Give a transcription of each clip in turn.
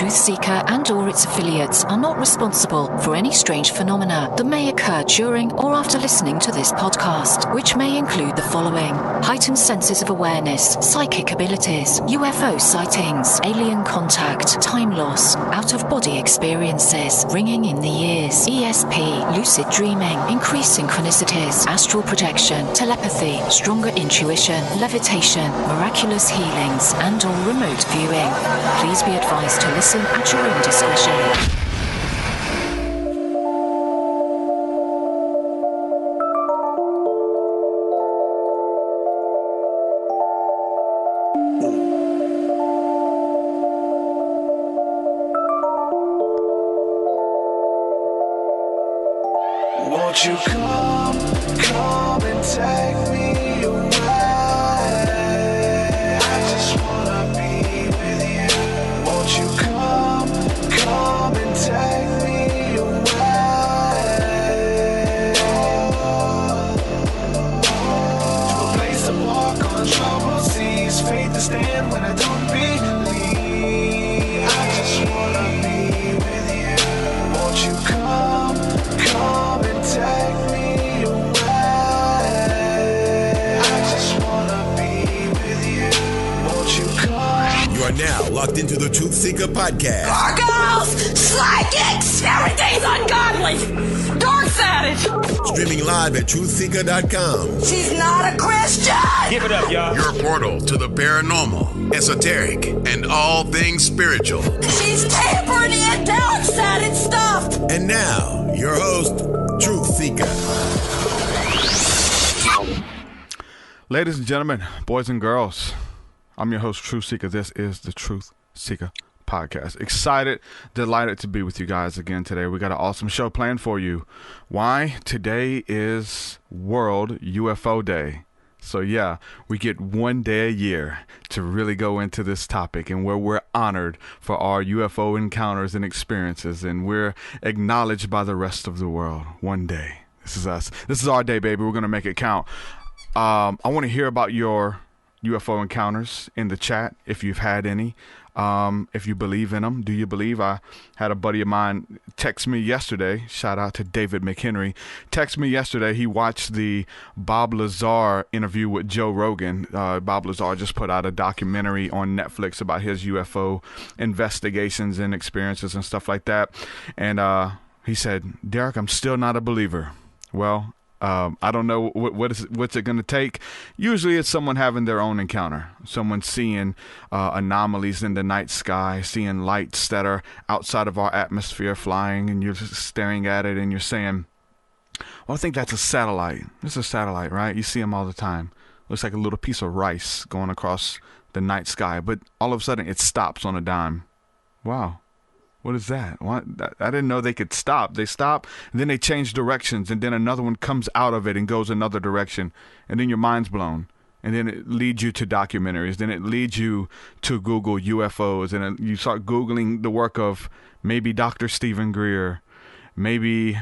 TruthSeekah and or its affiliates are not responsible for any strange phenomena that may occur during or after listening to this podcast, which may include the following: heightened senses of awareness, psychic abilities, UFO sightings, alien contact, time loss, out-of-body experiences, ringing in the ears, ESP, lucid dreaming, increased synchronicities, astral projection, telepathy, stronger intuition, levitation, miraculous healings, and or remote viewing. Please be advised to listen at your own discretion. Won't you come and take me away? I just wanna be with you. Won't you come and take me away? To a place to walk on troubled seas, faith to stand when I don't believe. I just wanna be with you. Won't you come and take me away? I just wanna be with you. Won't you come? You are now locked into the TruthSeekah Podcast. Gargoyles, psychics, everything's ungodly. Dark savage. Streaming live at TruthSeekah.com. She's not a Christian. Give it up, y'all. Your portal to the paranormal, esoteric, and all things spiritual. She's tampering in dark-sided stuff. And now, your host, TruthSeekah. Ladies and gentlemen, boys and girls, I'm your host, TruthSeekah. This is the TruthSeekah Podcast. Excited, delighted to be with you guys again today. We got an awesome show planned for you. Why? Today is World UFO Day. So yeah, we get one day a year to really go into this topic, and where we're honored for our UFO encounters and experiences, and we're acknowledged by the rest of the world. One day. This is us. This is our day, baby. We're going to make it count. I want to hear about your UFO encounters in the chat, if you've had any. If you believe in them. Do you believe? I had a buddy of mine text me yesterday. Shout out to David McHenry. Text me yesterday. He watched the Bob Lazar interview with Joe Rogan. Bob Lazar just put out a documentary on Netflix about his UFO investigations and experiences and stuff like that. And he said, Derek, I'm still not a believer. Well, I don't know what's it going to take. Usually it's someone having their own encounter, someone seeing anomalies in the night sky, seeing lights that are outside of our atmosphere flying, and you're just staring at it and you're saying, well, I think that's a satellite. It's a satellite, right? You see them all the time. Looks like a little piece of rice going across the night sky, but all of a sudden it stops on a dime. Wow. What is that? What? I didn't know they could stop. They stop, and then they change directions, and then another one comes out of it and goes another direction, and then your mind's blown. And then it leads you to documentaries. Then it leads you to Google UFOs, and you start Googling the work of maybe Dr. Stephen Greer, maybe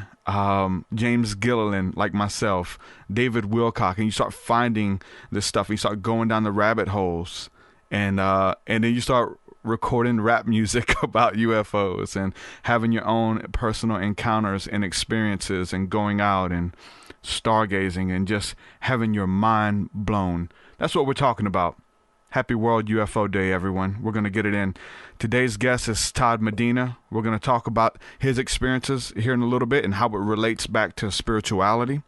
James Gilliland, like myself, David Wilcock, and you start finding this stuff, and you start going down the rabbit holes, and then you start recording rap music about UFOs and having your own personal encounters and experiences, and going out and stargazing and just having your mind blown. That's what we're talking about. Happy World UFO Day, everyone. We're going to get it in. Today's guest is Todd Medina. We're going to talk about his experiences here in a little bit and how it relates back to spirituality.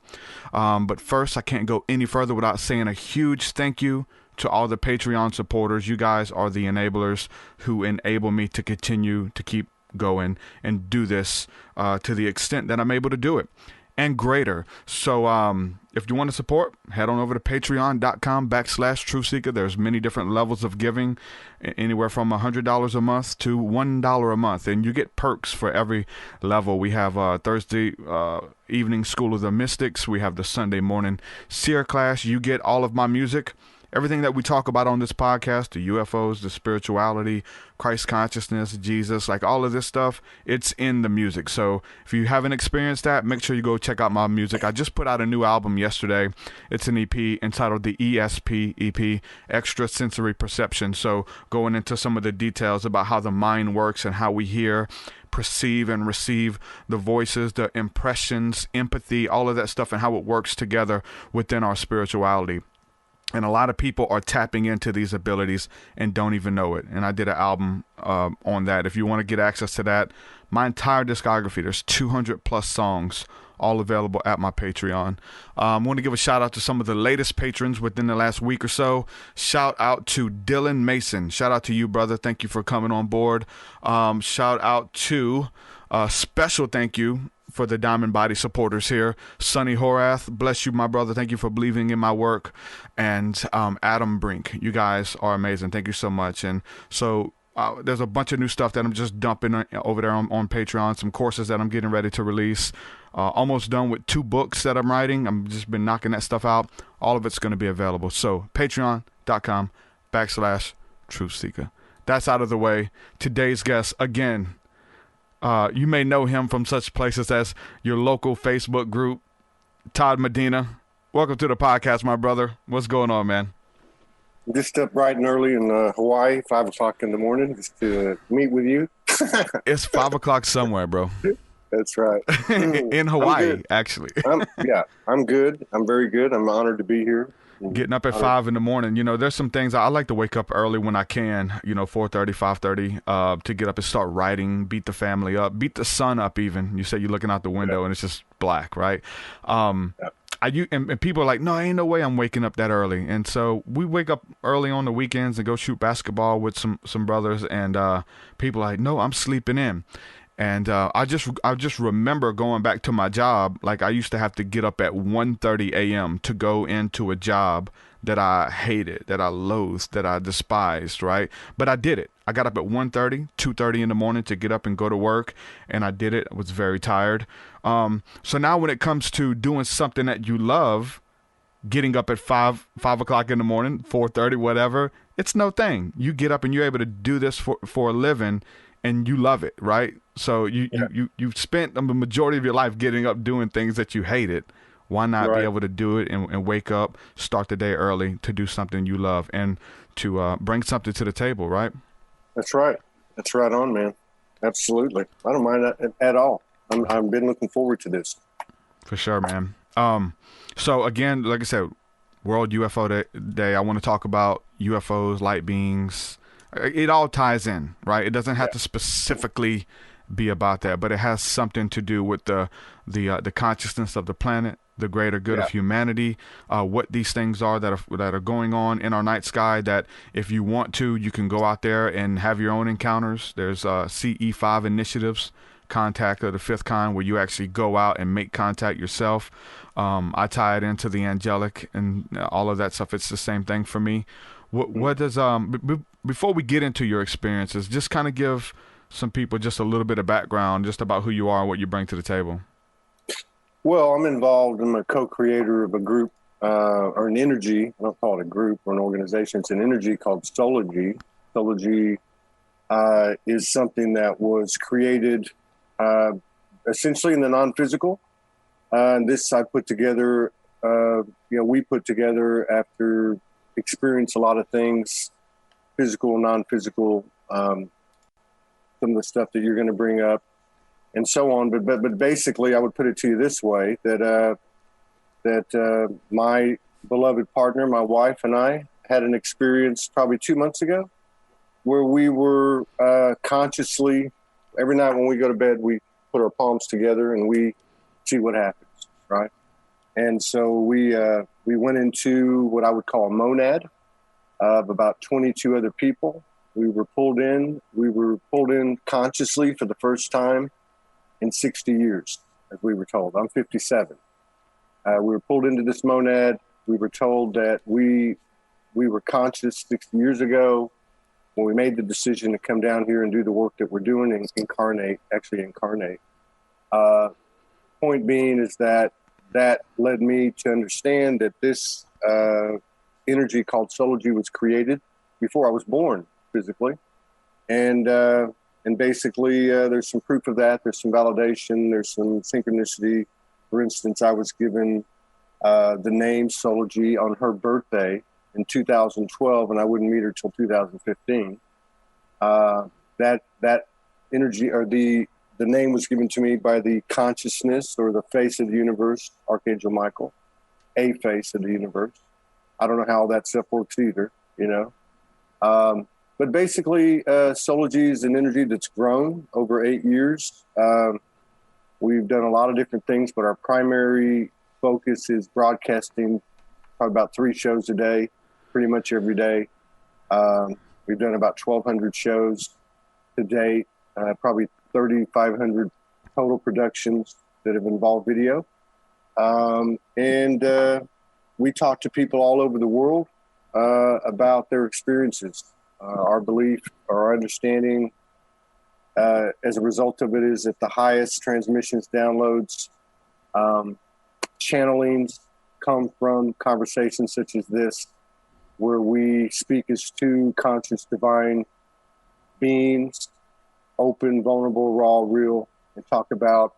But first, I can't go any further without saying a huge thank you to all the Patreon supporters. You guys are the enablers who enable me to continue to keep going and do this to the extent that I'm able to do it, and greater. So if you want to support, head on over to patreon.com/TruthSeekah. There's many different levels of giving, anywhere from $100 a month to $1 a month, and you get perks for every level. We have Thursday evening School of the Mystics. We have the Sunday morning Seer class. You get all of my music Everything that we talk about on this podcast, the UFOs, the spirituality, Christ consciousness, Jesus, like all of this stuff, it's in the music. So if you haven't experienced that, make sure you go check out my music. I just put out a new album yesterday. It's an EP entitled the ESP EP, Extra Sensory Perception. So going into some of the details about how the mind works and how we hear, perceive, and receive the voices, the impressions, empathy, all of that stuff, and how it works together within our spirituality. And a lot of people are tapping into these abilities and don't even know it. And I did an album on that. If you want to get access to that, my entire discography, there's 200 plus songs, all available at my Patreon. I want to give a shout out to some of the latest patrons within the last week or so. Shout out to Dylan Mason. Shout out to you, brother. Thank you for coming on board. Shout out to special thank you for the Diamond Body supporters here. Sonny Horath, bless you, my brother. Thank you for believing in my work. And Adam Brink, you guys are amazing. Thank you so much. And so there's a bunch of new stuff that I'm just dumping over there on Patreon, some courses that I'm getting ready to release. Almost done with 2 books that I'm writing. I've just been knocking that stuff out. All of it's going to be available. So patreon.com/TruthSeekah. That's out of the way. Today's guest, again, you may know him from such places as your local Facebook group, Todd Medina. Welcome to the podcast, my brother. What's going on, man? Just up bright and early in Hawaii, 5 o'clock in the morning, just to meet with you. It's 5 o'clock somewhere, bro. That's right. In Hawaii, actually. I'm good. I'm very good. I'm honored to be here. Getting up at 5 in the morning. You know, there's some things I like to wake up early when I can, 4:30, 5:30, to get up and start writing, beat the family up, beat the sun up even. You say you're looking out the window and it's just black, right? And people are like, no, ain't no way I'm waking up that early. And so we wake up early on the weekends and go shoot basketball with some brothers, and people are like, no, I'm sleeping in. And I just remember going back to my job. Like, I used to have to get up at 1:30 a.m. to go into a job that I hated, that I loathed, that I despised, right? But I did it. I got up at 1:30, 2:30 in the morning to get up and go to work, and I did it. I was very tired. So now when it comes to doing something that you love, getting up at 5 o'clock in the morning, 4:30, whatever, it's no thing. You get up and you're able to do this for a living, and you love it, right? So you've spent the majority of your life getting up doing things that you hated. Why not be able to do it and wake up, start the day early to do something you love and to bring something to the table, right? That's right. That's right on, man. Absolutely. I don't mind that at all. I've been looking forward to this. For sure, man. So again, like I said, World UFO Day. I want to talk about UFOs, light beings. It all ties in, right? It doesn't have to specifically be about that, but it has something to do with the consciousness of the planet, the greater good of humanity, what these things are that are going on in our night sky, that if you want to, you can go out there and have your own encounters. There's CE5 initiatives, contact of the fifth kind, where you actually go out and make contact yourself. I tie it into the angelic and all of that stuff. It's the same thing for me. What does before we get into your experiences, just kind of give some people just a little bit of background just about who you are and what you bring to the table. Well, I'm involved. I'm a co-creator of a group or an energy. I don't call it a group or an organization. It's an energy called Soulology. Soulology is something that was created essentially in the non-physical. And this I put together, we put together after experience a lot of things, physical, non-physical, some of the stuff that you're going to bring up and so on. But basically I would put it to you this way, that my beloved partner, my wife, and I had an experience probably 2 months ago where we were consciously, every night when we go to bed, we put our palms together and we see what happens, right? And so we went into what I would call a monad of about 22 other people. We were pulled in consciously for the first time in 60 years, as we were told. I'm 57. We were pulled into this monad. We were told that we were conscious 60 years ago when we made the decision to come down here and do the work that we're doing and incarnate. Point being is that led me to understand that this energy called Soulology was created before I was born physically. And basically there's some proof of that. There's some validation. There's some synchronicity. For instance, I was given the name Soulology on her birthday in 2012, and I wouldn't meet her till 2015. That energy, or the name, was given to me by the consciousness or the face of the universe, Archangel Michael, a face of the universe. I don't know how that stuff works either, you know. But basically, Soulology is an energy that's grown over 8 years. We've done a lot of different things, but our primary focus is broadcasting probably about 3 shows a day, pretty much every day. We've done about 1,200 shows to date, probably 3,500 total productions that have involved video. We talk to people all over the world about their experiences. Our belief, our understanding, as a result of it, is that the highest transmissions, downloads, channelings come from conversations such as this, where we speak as 2 conscious divine beings, open, vulnerable, raw, real, and talk about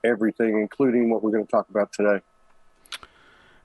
everything, including what we're going to talk about today.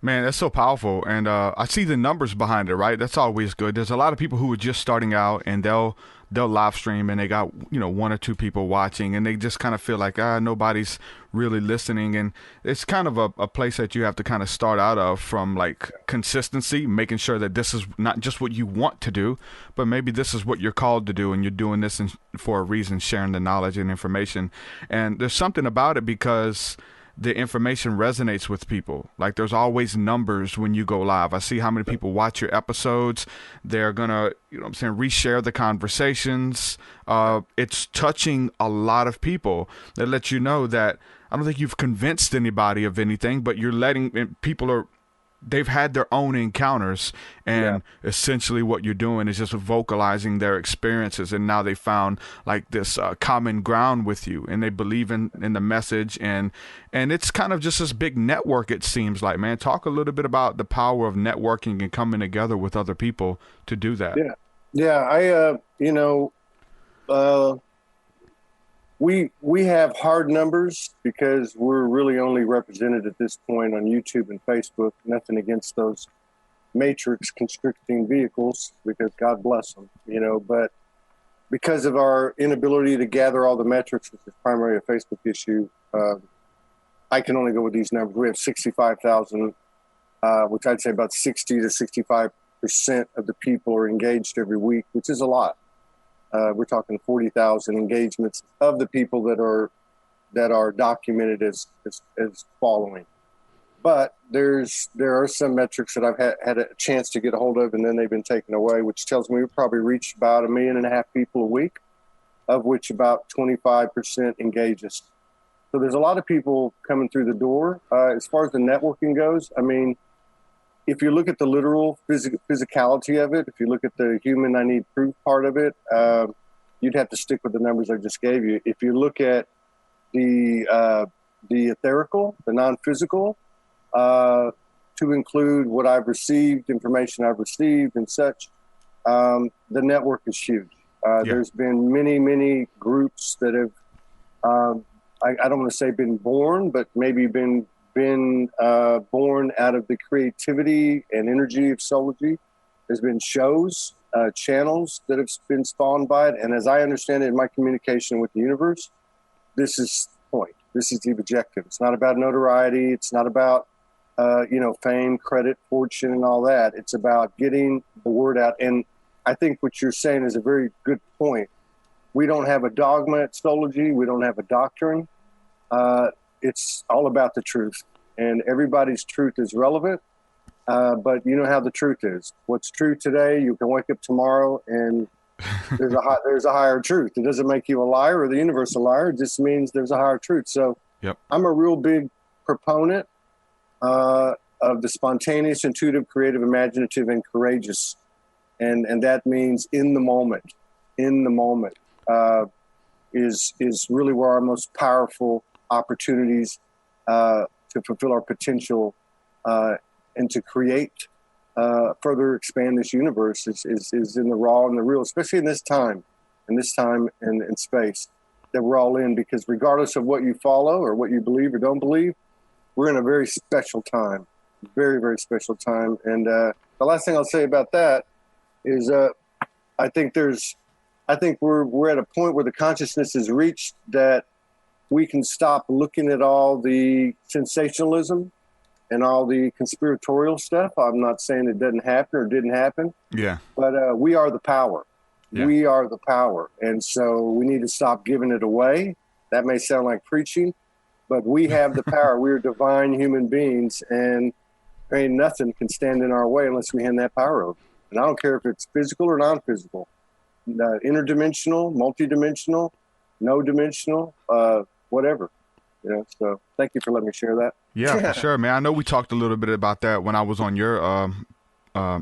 Man, that's so powerful. And I see the numbers behind it, right? That's always good. There's a lot of people who are just starting out, and they'll live stream, and they got, 1 or 2 people watching, and they just kind of feel like, nobody's really listening. And it's kind of a place that you have to kind of start out of, from like consistency, making sure that this is not just what you want to do, but maybe this is what you're called to do, and you're doing this for a reason, sharing the knowledge and information. And there's something about it, because the information resonates with people. Like, there's always numbers when you go live. I see how many people watch your episodes. They're gonna, reshare the conversations. It's touching a lot of people. That lets you know that I don't think you've convinced anybody of anything, but you're letting people they've had their own encounters, and essentially what you're doing is just vocalizing their experiences, and now they found like this common ground with you, and they believe in the message, and it's kind of just this big network, it seems like. Man, talk a little bit about the power of networking and coming together with other people to do that. We have hard numbers because we're really only represented at this point on YouTube and Facebook. Nothing against those matrix constricting vehicles, because God bless them, but because of our inability to gather all the metrics, which is primarily a Facebook issue, I can only go with these numbers. We have 65,000, which I'd say about 60 to 65% of the people are engaged every week, which is a lot. We're talking 40,000 engagements of the people that are documented as following. But there are some metrics that I've had a chance to get a hold of, and then they've been taken away, which tells me we probably reach about 1.5 million people a week, of which about 25% engage us. So there's a lot of people coming through the door. As far as the networking goes, I mean, if you look at the literal physicality of it, if you look at the human I need proof part of it, you'd have to stick with the numbers I just gave you. If you look at the etherical, the non-physical, to include what I've received, information I've received and such, the network is huge. There's been many groups that have, I don't want to say been born, but maybe been born out of the creativity and energy of Soulology. There's been shows, channels that have been spawned by it. And as I understand it in my communication with the universe, this is the point. This is the objective. It's not about notoriety. It's not about, fame, credit, fortune, and all that. It's about getting the word out. And I think what you're saying is a very good point. We don't have a dogma at Soulology. We don't have a doctrine. It's all about the truth, and everybody's truth is relevant. But you know how the truth is. What's true today, you can wake up tomorrow and there's a higher truth. It doesn't make you a liar or the universe a liar. It just means there's a higher truth. So I'm a real big proponent of the spontaneous, intuitive, creative, imaginative, and courageous. And that means in the moment. In the moment is really where our most powerful opportunities to fulfill our potential and to create further expand this universe is in the raw and the real, especially in this time and space that we're all in, because regardless of what you follow or what you believe or don't believe, we're in a very special time, very, very special time. And the last thing I'll say about that is I think we're at a point where the consciousness is reached that we can stop looking at all the sensationalism and all the conspiratorial stuff. I'm not saying it doesn't happen or didn't happen. Yeah. But we are the power. Yeah. We are the power. And so we need to stop giving it away. That may sound like preaching, but we have the power. We're divine human beings, and ain't nothing can stand in our way unless we hand that power over. And I don't care if it's physical or non-physical, interdimensional, multidimensional, no dimensional, whatever. So thank you for letting me share that. Yeah, for sure, man. I know we talked a little bit about that when I was on your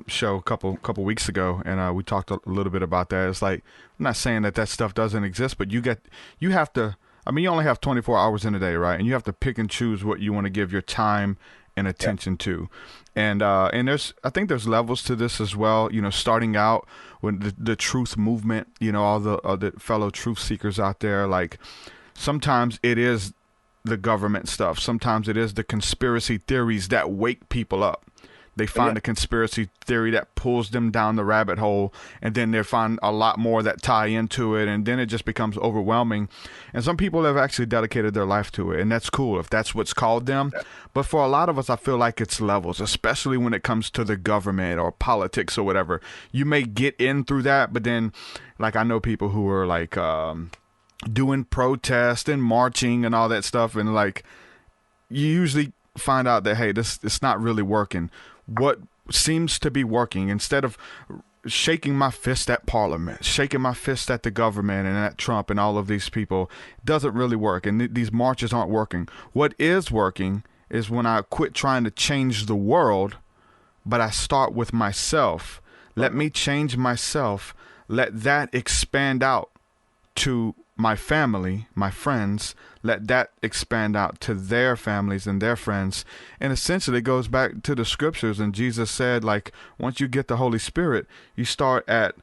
show a couple weeks ago, and we talked a little bit about that. It's like, I'm not saying that stuff doesn't exist, but you have to. I mean, you only have 24 hours in a day, right? And you have to pick and choose what you want to give your time and attention to. And I think there's levels to this as well. Starting out with the truth movement, all the fellow truth seekers out there, like sometimes it is the government stuff. Sometimes it is the conspiracy theories that wake people up. They find a conspiracy theory that pulls them down the rabbit hole, and then they find a lot more that tie into it, and then it just becomes overwhelming. And some people have actually dedicated their life to it, and that's cool if that's what's called them. Yeah. But for a lot of us, I feel like it's levels, especially when it comes to the government or politics or whatever. You may get in through that, but then, like, I know people who are like doing protest and marching and all that stuff, and like you usually find out that, hey, it's not really working. What seems to be working, instead of shaking my fist at Parliament, shaking my fist at the government and at Trump and all of these people, doesn't really work. And these marches aren't working. What is working is when I quit trying to change the world, but I start with myself. Let me change myself. Let that expand out to my family, my friends. Let that expand out to their families and their friends. And essentially it goes back to the scriptures. And Jesus said, like, once you get the Holy Spirit, you start at,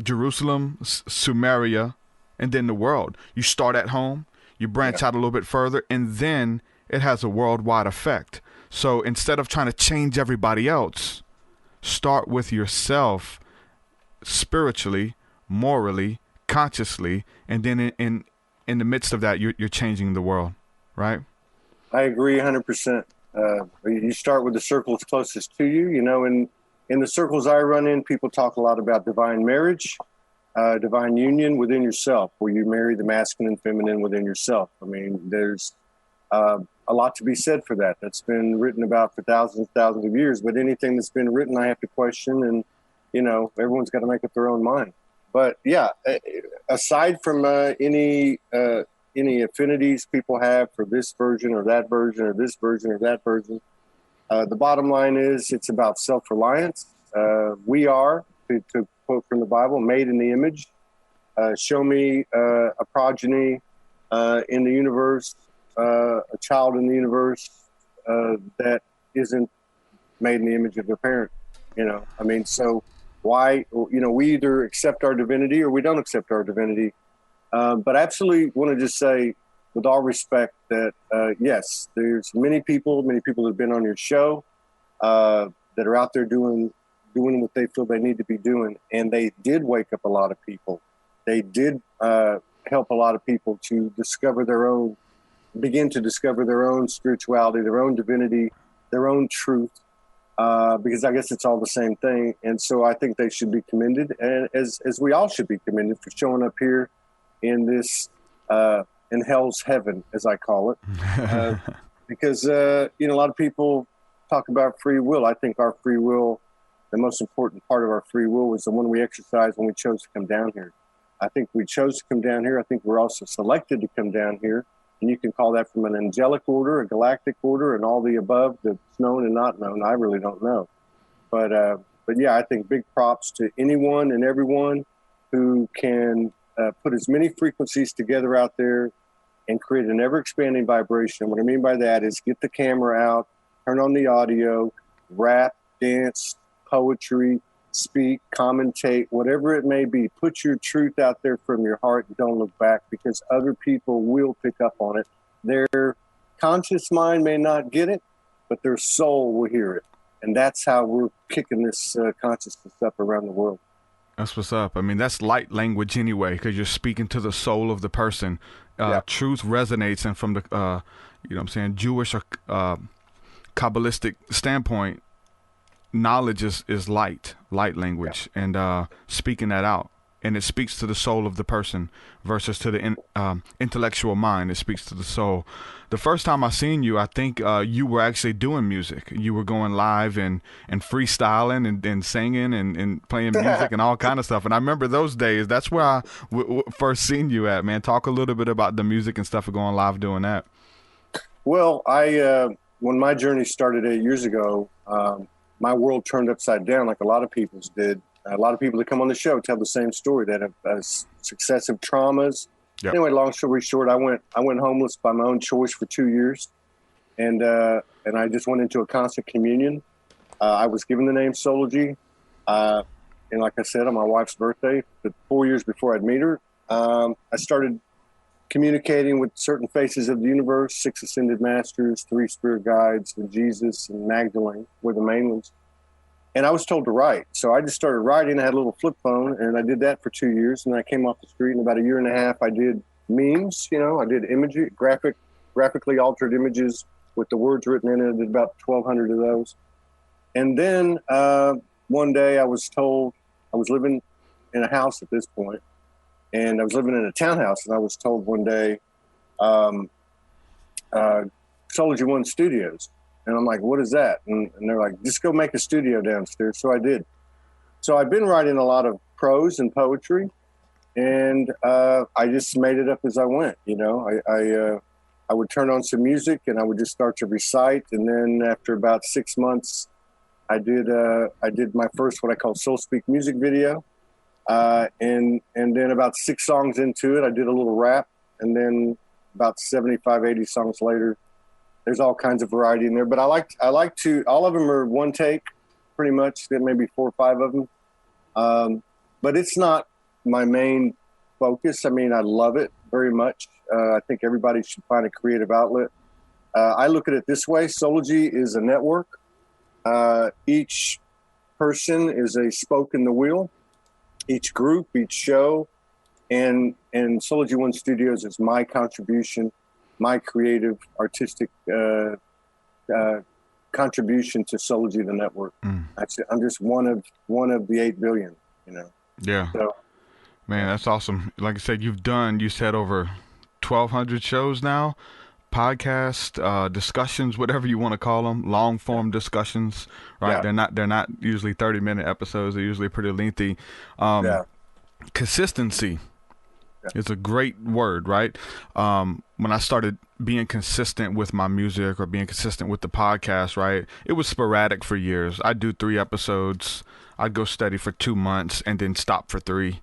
Jerusalem, Samaria, and then the world. You start at home, you branch out a little bit further, and then it has a worldwide effect. So instead of trying to change everybody else, start with yourself spiritually, morally, consciously, and then in the midst of that, you're changing the world, right? I agree 100%. You start with the circles closest to you. In the circles I run in, people talk a lot about divine marriage, divine union within yourself, where you marry the masculine and feminine within yourself. I mean, there's a lot to be said for that. That's been written about for thousands and thousands of years, but anything that's been written, I have to question, and everyone's got to make up their own mind. But yeah, aside from any affinities people have for this version or that version or this version or that version, the bottom line is it's about self-reliance. We are, to quote from the Bible, made in the image. Show me a progeny in the universe, a child in the universe that isn't made in the image of their parent. So why, we either accept our divinity or we don't accept our divinity. But I absolutely want to just say, with all respect, that yes, there's many people that have been on your show that are out there doing what they feel they need to be doing. And they did wake up a lot of people. They did help a lot of people to begin to discover their own spirituality, their own divinity, their own truth. Because I guess it's all the same thing. And so I think they should be commended, and as we all should be commended for showing up here in this, in hell's heaven, as I call it. Because, a lot of people talk about free will. I think our free will, the most important part of our free will, was the one we exercised when we chose to come down here. I think we chose to come down here. I think we're also selected to come down here. And you can call that from an angelic order, a galactic order, and all the above that's known and not known. I really don't know. But yeah, I think big props to anyone and everyone who can put as many frequencies together out there and create an ever-expanding vibration. What I mean by that is get the camera out turn on the audio, rap, dance, poetry, speak, commentate, whatever it may be. Put your truth out there from your heart and don't look back, because other people will pick up on it. Their conscious mind may not get it, but their soul will hear it. And that's how we're kicking this consciousness up around the world. That's what's up. I mean, that's light language anyway, because you're speaking to the soul of the person. Truth resonates, and from the, you know what I'm saying, Jewish or Kabbalistic standpoint, knowledge is light language, and speaking that out. And it speaks to the soul of the person versus to the intellectual mind. It speaks to the soul. The first time I seen you, I think you were actually doing music. You were going live and freestyling and singing and playing music and all kind of stuff. And I remember those days. That's where I first seen you at, man. Talk a little bit about the music and stuff and going live doing that. Well, when my journey started 8 years ago, my world turned upside down like a lot of people's did. A lot of people that come on the show tell the same story, that have successive traumas. Yep. Anyway, long story short, I went homeless by my own choice for 2 years, and I just went into a constant communion. I was given the name Soulology, and like I said, on my wife's birthday, 4 years before I'd meet her, I started communicating with certain faces of the universe. 6 ascended masters, 3 spirit guides, and Jesus and Magdalene were the main ones. And I was told to write. So I just started writing. I had a little flip phone, and I did that for 2 years. And I came off the street, and about 1.5 years, I did memes. I did imagery, graphically altered images with the words written in it. I did about 1,200 of those. And then one day I was told, I was living in a house at this point, and I was living in a townhouse, and I was told one day, Soulology One Studios. And I'm like, what is that? And they're like, just go make a studio downstairs. So I did. So I've been writing a lot of prose and poetry, and I just made it up as I went. I would turn on some music, and I would just start to recite. And then after about 6 months, I did my first, what I call Soul Speak music video. And then about 6 songs into it, I did a little rap. And then about 75, 80 songs later, there's all kinds of variety in there, but I like to, all of them are one take, pretty much. There may be 4 or 5 of them. But it's not my main focus. I mean, I love it very much. I think everybody should find a creative outlet. I look at it this way. Soulology is a network. Each person is a spoke in the wheel, each group, each show, and Soulology One Studios is my contribution, my creative, artistic contribution to Soulology, the network. I'm just one of the 8 billion, Yeah. So, man, that's awesome. Like I said, you said over 1,200 shows now, podcasts, discussions, whatever you want to call them, long form discussions, right? Yeah. They're not usually 30-minute episodes. They're usually pretty lengthy. Consistency. It's a great word, right? When I started being consistent with my music or being consistent with the podcast, right, it was sporadic for years. I'd do 3 episodes. I'd go steady for 2 months and then stop for 3.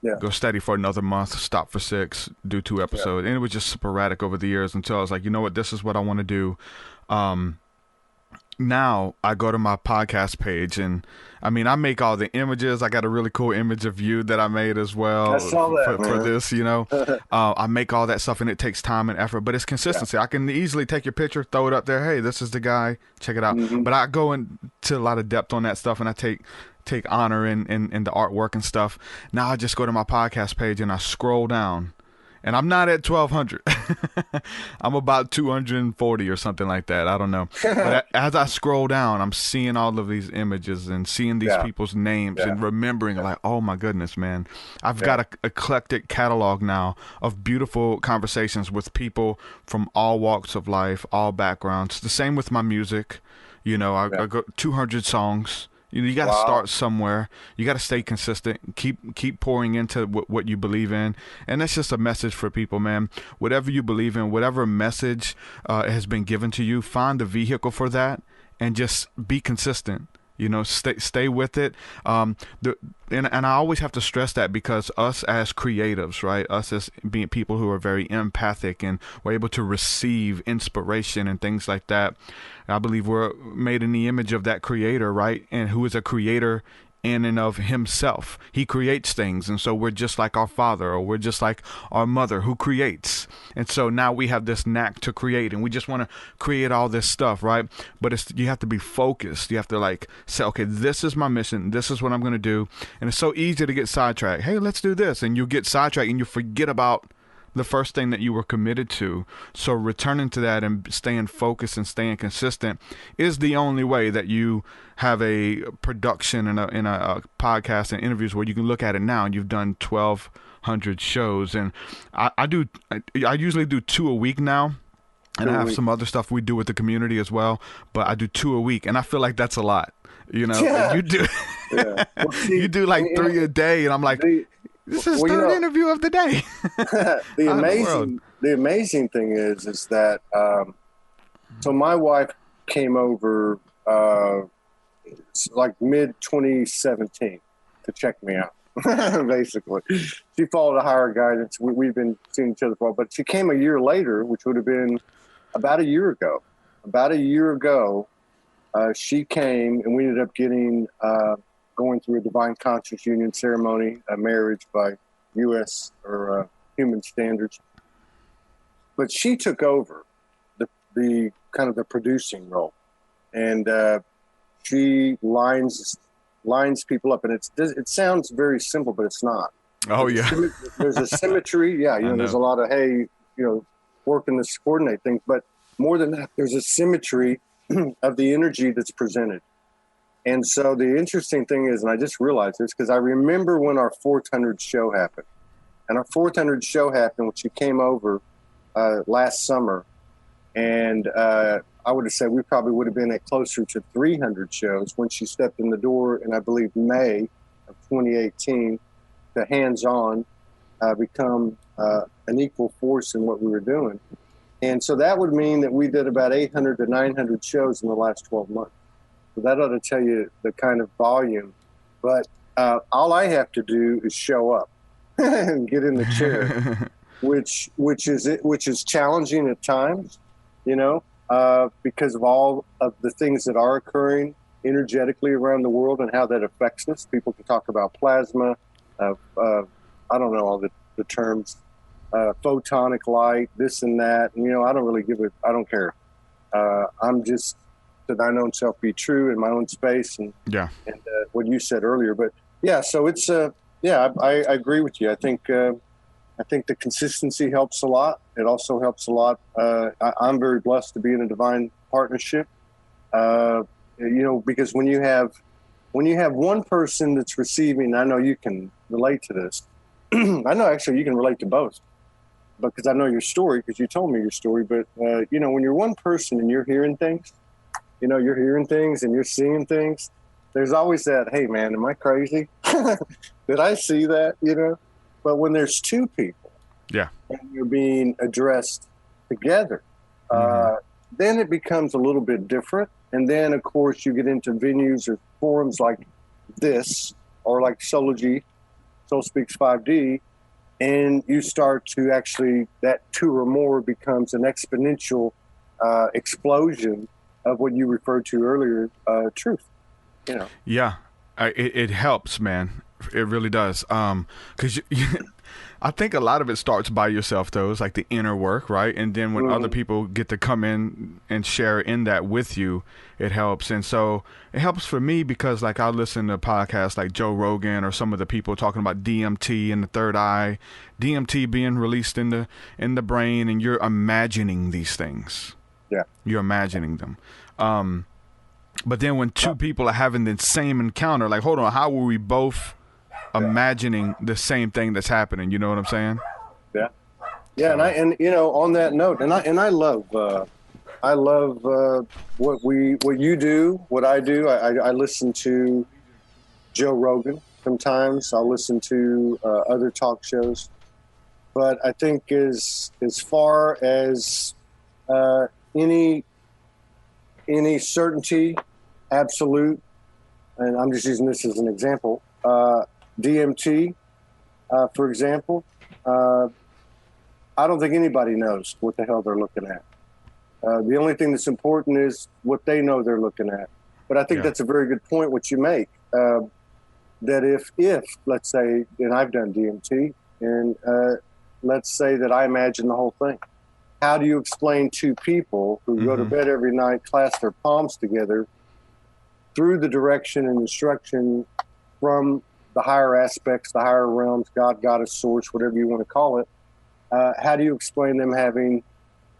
Yeah. Go steady for another month, stop for 6, do 2 episodes. And it was just sporadic over the years until I was like, you know what, this is what I want to do. Now I go to my podcast page, and I mean, I make all the images. I got a really cool image of you that I made as well. I saw that, for this, I make all that stuff, and it takes time and effort, but it's consistency. I can easily take your picture, throw it up there. Hey, this is the guy. Check it out. Mm-hmm. But I go into a lot of depth on that stuff, and I take honor in the artwork and stuff. Now I just go to my podcast page and I scroll down. And I'm not at 1,200. I'm about 240 or something like that. I don't know. But as I scroll down, I'm seeing all of these images and seeing these people's names and remembering, like, oh my goodness, man. I've got an eclectic catalog now of beautiful conversations with people from all walks of life, all backgrounds. The same with my music. I go 200 songs. You got to start somewhere. You got to stay consistent. Keep pouring into what you believe in. And that's just a message for people, man. Whatever you believe in, whatever message has been given to you, find the vehicle for that and just be consistent. Stay with it. And I always have to stress that, because us as creatives, right? Us as being people who are very empathic and we're able to receive inspiration and things like that. I believe we're made in the image of that creator, right? And who is a creator in and of himself. He creates things. And so we're just like our father, or we're just like our mother who creates. And so now we have this knack to create, and we just want to create all this stuff, right? But you have to be focused. You have to say, okay, this is my mission. This is what I'm going to do. And it's so easy to get sidetracked. Hey, let's do this. And you get sidetracked and you forget about the first thing that you were committed to. So returning to that and staying focused and staying consistent is the only way that you have a production in a podcast and interviews where you can look at it now and you've done 1,200 shows. And I usually do 2 a week now. And I have some other stuff we do with the community as well, but I do 2 a week, and I feel like that's a lot. Yeah. You do, Yeah. Well, see, you do 3 a day, and I'm like, this is the third interview of the day. The amazing thing is that so my wife came over mid 2017 to check me out. Basically, she followed a higher guidance. We've been seeing each other for a while, but she came a year later, which would have been about a year ago. She came, and we ended up going through a divine conscious union ceremony, a marriage by U.S. or human standards. But she took over the kind of the producing role, and she lines people up, and it sounds very simple, but it's not. Oh yeah, there's a symmetry. Yeah, there's a lot of working to coordinate things, but more than that, there's a symmetry of the energy that's presented. And so the interesting thing is, and I just realized this because I remember when our 400 show happened. And our 400 show happened when she came over last summer. And I would have said we probably would have been at closer to 300 shows when she stepped in the door in, I believe, May of 2018 to hands-on become an equal force in what we were doing. And so that would mean that we did about 800 to 900 shows in the last 12 months. So that ought to tell you the kind of volume. But all I have to do is show up and get in the chair, which is challenging at times, because of all of the things that are occurring energetically around the world and how that affects us. People can talk about plasma, I don't know all the terms, photonic light, this and that. And, I don't really I don't care. I'm just to thine own self be true in my own space. And what you said earlier, but yeah, so it's, I agree with you. I think the consistency helps a lot. It also helps a lot. I'm very blessed to be in a divine partnership, because when you have one person that's receiving, I know you can relate to this. I know actually you can relate to both, because I know your story because you told me your story. But, when you're one person and you're hearing things, and you're seeing things, there's always that, hey, man, am I crazy? Did I see that? But when there's two people and you're being addressed together, then it becomes a little bit different. And then, of course, you get into venues or forums like this or like Soulology, Soul Speaks 5D, and you start to actually, that 2 or more becomes an exponential explosion of what you referred to earlier, truth. Yeah, it helps, man. It really does. Because I think a lot of it starts by yourself, though. It's like the inner work, right? And then when other people get to come in and share in that with you, it helps. And so it helps for me because, I listen to podcasts like Joe Rogan or some of the people talking about DMT and the third eye, DMT being released in the brain, and you're imagining these things. Yeah, you're imagining them. But then when two people are having the same encounter, hold on, how were we both imagining the same thing that's happening? You know what I'm saying? Yeah. So. And on that note, and I love what you do, what I do. I listen to Joe Rogan sometimes. I'll listen to other talk shows, but I think as far as any certainty, absolute, and I'm just using this as an example, DMT, for example, I don't think anybody knows what the hell they're looking at. The only thing that's important is what they know they're looking at. But I think that's a very good point, what you make, that if let's say, and I've done DMT, and let's say that I imagine the whole thing. How do you explain to people who go to bed every night, clasp their palms together, through the direction and instruction from the higher aspects, the higher realms, God, goddess, source, whatever you want to call it? How do you explain them having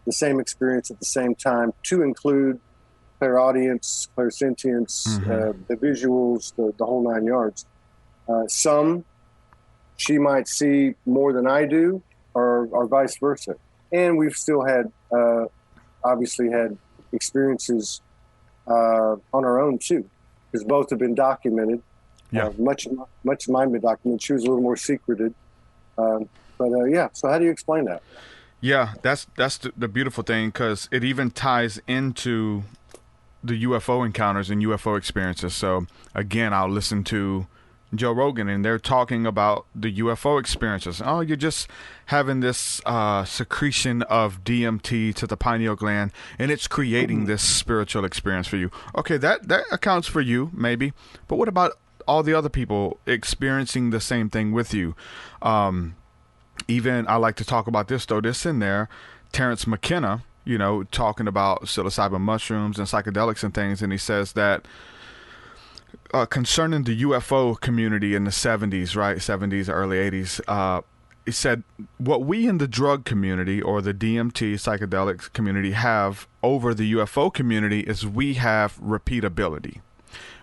the same experience at the same time, to include clairaudience, clairsentience, the visuals, the whole 9 yards? Some she might see more than I do, or vice versa. And we've still had, obviously had experiences on our own too, because both have been documented. Much of mine been documented. She was a little more secreted. So how do you explain that? Yeah, that's the beautiful thing, because it even ties into the UFO encounters and UFO experiences. So again, I'll listen to Joe Rogan, and they're talking about the UFO experiences. Oh, you're just having this secretion of DMT to the pineal gland, and it's creating this spiritual experience for you. Okay, that accounts for you, maybe. But what about all the other people experiencing the same thing with you? Even, I like to talk about this, though, this in there, Terrence McKenna, talking about psilocybin mushrooms and psychedelics and things, and he says that concerning the UFO community in the 70s, right, 70s, early 80s, he said, what we in the drug community or the DMT psychedelics community have over the UFO community is we have repeatability.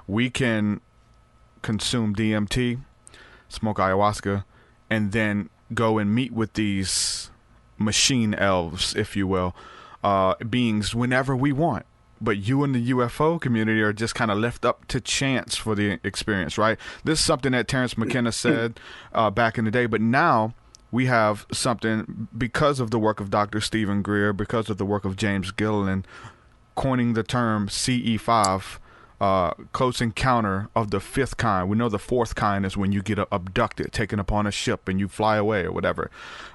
We can consume DMT, smoke ayahuasca, and then go and meet with these machine elves, if you will, beings whenever we want. But you in the UFO community are just kind of left up to chance for the experience, right? This is something that Terrence McKenna said back in the day, but now we have something because of the work of Dr. Stephen Greer, because of the work of James Gilliland, coining the term CE5, close encounter of the fifth kind. We know the fourth kind is when you get abducted, taken upon a ship, and you fly away or whatever.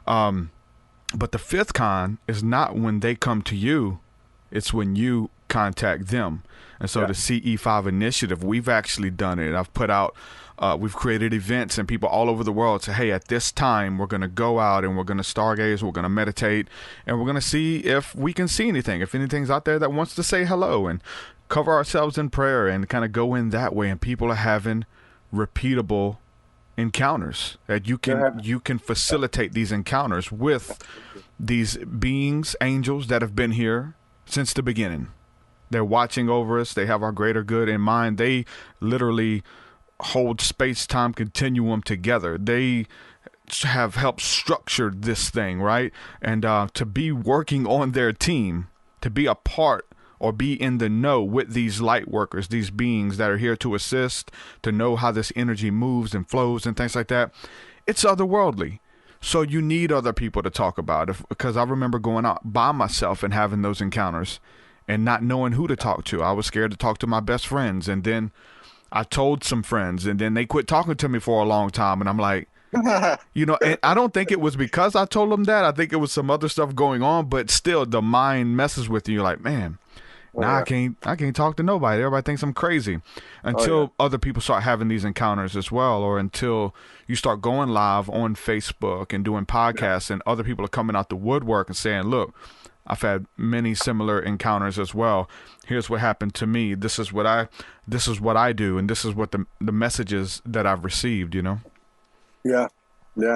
But the fifth kind is not when they come to you, it's when you contact them. And so the CE5 initiative, we've actually done it. I've put out, we've created events, and people all over the world say, hey, at this time, we're going to go out and we're going to stargaze, we're going to meditate, and we're going to see if we can see anything, if anything's out there that wants to say hello, and cover ourselves in prayer and kind of go in that way. And people are having repeatable encounters that you can facilitate these encounters with these beings, angels that have been here since the beginning. They're watching over us. They have our greater good in mind. They literally hold space-time continuum together. They have helped structure this thing, right? And to be working on their team, to be a part or be in the know with these light workers, these beings that are here to assist, to know how this energy moves and flows and things like that, it's otherworldly. So you need other people to talk about it, because I remember going out by myself and having those encounters and not knowing who to talk to. I was scared to talk to my best friends, and then I told some friends, and then they quit talking to me for a long time, and I'm like, and I don't think it was because I told them that. I think it was some other stuff going on, but still the mind messes with you. You're like, man, now I can't talk to nobody. Everybody thinks I'm crazy until other people start having these encounters as well, or until you start going live on Facebook and doing podcasts, and other people are coming out the woodwork and saying, look, I've had many similar encounters as well. Here's what happened to me. This is what I do, and this is what the messages that I've received, Yeah,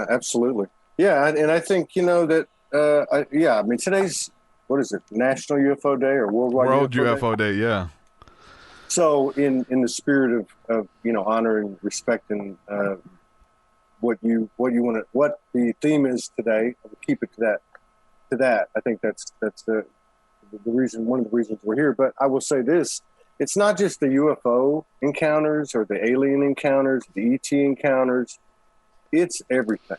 absolutely. Yeah, and I think, that, I mean, today's, what is it, National UFO Day or World UFO Day? Yeah. So in the spirit of honoring, respecting what the theme is today, I'll keep it to that. I think that's the reason, one of the reasons we're here. But I will say this: it's not just the UFO encounters or the alien encounters, the ET encounters. It's everything.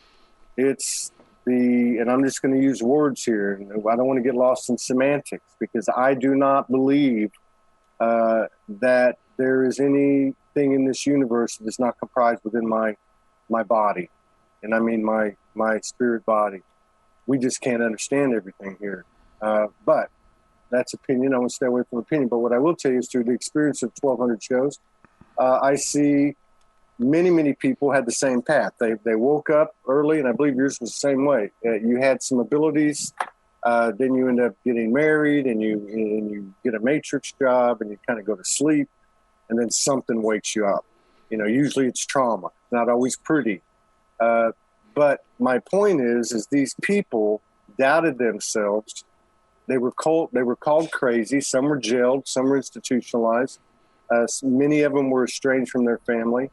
It's and I'm just going to use words here, and I don't want to get lost in semantics, because I do not believe that there is anything anything in this universe that is not comprised within my body. And I mean my spirit body. We just can't understand everything here. But that's opinion. I want to stay away from opinion. But what I will tell you is through the experience of 1,200 shows, I see many people had the same path. They woke up early, and I believe yours was the same way. You had some abilities, then you end up getting married, and you get a matrix job, and you kind of go to sleep, and then something wakes you up. You know, usually it's trauma. Not always pretty. But my point is these people doubted themselves. They were called crazy. Some were jailed. Some were institutionalized. Many of them were estranged from their family.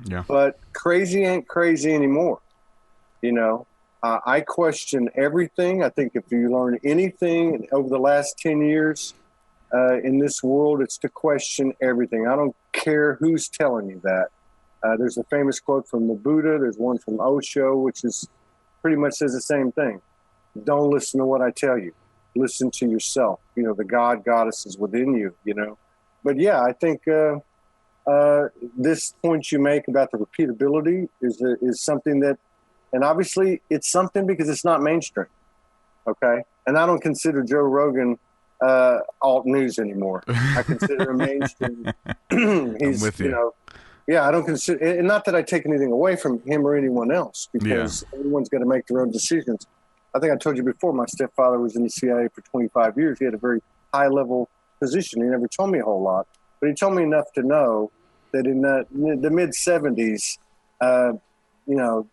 Yeah. But crazy ain't crazy anymore. You know, I question everything. I think if you learn anything over the last 10 years in this world, it's to question everything. I don't care who's telling you that. There's a famous quote from the Buddha. There's one from Osho, which is pretty much says the same thing. Don't listen to what I tell you. Listen to yourself. You know, the goddess is within you, you know. But yeah, I think this point you make about the repeatability is something that, and obviously it's something because it's not mainstream. Okay. And I don't consider Joe Rogan alt news anymore. I consider him mainstream. He's, I'm with you. You know, yeah, I don't consider, and not that I take anything away from him or anyone else, because everyone's got to make their own decisions. I think I told you before, my stepfather was in the CIA for 25 years. He had a very high level position. He never told me a whole lot, but he told me enough to know that in the mid 70s, you know,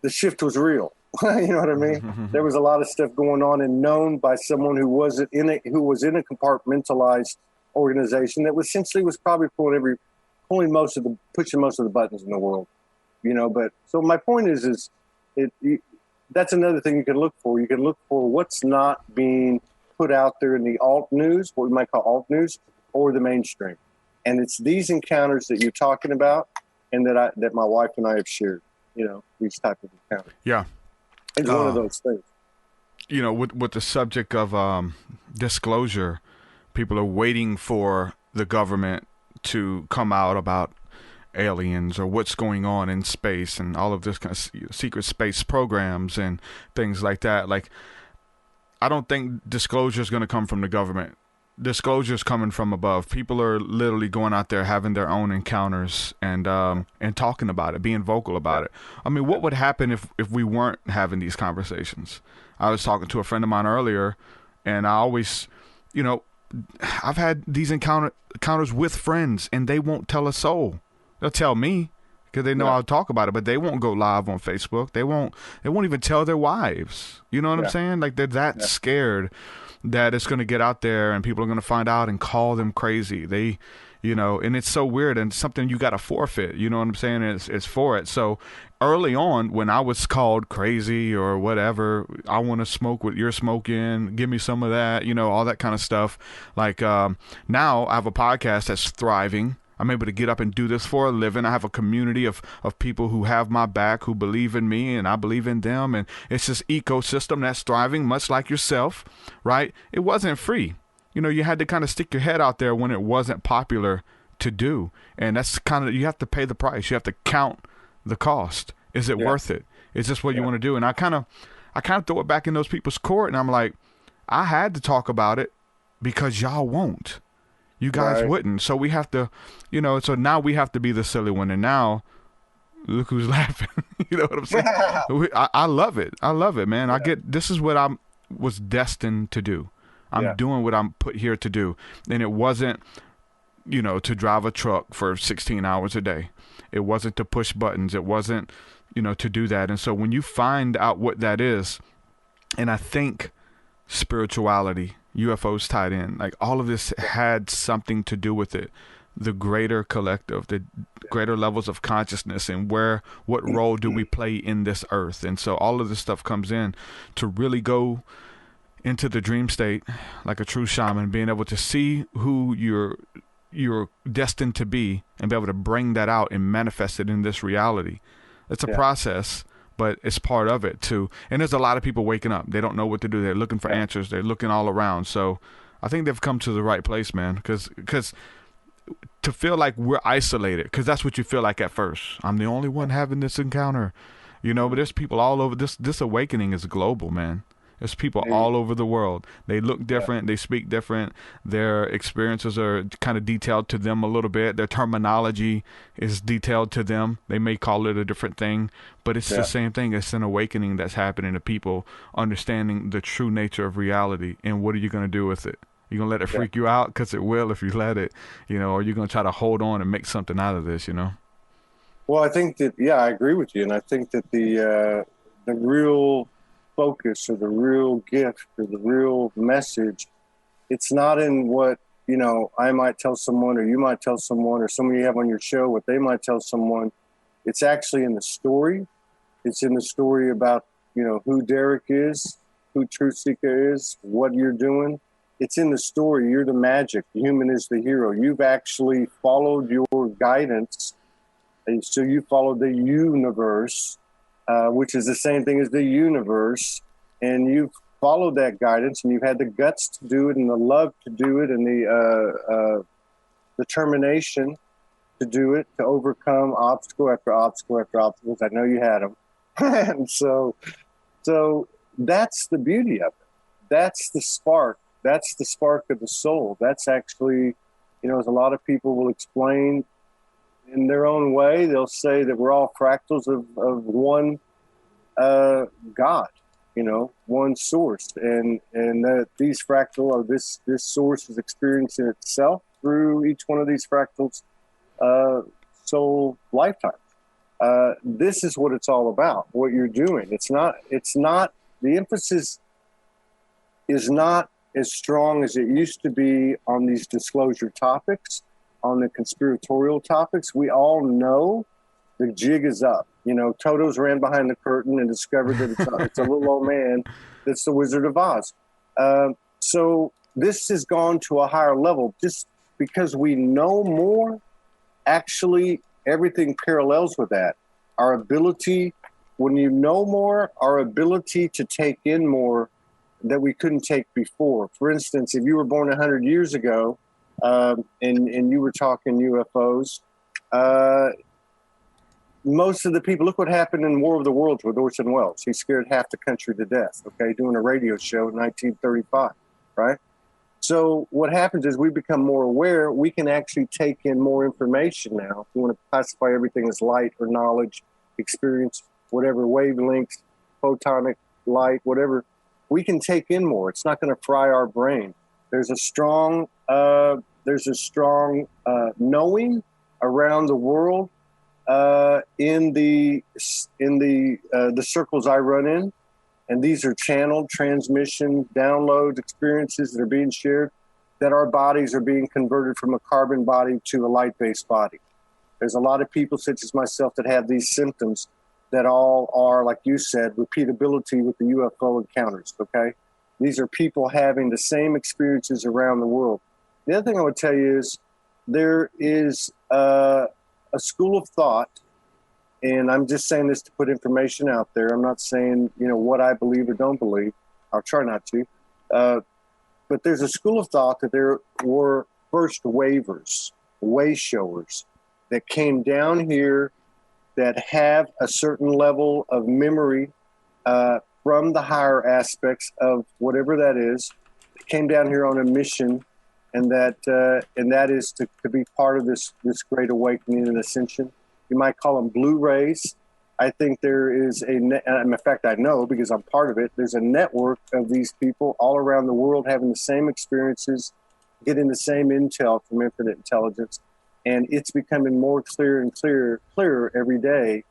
the shift was real. You know what I mean? There was a lot of stuff going on and known by someone who was in a compartmentalized organization that essentially was probably pushing most of the buttons in the world, you know. But so my point is that's another thing you can look for. You can look for what's not being put out there in the alt news, what we might call alt news, or the mainstream. And it's these encounters that you're talking about, and that my wife and I have shared. You know, these type of encounters. Yeah, it's one of those things. You know, with the subject of disclosure, people are waiting for the government to come out about aliens or what's going on in space and all of this kind of secret space programs and things like that. Like, I don't think disclosure is going to come from the government. Disclosure is coming from above. People are literally going out there having their own encounters and talking about it, being vocal about it. I mean, what would happen if we weren't having these conversations? I was talking to a friend of mine earlier, and I always, you know, I've had these encounters with friends, and they won't tell a soul. They'll tell me because they know I'll talk about it, but they won't go live on Facebook. They won't even tell their wives. You know what I'm saying? Like, they're that scared that it's going to get out there and people are going to find out and call them crazy. They, you know, and it's so weird and something you got to forfeit. You know what I'm saying? It's for it. So early on, when I was called crazy or whatever, I want to smoke what you're smoking, give me some of that, you know, all that kind of stuff. Like, now I have a podcast that's thriving. I'm able to get up and do this for a living. I have a community of people who have my back, who believe in me, and I believe in them. And it's this ecosystem that's thriving, much like yourself, right? It wasn't free. You know, you had to kind of stick your head out there when it wasn't popular to do. And that's kind of, you have to pay the price. You have to count the cost. Is it worth it? Is this what you want to do? And I kind of throw it back in those people's court, and I'm like, I had to talk about it because y'all won't. You guys wouldn't. So we have to, you know, so now we have to be the silly one. And now, look who's laughing. You know what I'm saying? I love it. I love it, man. This is what I was destined to do. I'm doing what I'm put here to do. And it wasn't, you know, to drive a truck for 16 hours a day. It wasn't to push buttons. It wasn't, you know, to do that. And so when you find out what that is, and I think spirituality, UFOs tied in, like all of this had something to do with it. The greater collective, the greater levels of consciousness, and what role do we play in this earth? And so all of this stuff comes in to really go into the dream state like a true shaman, being able to see who you're destined to be and be able to bring that out and manifest it in this reality. It's a process, but it's part of it too. And there's a lot of people waking up. They don't know what to do. They're looking for answers. They're looking all around. So I think they've come to the right place, man, because to feel like we're isolated, because that's what you feel like at first. I'm the only one having this encounter, but there's people all over. This awakening is global, man. There's people all over the world. They look different. They speak different. Their experiences are kind of detailed to them a little bit. Their terminology is detailed to them. They may call it a different thing, but it's the same thing. It's an awakening that's happening to people understanding the true nature of reality. And what are you going to do with it? You're going to let it freak you out? Because it will if you let it, or you're going to try to hold on and make something out of this, Well, I think that, I agree with you. And I think that the real focus or the real gift or the real message, it's not in what, I might tell someone or you might tell someone or someone you have on your show, what they might tell someone. It's actually in the story. It's in the story about, who Derek is, who TruthSeekah is, what you're doing. It's in the story. You're the magic. The human is the hero. You've actually followed your guidance. And so you followed the universe, which is the same thing as the universe. And you've followed that guidance, and you've had the guts to do it and the love to do it and the determination to do it, to overcome obstacle after obstacle after obstacles. I know you had them. And so that's the beauty of it. That's the spark. That's the spark of the soul. That's actually, as a lot of people will explain in their own way, they'll say that we're all fractals of one God, one source, and that these fractal or this source is experiencing itself through each one of these fractals soul lifetimes. This is what it's all about. What you're doing. It's not. The emphasis is not as strong as it used to be on these disclosure topics, on the conspiratorial topics. We all know the jig is up. Toto's ran behind the curtain and discovered that it's a little old man that's the Wizard of Oz. So this has gone to a higher level just because we know more. Actually, everything parallels with that. Our ability, when you know more, our ability to take in more that we couldn't take before. For instance, if you were born 100 years ago and you were talking UFOs, most of the people, look what happened in War of the Worlds with Orson Welles. He scared half the country to death, doing a radio show in 1935, right? So what happens is we become more aware. We can actually take in more information now. If you want to classify everything as light or knowledge, experience, whatever, wavelengths, photonic light, whatever, we can take in more. It's not going to fry our brain. There's a strong knowing around the world in the circles I run in. And these are channeled transmission, downloads, experiences that are being shared, that our bodies are being converted from a carbon body to a light-based body. There's a lot of people, such as myself, that have these symptoms that all are, like you said, repeatability with the UFO encounters, These are people having the same experiences around the world. The other thing I would tell you is there is a school of thought, and I'm just saying this to put information out there. I'm not saying, what I believe or don't believe. I'll try not to. But there's a school of thought that there were first wavers, way showers that came down here that have a certain level of memory from the higher aspects of whatever that is. They came down here on a mission, and that is to be part of this great awakening and ascension. You might call them blue rays. I think there is in fact, I know because I'm part of it, there's a network of these people all around the world having the same experiences, getting the same intel from infinite intelligence. And it's becoming more clear and clearer every day.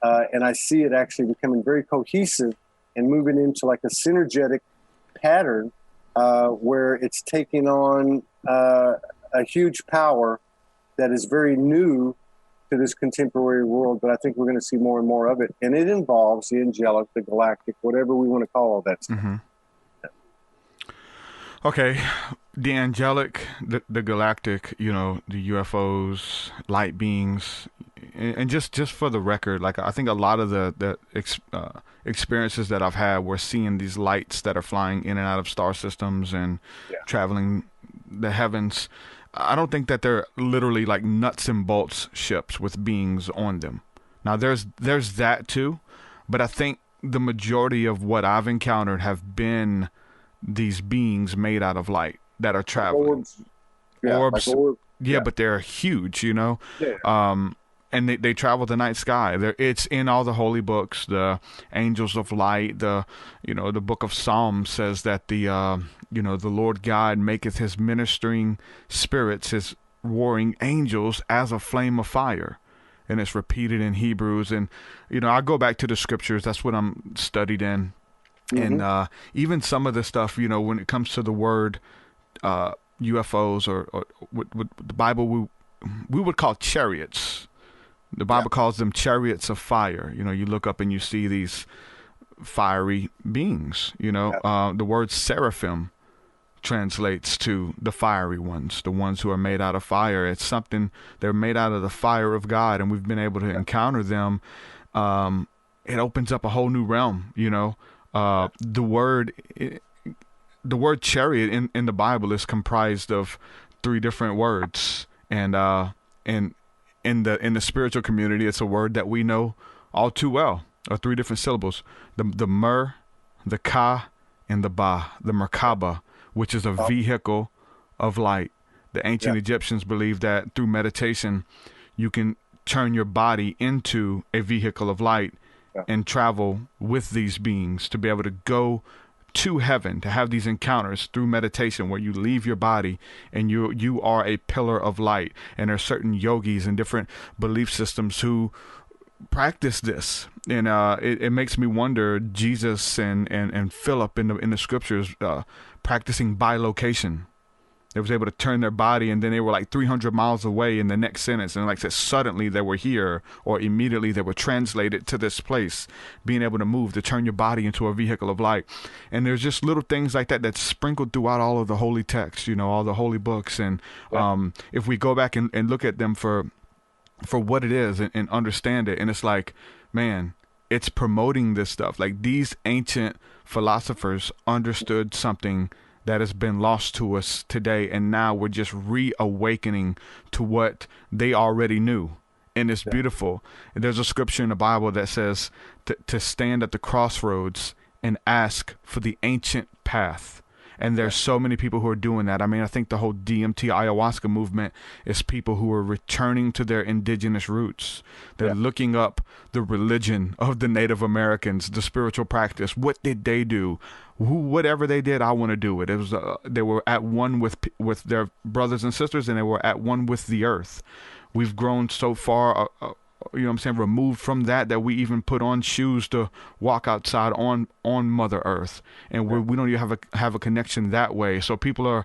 And I see it actually becoming very cohesive and moving into like a synergetic pattern where it's taking on a huge power that is very new to this contemporary world, but I think we're going to see more and more of it. And it involves the angelic, the galactic, whatever we want to call all that stuff. Mm-hmm. Okay. The angelic, the galactic, the UFOs, light beings, and just for the record, like I think a lot of the experiences that I've had, we're seeing these lights that are flying in and out of star systems and traveling the heavens. I don't think that they're literally like nuts and bolts ships with beings on them. Now there's that too, but I think the majority of what I've encountered have been these beings made out of light that are traveling. Orbs. Yeah, Orbs. like orbs. Yeah, but they're huge, you know. Yeah. And they travel the night sky. It's in all the holy books, the angels of light. The book of Psalms says that the Lord God maketh his ministering spirits, his warring angels, as a flame of fire. And it's repeated in Hebrews. And, I go back to the scriptures. That's what I'm studied in. Mm-hmm. And even some of the stuff, when it comes to the word UFOs or what the Bible we would call chariots. The Bible calls them chariots of fire. You look up and you see these fiery beings. The word seraphim translates to the fiery ones, the ones who are made out of fire. It's something, they're made out of the fire of God, and we've been able to encounter them. It opens up a whole new realm. The word chariot in the Bible is comprised of 3 different words, and in the spiritual community, it's a word that we know all too well, or 3 different syllables: the mer, the ka, and the ba, the Merkaba, which is a vehicle of light. The ancient Egyptians believed that through meditation, you can turn your body into a vehicle of light and travel with these beings to be able to go to heaven, to have these encounters through meditation where you leave your body and you are a pillar of light. And there are certain yogis and different belief systems who practice this, and it makes me wonder, Jesus and Philip in the scriptures practicing bilocation. They was able to turn their body, and then they were like 300 miles away in the next sentence, and like I said, suddenly they were here, or immediately they were translated to this place. Being able to move, to turn your body into a vehicle of light. And there's just little things like that that's sprinkled throughout all of the holy texts, all the holy books. And if we go back and look at them for what it is and understand it, and it's like, man, it's promoting this stuff. Like, these ancient philosophers understood something that has been lost to us today, and now we're just reawakening to what they already knew. And it's beautiful. And there's a scripture in the Bible that says to stand at the crossroads and ask for the ancient path. And there's so many people who are doing that. I mean, I think the whole DMT ayahuasca movement is people who are returning to their indigenous roots. They're looking up the religion of the Native Americans, the spiritual practice. What did they do? Whatever they did, I want to do it. It was they were at one with their brothers and sisters, and they were at one with the earth. We've grown so far, removed from that we even put on shoes to walk outside on Mother Earth, and we don't even have a connection that way. So people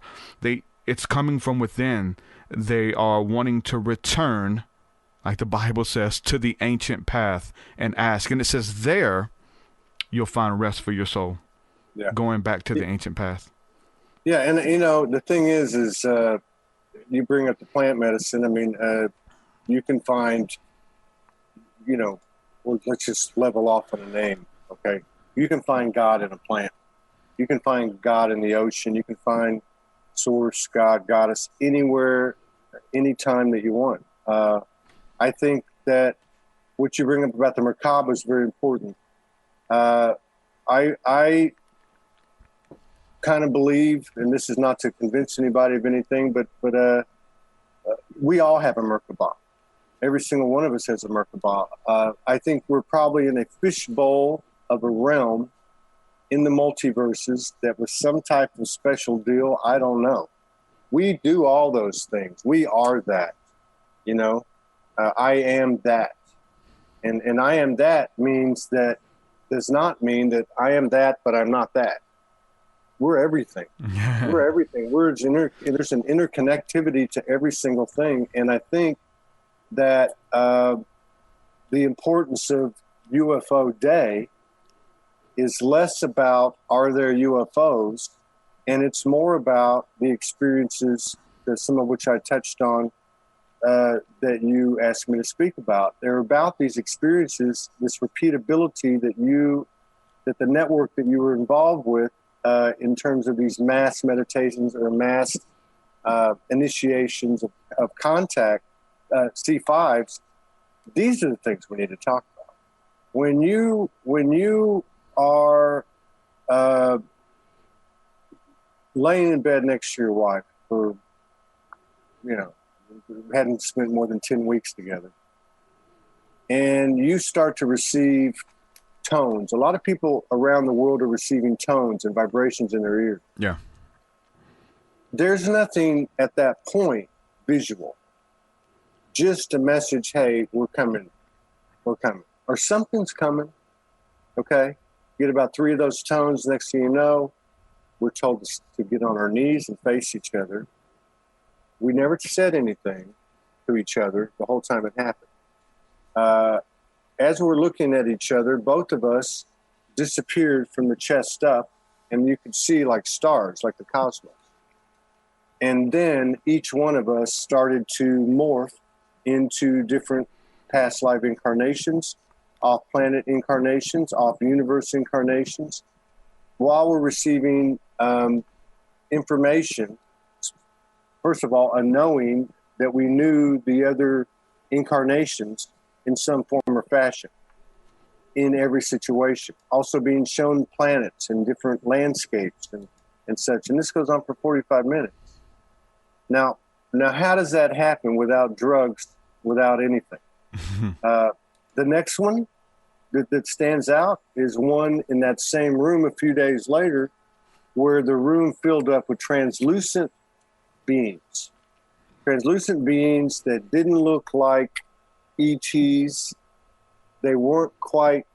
it's coming from within. They are wanting to return, like the Bible says, to the ancient path and ask. And it says there you'll find rest for your soul. Yeah. Going back to the ancient path. Yeah, and the thing is you bring up the plant medicine. I mean, you can find, let's just level off on a name, okay? You can find God in a plant. You can find God in the ocean. You can find source, God, goddess, anywhere, anytime that you want. I think that what you bring up about the Merkaba is very important. I kind of believe, and this is not to convince anybody of anything, but we all have a Merkaba. Every single one of us has a Merkaba. I think we're probably in a fishbowl of a realm in the multiverses that was some type of special deal. I don't know. We do all those things. We are that, I am that. And I am that does not mean that I am that, but I'm not that. We're everything. We're everything. There's an interconnectivity to every single thing. And I think that the importance of UFO Day is less about are there UFOs, and it's more about the experiences, that some of which I touched on, that you asked me to speak about. They're about these experiences, this repeatability that the network that you were involved with, in terms of these mass meditations or mass initiations of contact, C5s. These are the things we need to talk about. When you are laying in bed next to your wife for, hadn't spent more than 10 weeks together, and you start to receive tones. A lot of people around the world are receiving tones and vibrations in their ear. Yeah. There's nothing at that point visual. Just a message, hey, we're coming, or something's coming, okay? Get about 3 of those tones, next thing you know, we're told to get on our knees and face each other. We never said anything to each other the whole time it happened. As we're looking at each other, both of us disappeared from the chest up, and you could see like stars, like the cosmos. And then each one of us started to morph into different past life incarnations, off-planet incarnations, off-universe incarnations, while we're receiving information. First of all, a knowing that we knew the other incarnations in some form or fashion in every situation. Also being shown planets and different landscapes and such. And this goes on for 45 minutes. Now, how does that happen without drugs, without anything? The next one that stands out is one in that same room a few days later, where the room filled up with translucent beings that didn't look like ETs. They weren't quite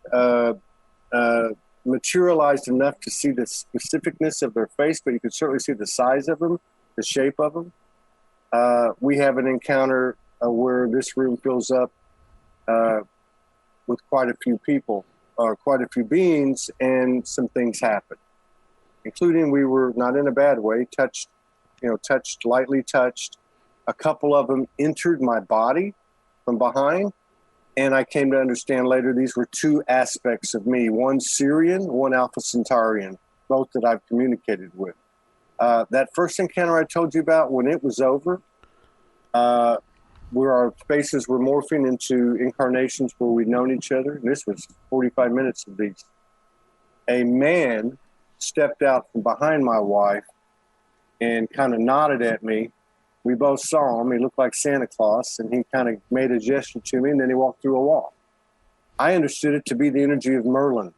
materialized enough to see the specificness of their face, but you could certainly see the size of them, the shape of them. We have an encounter where this room fills up with quite a few people, or quite a few beings, and some things happen, including we were not in a bad way, lightly touched. A couple of them entered my body from behind, and I came to understand later these were 2 aspects of me, one Syrian, one Alpha Centaurian, both that I've communicated with. That first encounter I told you about, when it was over, where our faces were morphing into incarnations where we'd known each other, and this was 45 minutes of these, a man stepped out from behind my wife and kind of nodded at me. We both saw him. He looked like Santa Claus, and he kind of made a gesture to me, and then he walked through a wall. I understood it to be the energy of Merlin.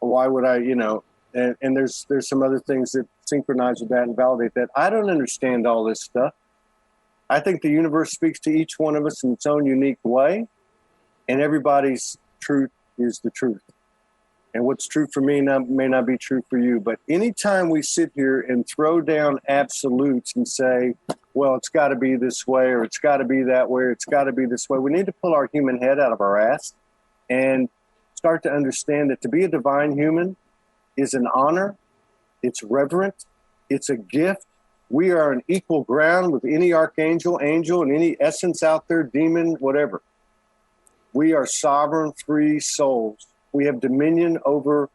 Why would I, and there's some other things that synchronize with that and validate that. I don't understand all this stuff. I think the universe speaks to each one of us in its own unique way, and everybody's truth is the truth. And what's true for me may not be true for you. But anytime we sit here and throw down absolutes and say, well, it's got to be this way, or it's got to be that way, or it's got to be this way, we need to pull our human head out of our ass and start to understand that to be a divine human is an honor, it's reverent, it's a gift. We are on equal ground with any archangel, angel, and any essence out there, demon, whatever. We are sovereign, free souls. We have dominion over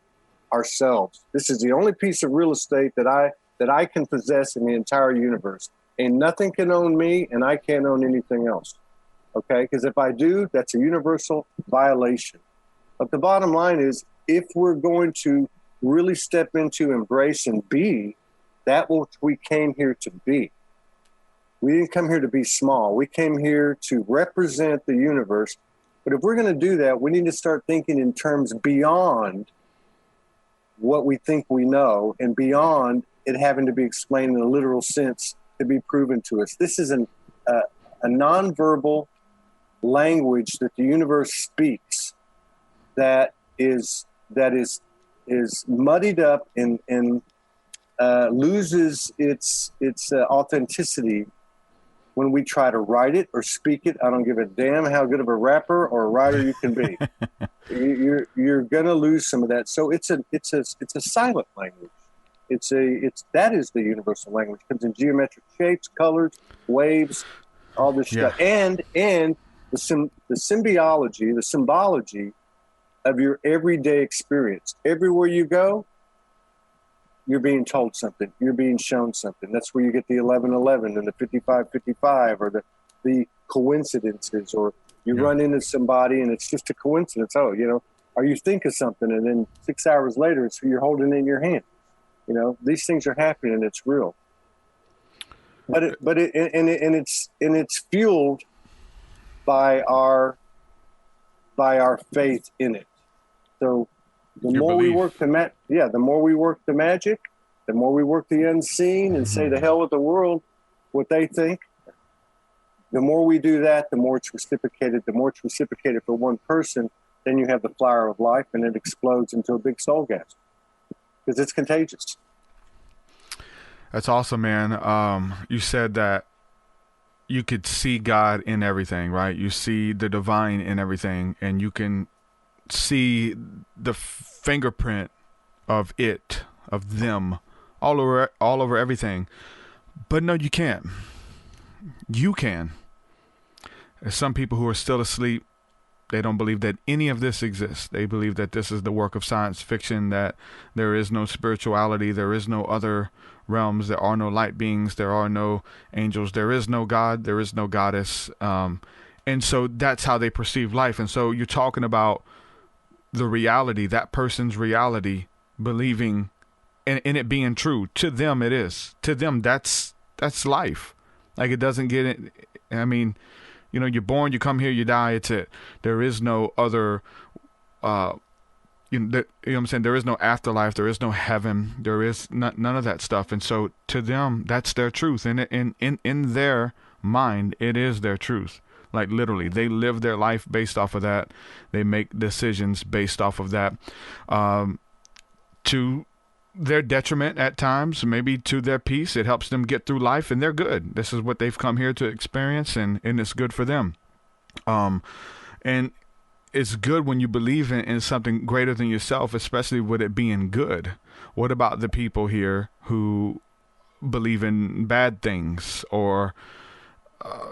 ourselves. This is the only piece of real estate that I can possess in the entire universe. And nothing can own me, and I can't own anything else. Okay? Because if I do, that's a universal violation. But the bottom line is, if we're going to really step into, embrace, and be that which we came here to be. We didn't come here to be small. We came here to represent the universe. But if we're going to do that, we need to start thinking in terms beyond what we think we know and beyond it having to be explained in a literal sense to be proven to us. This is a nonverbal language that the universe speaks that is muddied up and loses its authenticity when we try to write it or speak it. I don't give a damn how good of a rapper or a writer you can be. You're gonna lose some of that. So it's a silent language. That is the universal language. It comes in geometric shapes, colors, waves, all this stuff, and the symbiology, the symbology of your everyday experience. Everywhere you go, you're being told something. You're being shown something. That's where you get the 11-11 and the 55-55 or the coincidences, or you run into somebody and it's just a coincidence. Oh, or you think of something and then 6 hours later, it's you're holding it in your hand. These things are happening and it's real. But it's fueled by our faith in it. So the more we work the magic, the more we work the unseen and say to hell with the world, what they think. The more we do that, the more it's reciprocated. The more it's reciprocated for one person, then you have the flower of life, and it explodes into a big soul gas because it's contagious. That's awesome, man. You said that you could see God in everything, right? You see the divine in everything, and you can see the fingerprint of them all over everything. But no, you can't. You can. There's some people who are still asleep. They don't believe that any of this exists. They believe that this is the work of science fiction, that there is no spirituality, there is no other realms, there are no light beings, there are no angels, there is no God, there is no goddess. And so that's how they perceive life. And so you're talking about the reality, that person's reality, believing in it being true. To them, it is. To them, that's life. Like, it doesn't get it. I mean, you're born, you come here, you die, it's it. There is no other, you know what I'm saying? There is no afterlife. There is no heaven. There is none of that stuff. And so to them, that's their truth. And in their mind, it is their truth. Like, literally, they live their life based off of that. They make decisions based off of that, to their detriment at times, maybe to their peace. It helps them get through life, and they're good. This is what they've come here to experience, and it's good for them. And it's good when you believe in something greater than yourself, especially with it being good. What about the people here who believe in bad things, or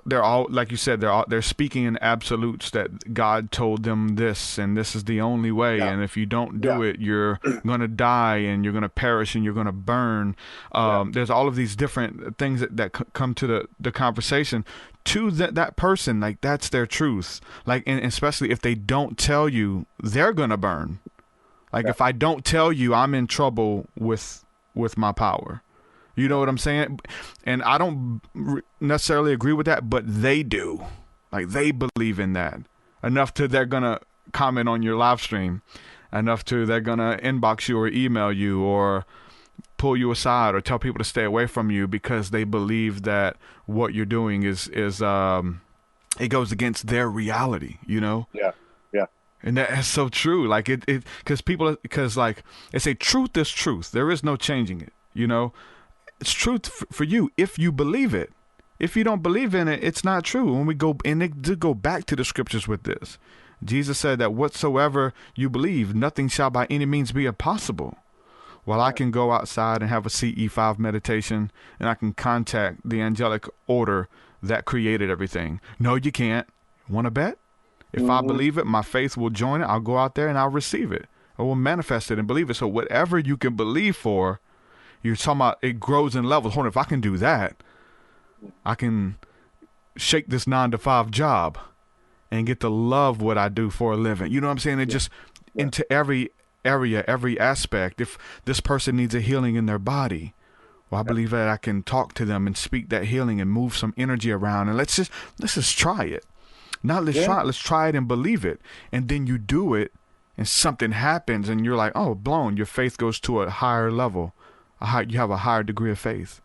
they're all, like you said, they're speaking in absolutes, that God told them this, and this is the only way. And if you don't do it, you're going to die, and you're going to perish, and you're going to burn. There's all of these different things that come to the conversation. To that person, like, that's their truth. Like, and especially if they don't tell you, they're going to burn. Like, if I don't tell you, I'm in trouble with my power. You know what I'm saying? And I don't necessarily agree with that, but they do. Like, they believe in that enough to they're going to comment on your live stream, enough to they're going to inbox you or email you or pull you aside or tell people to stay away from you, because they believe that what you're doing is it goes against their reality, Yeah. And that's so true. Like, because like they say, truth is truth. There is no changing it, It's truth for you if you believe it. If you don't believe in it, it's not true. When we go back to the scriptures with this, Jesus said that whatsoever you believe, nothing shall by any means be impossible. Well, I can go outside and have a CE5 meditation, and I can contact the angelic order that created everything. No, you can't. Want to bet? If I believe it, my faith will join it. I'll go out there and I'll receive it. I will manifest it and believe it. So whatever you can believe for, you're talking about, it grows in levels. Hold on, if I can do that, I can shake this 9-to-5 job and get to love what I do for a living. You know what I'm saying? It just into every area, every aspect. If this person needs a healing in their body, well, I believe that I can talk to them and speak that healing and move some energy around. And let's just try it. Let's try it and believe it. And then you do it and something happens and you're like, oh, blown. Your faith goes to a higher level. You have a higher degree of faith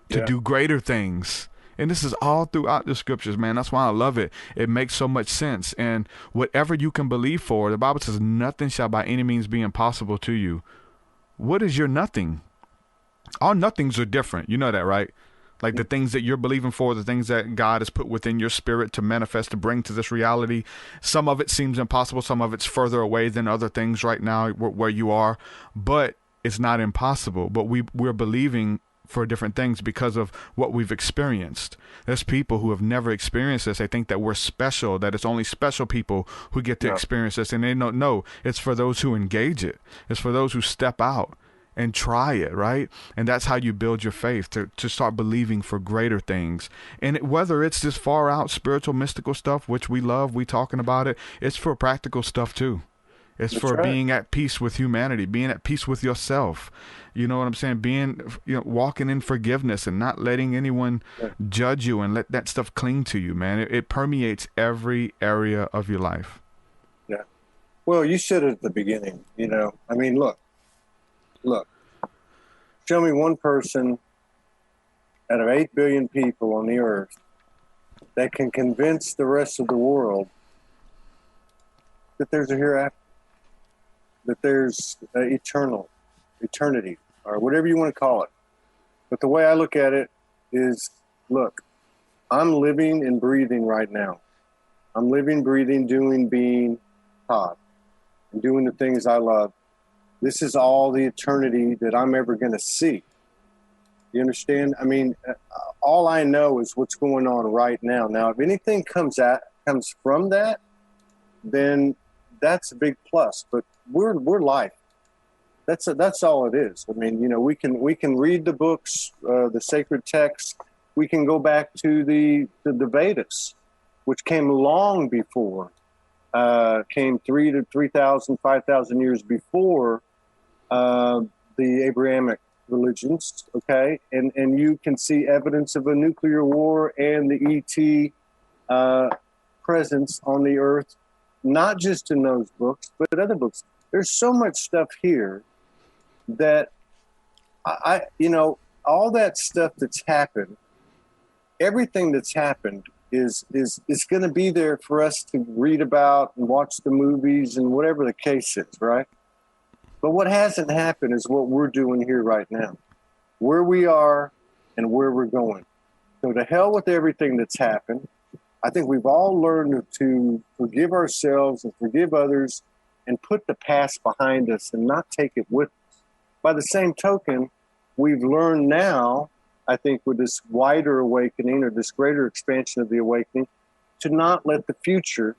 to do greater things. And this is all throughout the scriptures, man. That's why I love it. It makes so much sense. And whatever you can believe for, the Bible says nothing shall by any means be impossible to you. What is your nothing? All nothings are different. You know that, right? Like the things that you're believing for, the things that God has put within your spirit to manifest, to bring to this reality. Some of it seems impossible. Some of it's further away than other things right now where you are. But it's not impossible. But we're believing for different things because of what we've experienced. There's people who have never experienced this. They think that we're special, that it's only special people who get to experience this. And they don't know. It's for those who engage it. It's for those who step out and try it, right? And that's how you build your faith, to start believing for greater things. And whether it's this far out spiritual, mystical stuff, which we love, we talking about it, it's for practical stuff too. It's for being at peace with humanity, being at peace with yourself. You know what I'm saying? Being, walking in forgiveness and not letting anyone judge you and let that stuff cling to you, man. It permeates every area of your life. Yeah. Well, you said it at the beginning, I mean, look, show me one person out of 8 billion people on the earth that can convince the rest of the world that there's a hereafter, that there's eternity, or whatever you want to call it. But the way I look at it is, look, I'm living and breathing right now. I'm living, breathing, doing, being Todd, and doing the things I love. This is all the eternity that I'm ever going to see. You understand? I mean, all I know is what's going on right now. Now, if anything comes from that, then that's a big plus. But we're life. That's all it is. I mean, we can read the books, the sacred texts. We can go back to the Vedas, which came long before, came 3,000, 5,000 years before the Abrahamic religions. Okay, and you can see evidence of a nuclear war and the ET presence on the earth, not just in those books, but other books. There's so much stuff here that all that stuff that's happened, everything that's happened is going to be there for us to read about and watch the movies and whatever the case is, right? But what hasn't happened is what we're doing here right now, where we are and where we're going. So to hell with everything that's happened. I think we've all learned to forgive ourselves and forgive others and put the past behind us and not take it with us. By the same token, we've learned now, I think, with this wider awakening or this greater expansion of the awakening, to not let the future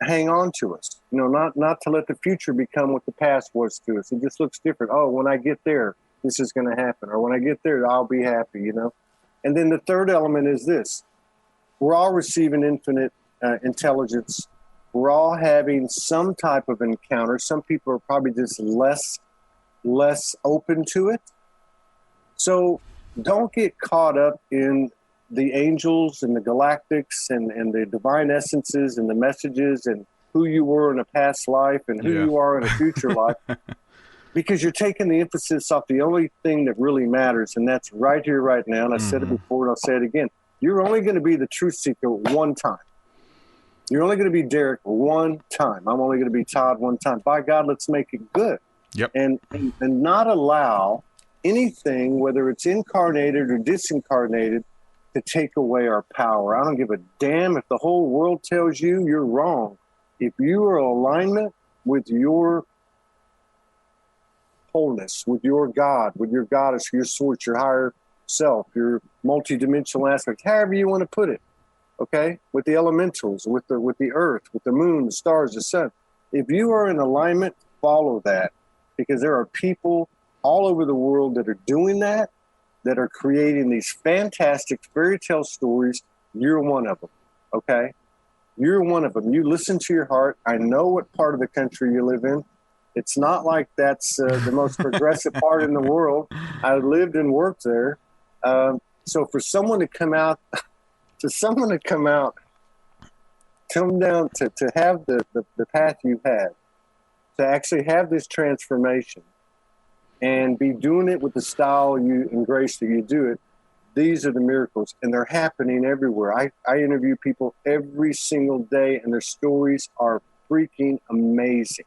hang on to us. Not to let the future become what the past was to us. It just looks different. Oh, when I get there, this is going to happen. Or when I get there, I'll be happy, And then the third element is this. We're all receiving infinite intelligence. We're all having some type of encounter. Some people are probably just less open to it. So don't get caught up in the angels and the galactics and the divine essences and the messages and who you were in a past life and who you are in a future life, because you're taking the emphasis off the only thing that really matters, and that's right here, right now. And I said it before, and I'll say it again. You're only going to be the truth seeker one time. You're only going to be Derek one time. I'm only going to be Todd one time. By God, let's make it good. Yep. And not allow anything, whether it's incarnated or disincarnated, to take away our power. I don't give a damn if the whole world tells you you're wrong. If you are in alignment with your wholeness, with your God, with your goddess, your source, your higher self, your multidimensional aspect, however you want to put it, okay? With the elementals, with the earth, with the moon, the stars, the sun. If you are in alignment, follow that, because there are people all over the world that are doing that are creating these fantastic fairy tale stories. You're one of them, okay? You're one of them. You listen to your heart. I know what part of the country you live in. It's not like that's the most progressive part in the world. I lived and worked there. So for someone to come out, come down to have the path you had, to actually have this transformation and be doing it with the style and grace that you do it, these are the miracles, and they're happening everywhere. I interview people every single day, and their stories are freaking amazing.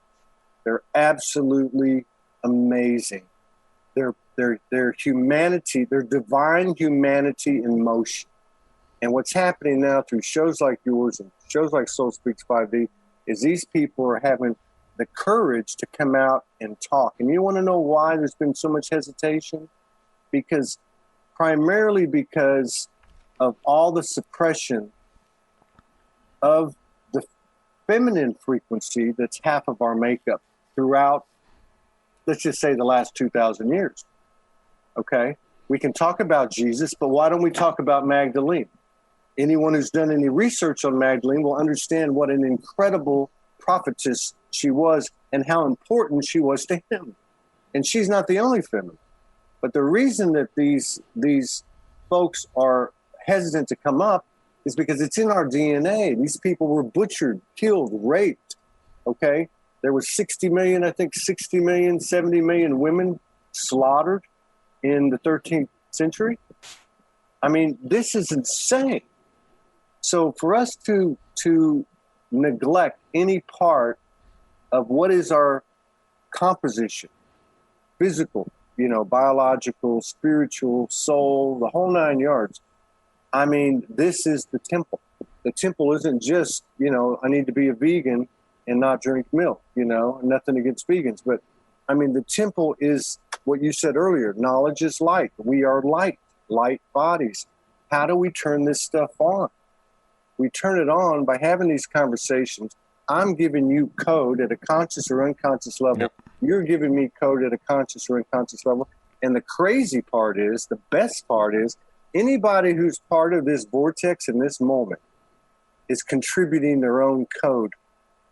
They're absolutely amazing. They're humanity, they're divine humanity in motion. And what's happening now through shows like yours and shows like Soul Speaks 5D is these people are having the courage to come out and talk. And you want to know why there's been so much hesitation? Primarily because of all the suppression of the feminine frequency that's half of our makeup throughout let's just say the last 2,000 years. Okay. We can talk about Jesus, but why don't we talk about Magdalene? Anyone who's done any research on Magdalene will understand what an incredible prophetess she was and how important she was to him. And she's not the only feminine. But the reason that these folks are hesitant to come up is because it's in our DNA. These people were butchered, killed, raped. Okay? There was 60 million, 70 million women slaughtered in the 13th century. I mean, this is insane. So for us to neglect any part of what is our composition, physical, biological, spiritual, soul, the whole 9 yards. I mean, this is the temple. The temple isn't just, I need to be a vegan and not drink milk, nothing against vegans. But I mean, the temple is what you said earlier. Knowledge is light. We are light bodies. How do we turn this stuff on? We turn it on by having these conversations. I'm giving you code at a conscious or unconscious level. Yep. You're giving me code at a conscious or unconscious level. And the crazy part is, the best part is, anybody who's part of this vortex in this moment is contributing their own code.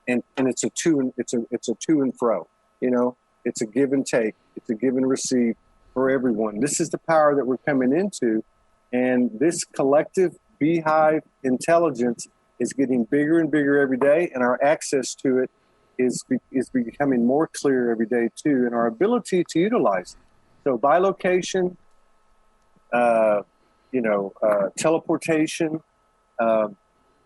And it's a to and fro. It's a give and take. It's a give and receive for everyone. This is the power that we're coming into. And this collective beehive intelligence is getting bigger and bigger every day, and our access to it is becoming more clear every day too, and our ability to utilize it. So bilocation, teleportation,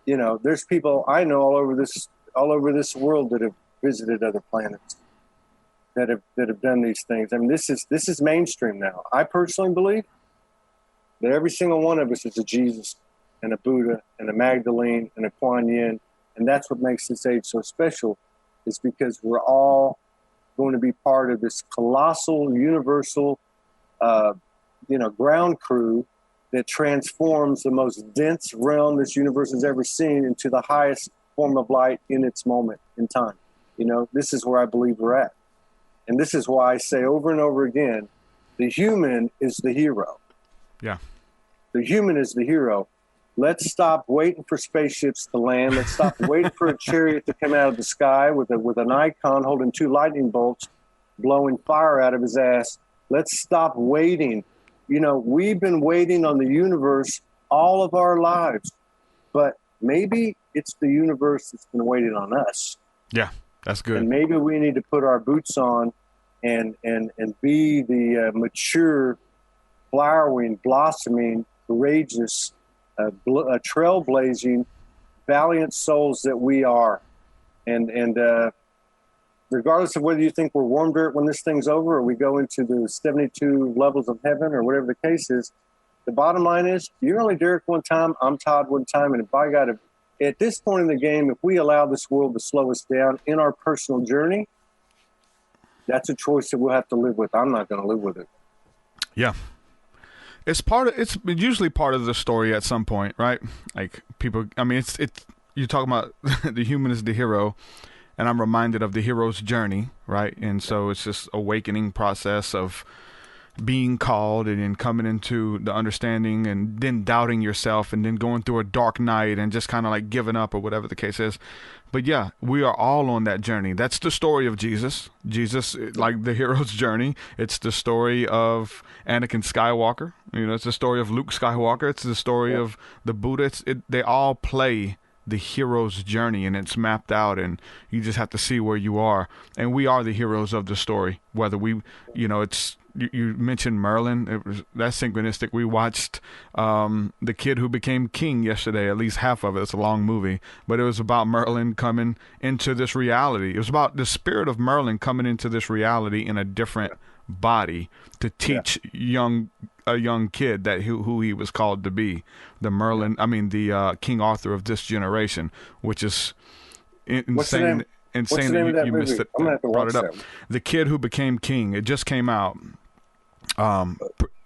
there's people I know all over this world that have visited other planets, that have done these things. I mean, this is mainstream now. I personally believe that every single one of us is a Jesus and a Buddha and a Magdalene and a Kuan Yin. And that's what makes this age so special, is because we're all going to be part of this colossal, universal, ground crew that transforms the most dense realm this universe has ever seen into the highest form of light in its moment in time. This is where I believe we're at. And this is why I say over and over again, the human is the hero. Yeah. The human is the hero. Let's stop waiting for spaceships to land. Let's stop waiting for a chariot to come out of the sky with an icon holding 2 lightning bolts blowing fire out of his ass. Let's stop waiting. We've been waiting on the universe all of our lives, but maybe it's the universe that's been waiting on us. Yeah, that's good. And maybe we need to put our boots on and be the mature, flowering, blossoming, courageous, trailblazing, valiant souls that we are. And regardless of whether you think we're warm dirt when this thing's over, or we go into the 72 levels of heaven, or whatever the case is, the bottom line is, you're only Derek one time, I'm Todd one time, and by God, at this point in the game, if we allow this world to slow us down in our personal journey, that's a choice that we'll have to live with. I'm not going to live with it. Yeah. It's usually part of the story at some point, right? Like people, I mean, it's you're talking about the human is the hero, and I'm reminded of the hero's journey, right? And so it's this awakening process of being called and then coming into the understanding and then doubting yourself and then going through a dark night and just kind of like giving up or whatever the case is. But yeah, we are all on that journey. That's the story of Jesus. Jesus, like the hero's journey. It's the story of Anakin Skywalker. It's the story of Luke Skywalker. It's the story of the Buddha. They all play the hero's journey, and it's mapped out, and you just have to see where you are. And we are the heroes of the story, whether we, it's, you mentioned Merlin. That's synchronistic. We watched The Kid Who Became King yesterday, at least half of it. It's a long movie, but it was about Merlin coming into this reality. It was about the spirit of Merlin coming into this reality in a different body to teach a young kid that who he was called to be. The Merlin, the King Arthur of this generation, which is insane. Insane that you missed it. Brought it up. The Kid Who Became King. It just came out.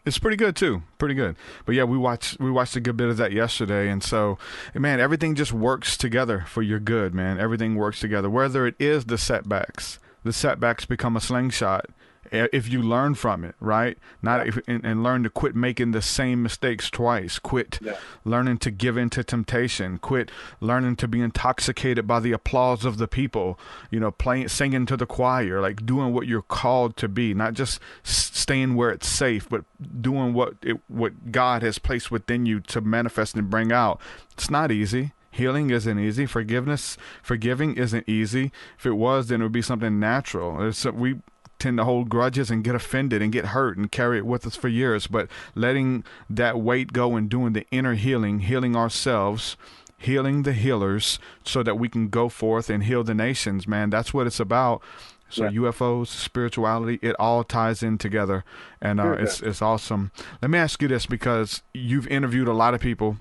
It's pretty good too. Pretty good. But yeah, we watched a good bit of that yesterday, and so, man, everything just works together for your good, man. Everything works together. Whether it is the setbacks become a slingshot if you learn from it, right? And learn to quit making the same mistakes twice. Quit learning to give in to temptation. Quit learning to be intoxicated by the applause of the people. Singing to the choir, like doing what you're called to be, not just staying where it's safe, but doing what God has placed within you to manifest and bring out. It's not easy. Healing isn't easy. Forgiving isn't easy. If it was, then it would be something natural. We tend to hold grudges and get offended and get hurt and carry it with us for years. But letting that weight go and doing the inner healing ourselves, healing the healers, so that we can go forth and heal the nations, man, that's what it's about. So UFOs, spirituality, it all ties in together. And it's awesome. Let me ask you this, because you've interviewed a lot of people.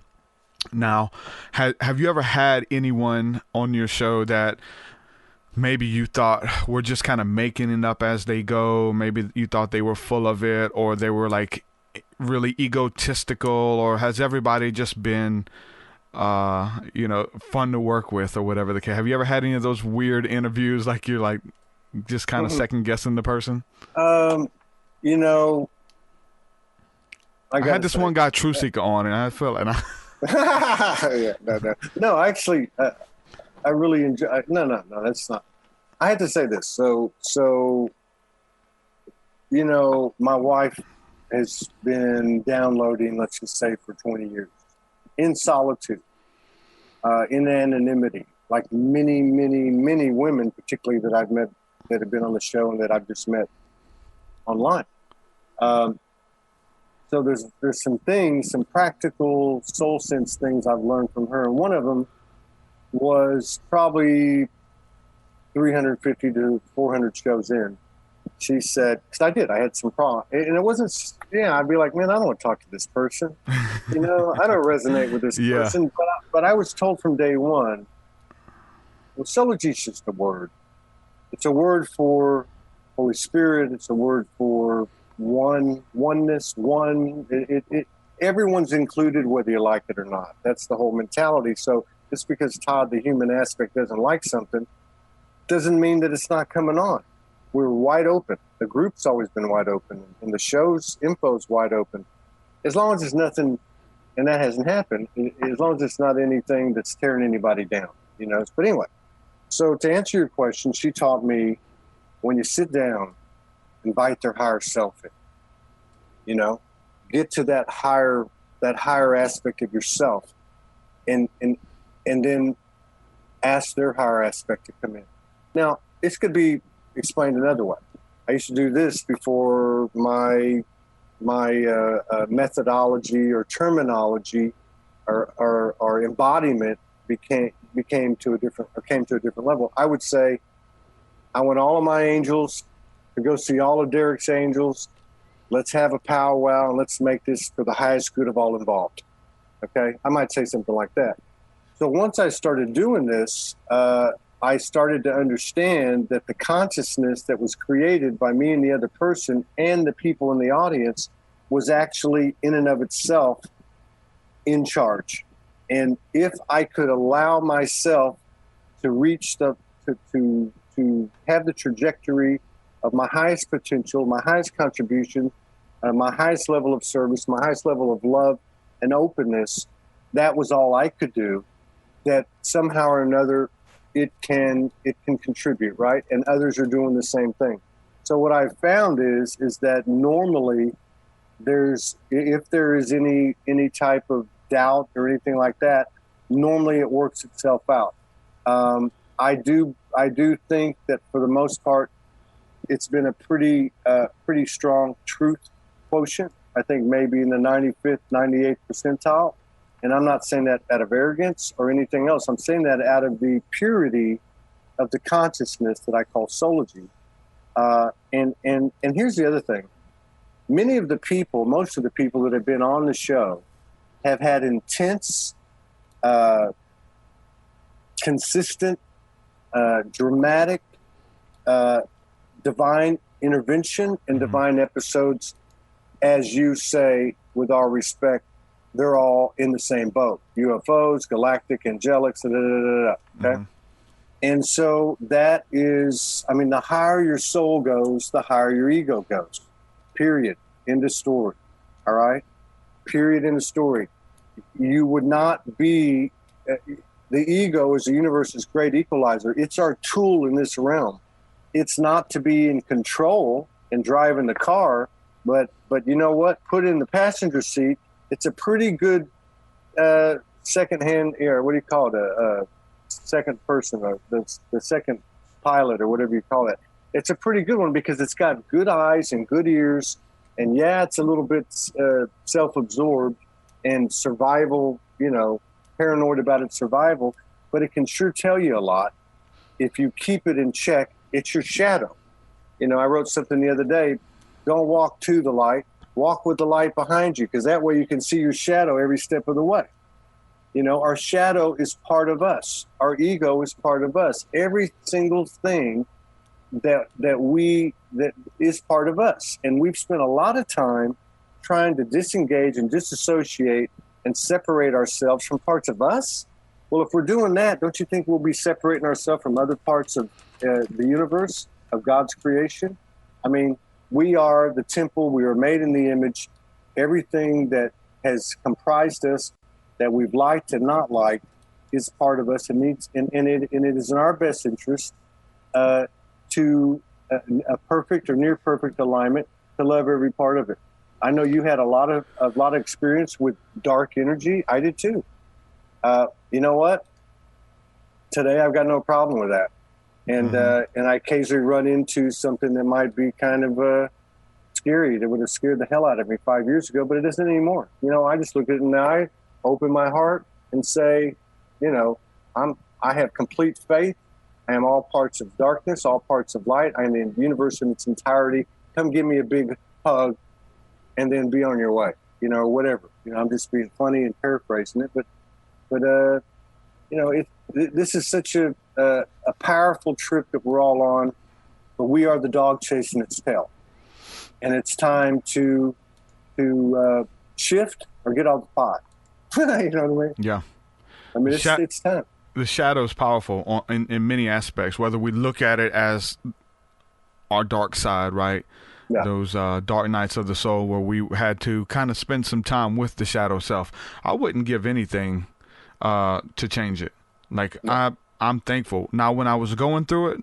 Now, have you ever had anyone on your show that maybe you thought were just kind of making it up as they go? Maybe you thought they were full of it, or they were like really egotistical, or has everybody just been, fun to work with, or whatever the case? Have you ever had any of those weird interviews, like you're like just kind of second guessing the person? I had this one guy, TruthSeekah, on, and I felt like no, actually, I really enjoy. No, that's not. I had to say this. So, my wife has been downloading, let's just say, for 20 years, in solitude, in anonymity, like many, many, many women, particularly that I've met, that have been on the show and that I've just met online. So there's some things, some practical soul sense things I've learned from her. And one of them was probably 350 to 400 shows in. She said, because I had some problems. And it wasn't, I'd be like, man, I don't want to talk to this person. I don't resonate with this person. But I was told from day one, well, Soulology is just a word. It's a word for Holy Spirit. It's a word for oneness. Everyone's included, whether you like it or not. That's the whole mentality. So just because Todd, the human aspect, doesn't like something, doesn't mean that it's not coming on. We're wide open. The group's always been wide open, and the show's info's wide open. As long as it's nothing, and that hasn't happened, as long as it's not anything that's tearing anybody down, But anyway, so to answer your question, she taught me, when you sit down, invite their higher self in, get to that higher aspect of yourself, and then ask their higher aspect to come in. Now, this could be explained another way. I used to do this before my methodology or terminology or embodiment came to a different level. I would say, I want all of my angels to go see all of Derek's angels. Let's have a powwow and let's make this for the highest good of all involved. Okay? I might say something like that. So once I started doing this, I started to understand that the consciousness that was created by me and the other person and the people in the audience was actually in and of itself in charge. And if I could allow myself to reach to have the trajectory of my highest potential, my highest contribution, my highest level of service, my highest level of love and openness, that was all I could do, that somehow or another it can contribute, right? And others are doing the same thing. So what I've found is that normally if there is any type of doubt or anything like that, normally it works itself out. I do think that for the most part, it's been a pretty strong truth quotient. I think maybe in the 95th, 98th percentile. And I'm not saying that out of arrogance or anything else. I'm saying that out of the purity of the consciousness that I call Soulology. And here's the other thing. Most of the people that have been on the show have had intense, consistent, dramatic, divine intervention and divine episodes. As you say, with all respect, they're all in the same boat. UFOs, galactic, angelics, okay? And so that is, I mean, the higher your soul goes, the higher your ego goes. Period. End of story. All right? Period. End of story. You would not be, the ego is the universe's great equalizer. It's our tool in this realm. It's not to be in control and driving the car, but you know what? Put it in the passenger seat. It's a pretty good second-hand, what do you call it? Second person, or the second pilot, or whatever you call it. It's a pretty good one because it's got good eyes and good ears. And yeah, it's a little bit self-absorbed and survival, paranoid about its survival, but it can sure tell you a lot if you keep it in check. It's your shadow. I wrote something the other day, don't walk to the light, walk with the light behind you, because that way you can see your shadow every step of the way. Our shadow is part of us. Our ego is part of us. Every single thing that is part of us. And we've spent a lot of time trying to disengage and disassociate and separate ourselves from parts of us. Well, if we're doing that, don't you think we'll be separating ourselves from other parts of the universe, of God's creation? I mean, we are the temple. We are made in the image. Everything that has comprised us, that we've liked and not liked, is part of us, and it is in our best interest to a perfect or near perfect alignment to love every part of it. I know you had a lot of experience with dark energy. I did too. You know what? Today I've got no problem with that, and I occasionally run into something that might be kind of scary. That would have scared the hell out of me 5 years ago, but it isn't anymore. I just look at it in the eye, open my heart, and say, I have complete faith. I am all parts of darkness, all parts of light. I am the universe in its entirety. Come give me a big hug, and then be on your way, or whatever. I'm just being funny and paraphrasing it, but this is such a powerful trip that we're all on, but we are the dog chasing its tail, and it's time to shift or get off the pot. You know what I mean? Yeah. I mean, it's time. The shadow is powerful in many aspects, whether we look at it as our dark side, right? Yeah. Those dark nights of the soul where we had to kind of spend some time with the shadow self. I wouldn't give anything to change it. Like, yeah. I'm thankful. Now, when I was going through it,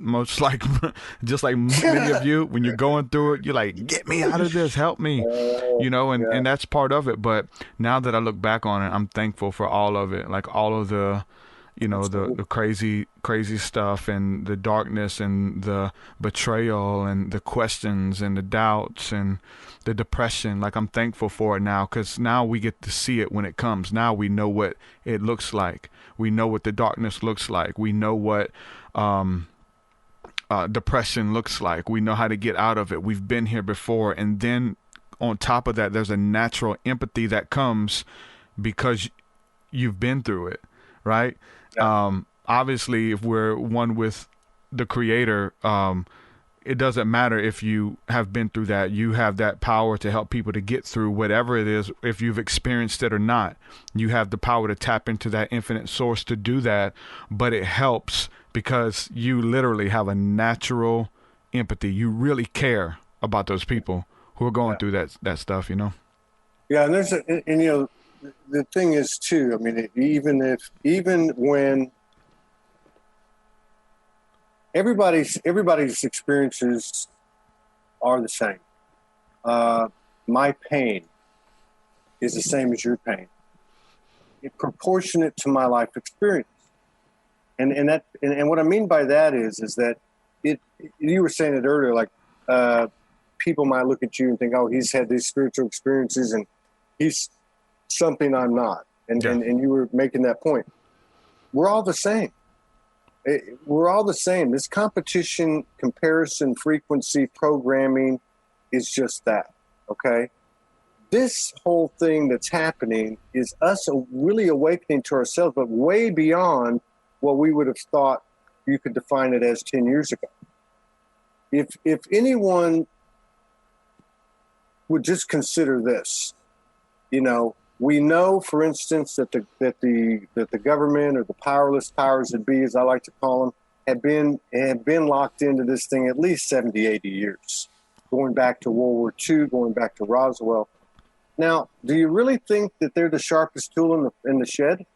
just like many of you, when you're going through it, you're like, get me out of this, help me, and that's part of it. But now that I look back on it, I'm thankful for all of it, like all of the, the crazy stuff and the darkness and the betrayal and the questions and the doubts and the depression. Like, I'm thankful for it now, because now we get to see it when it comes. Now we know what it looks like. We know what the darkness looks like. We know what depression looks like. We know how to get out of it. We've been here before. And then on top of that, there's a natural empathy that comes because you've been through it, right? Yeah. Obviously, if we're one with the Creator, it doesn't matter if you have been through that. You have that power to help people to get through whatever it is. If you've experienced it or not, you have the power to tap into that infinite source to do that. But it helps because you literally have a natural empathy. You really care about those people who are going through that stuff, Yeah. And the thing is too, I mean, even when everybody's experiences are the same. My pain is the same as your pain. It's proportionate to my life experience. And what I mean by that is that you were saying it earlier, like people might look at you and think, oh, he's had these spiritual experiences and he's something I'm not. And you were making that point. We're all the same. We're all the same. This competition, comparison, frequency, programming is just that, okay? This whole thing that's happening is us really awakening to ourselves, but way beyond what we would have thought you could define it as 10 years ago. If anyone would just consider this, we know, for instance, that the government, or the powerless powers that be, as I like to call them, have been locked into this thing at least 70, 80 years, going back to World War II, going back to Roswell. Now, do you really think that they're the sharpest tool in the shed?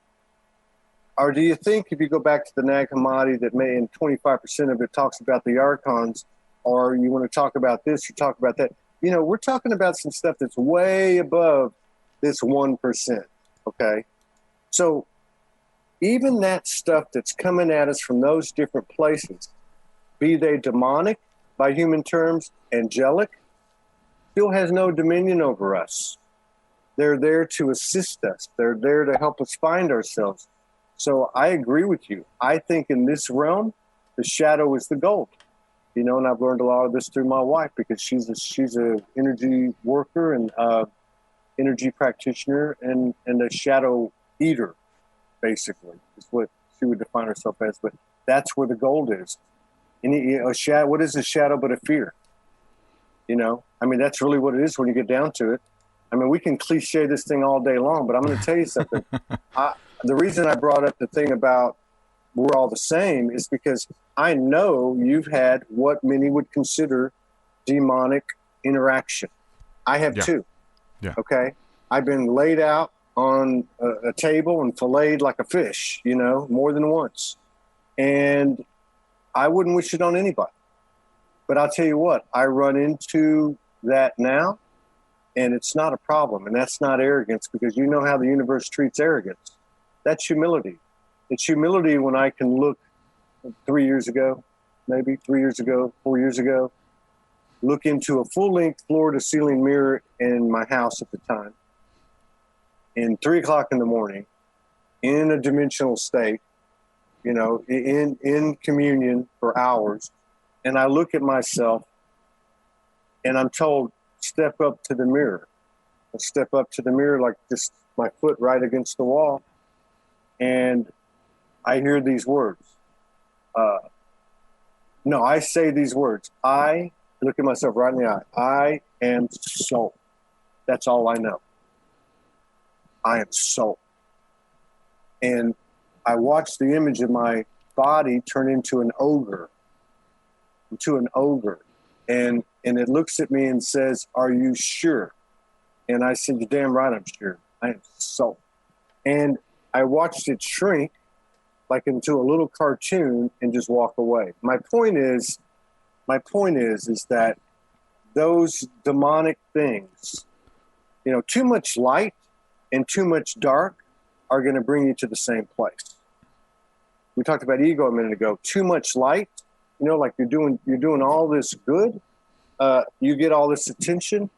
Or do you think if you go back to the Nag Hammadi that may, and 25% of it talks about the archons, or you want to talk about this, you talk about that. You know, we're talking about some stuff that's way above this 1%, okay? So even that stuff that's coming at us from those different places, be they demonic, by human terms, angelic, still has no dominion over us. They're there to assist us. They're there to help us find ourselves. So I agree with you. I think in this realm, the shadow is the gold. You know, and I've learned a lot of this through my wife because she's a energy worker and energy practitioner and a shadow eater, basically, is what she would define herself as. But that's where the gold is. What is a shadow but a fear? You know, I mean, that's really what it is when you get down to it. I mean, we can cliche this thing all day long, but I'm going to tell you something. The reason I brought up the thing about we're all the same is because I know you've had what many would consider demonic interaction. I have too. Yeah. Okay. I've been laid out on a table and filleted like a fish, you know, more than once. And I wouldn't wish it on anybody. But I'll tell you what, I run into that now, and it's not a problem. And that's not arrogance, because you know how the universe treats arrogance. That's humility. It's humility when I can look 3 years ago, maybe 3 years ago, 4 years ago, look into a full-length floor-to-ceiling mirror in my house at the time, and 3 o'clock in the morning, in a dimensional state, you know, in communion for hours, and I look at myself, and I'm told, step up to the mirror. I step up to the mirror like just my foot right against the wall, and I hear these words. I say these words. I look at myself right in the eye. I am soul. That's all I know. I am soul. And I watch the image of my body turn into an ogre. And it looks at me and says, are you sure? And I said, you're damn right I'm sure. I am soul. And I watched it shrink like into a little cartoon and just walk away. My point is that those demonic things, you know, too much light and too much dark are going to bring you to the same place. We talked about ego a minute ago. Too much light, you know, like you're doing all this good. You get all this attention.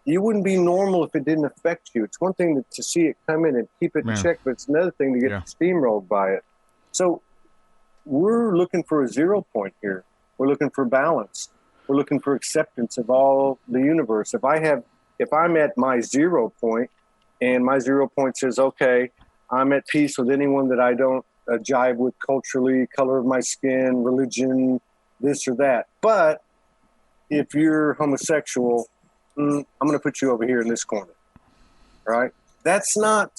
You wouldn't be normal if it didn't affect you. It's one thing to see it come in and keep it in check, but it's another thing to get steamrolled by it. So we're looking for a 0 point here. We're looking for balance. We're looking for acceptance of all the universe. If I'm at my 0 point and my 0 point says, okay, I'm at peace with anyone that I don't jive with culturally, color of my skin, religion, this or that. But if you're homosexual, I'm going to put you over here in this corner, right? That's not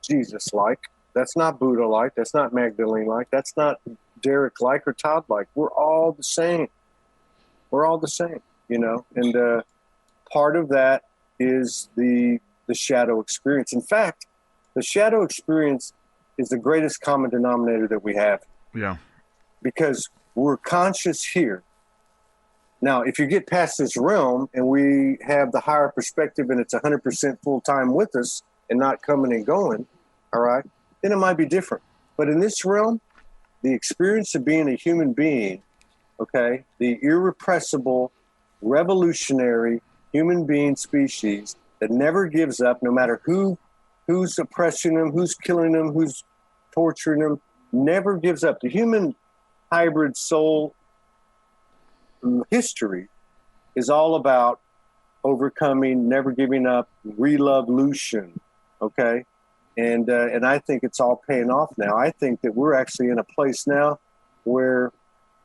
Jesus-like. That's not Buddha-like. That's not Magdalene-like. That's not Derek-like or Todd-like. We're all the same. We're all the same, you know? And part of that is the shadow experience. In fact, the shadow experience is the greatest common denominator that we have. Yeah. Because we're conscious here. Now, if you get past this realm and we have the higher perspective and it's 100% full time with us and not coming and going, all right, then it might be different. But in this realm, the experience of being a human being, okay, the irrepressible, revolutionary human being species that never gives up, no matter who's oppressing them, who's killing them, who's torturing them, never gives up. The human hybrid soul history is all about overcoming, never giving up, revolution, okay? And I think it's all paying off now. I think that we're actually in a place now where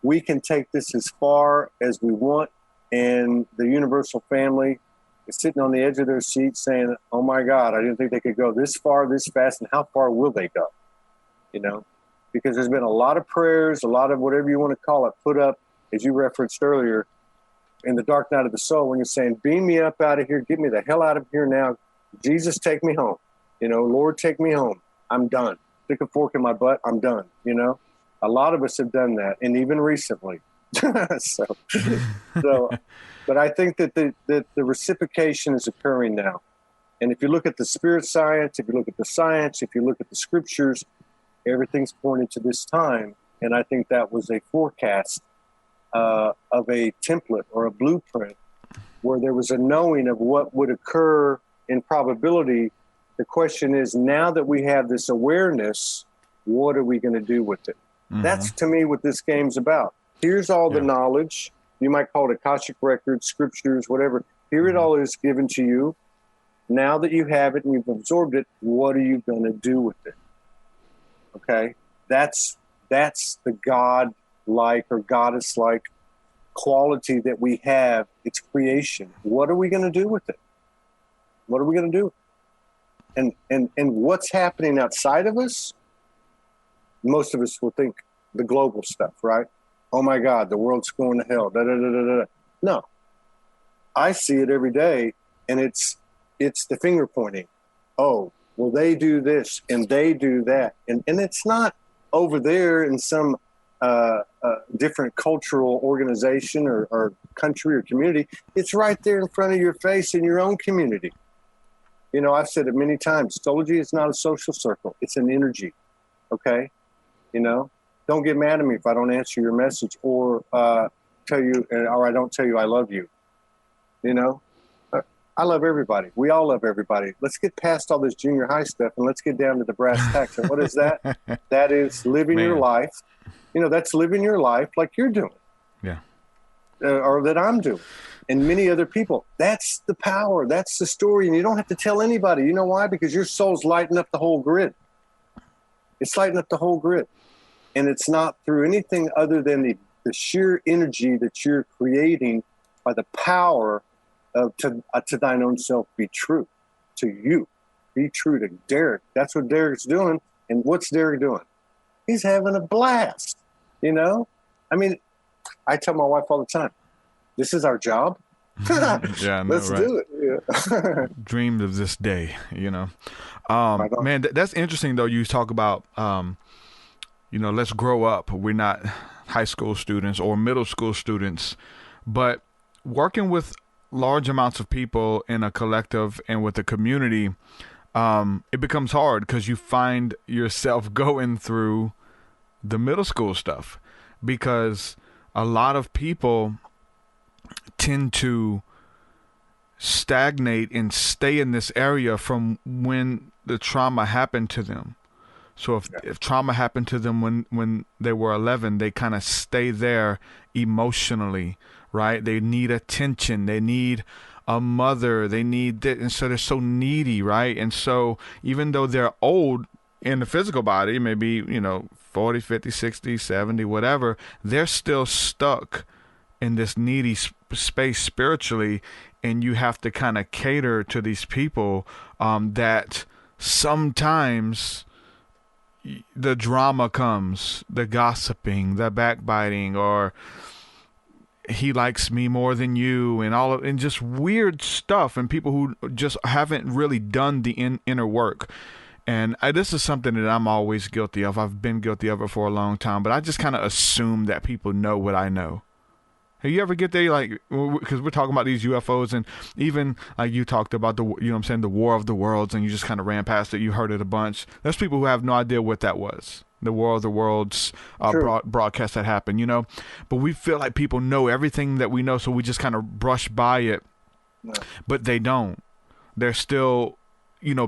we can take this as far as we want, and the universal family is sitting on the edge of their seat saying, oh my God, I didn't think they could go this far, this fast, and how far will they go? You know? because there's been a lot of prayers, a lot of whatever you want to call it, put up, as you referenced earlier, in the dark night of the soul, when you're saying, beam me up out of here, get me the hell out of here now. Jesus, take me home. Lord, take me home. I'm done. Stick a fork in my butt. I'm done. A lot of us have done that, and even recently. so, but I think that the reciprocation is occurring now. And if you look at the spirit science, if you look at the science, if you look at the scriptures, everything's pointing to this time. And I think that was a forecast of a template or a blueprint where there was a knowing of what would occur in probability. The question is, now that we have this awareness, what are we going to do with it? Mm-hmm. That's, to me, what this game's about. Here's all the knowledge. You might call it Akashic records, scriptures, whatever. Here it all is given to you. Now that you have it and you've absorbed it, what are you going to do with it? Okay? That's the God-like or goddess-like quality that we have. It's creation. What are we going to do with it? What are we going to do? And what's happening outside of us? Most of us will think the global stuff, right? Oh my God, the world's going to hell. Da, da, da, da, da. No, I see it every day, and it's the finger pointing. Oh, well, they do this and they do that, and it's not over there in some different cultural organization or country or community. It's right there in front of your face in your own community. I've said it many times. Astrology is not a social circle. It's an energy. Okay. Don't get mad at me if I don't answer your message or tell you, or I don't tell you I love you. I love everybody. We all love everybody. Let's get past all this junior high stuff and let's get down to the brass tacks. And what is that? That is living your life. That's living your life like you're doing. Yeah. Or that I'm doing. And many other people. That's the power. That's the story. And you don't have to tell anybody. You know why? Because your soul's lighting up the whole grid. It's lighting up the whole grid. And it's not through anything other than the sheer energy that you're creating by the power of to thine own self be true to you. Be true to Derek. That's what Derek's doing. And what's Derek doing? He's having a blast. I mean, I tell my wife all the time, this is our job. Yeah, let's do it. Yeah. Dreamed of this day, man, that's interesting though. You talk about, let's grow up. We're not high school students or middle school students, but working with large amounts of people in a collective and with a community, it becomes hard because you find yourself going through the middle school stuff because a lot of people tend to stagnate and stay in this area from when the trauma happened to them. So if trauma happened to them when they were 11, they kind of stay there emotionally, right? They need attention. They need a mother. They need that. And so they're so needy, right? And so even though they're old in the physical body, maybe, 40, 50, 60, 70, whatever, they're still stuck in this needy space spiritually. And you have to kind of cater to these people that sometimes the drama comes, the gossiping, the backbiting, or he likes me more than you, and just weird stuff, and people who just haven't really done the inner work. And this is something that I'm always guilty of. I've been guilty of it for a long time, but I just kind of assume that people know what I know. Have you ever get there, because we're talking about these UFOs, and even like you talked about the War of the Worlds, and you just kind of ran past it. You heard it a bunch. There's people who have no idea what that was. The War of the Worlds broadcast that happened, But we feel like people know everything that we know, so we just kind of brush by it. No. But they don't. They're still,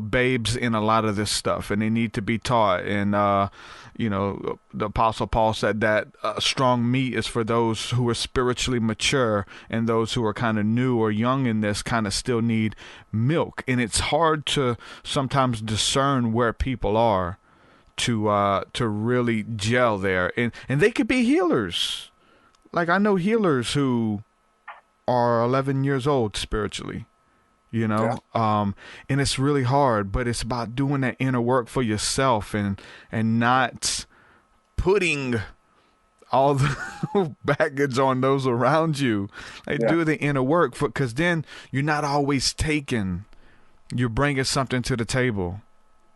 babes in a lot of this stuff, and they need to be taught. And, the Apostle Paul said that strong meat is for those who are spiritually mature, and those who are kind of new or young in this kind of still need milk. And it's hard to sometimes discern where people are to really gel there. And they could be healers. Like I know healers who are 11 years old spiritually. And it's really hard, but it's about doing that inner work for yourself and not putting all the baggage on those around you. Like, do the inner work, because then you're not always taking. You're bringing something to the table.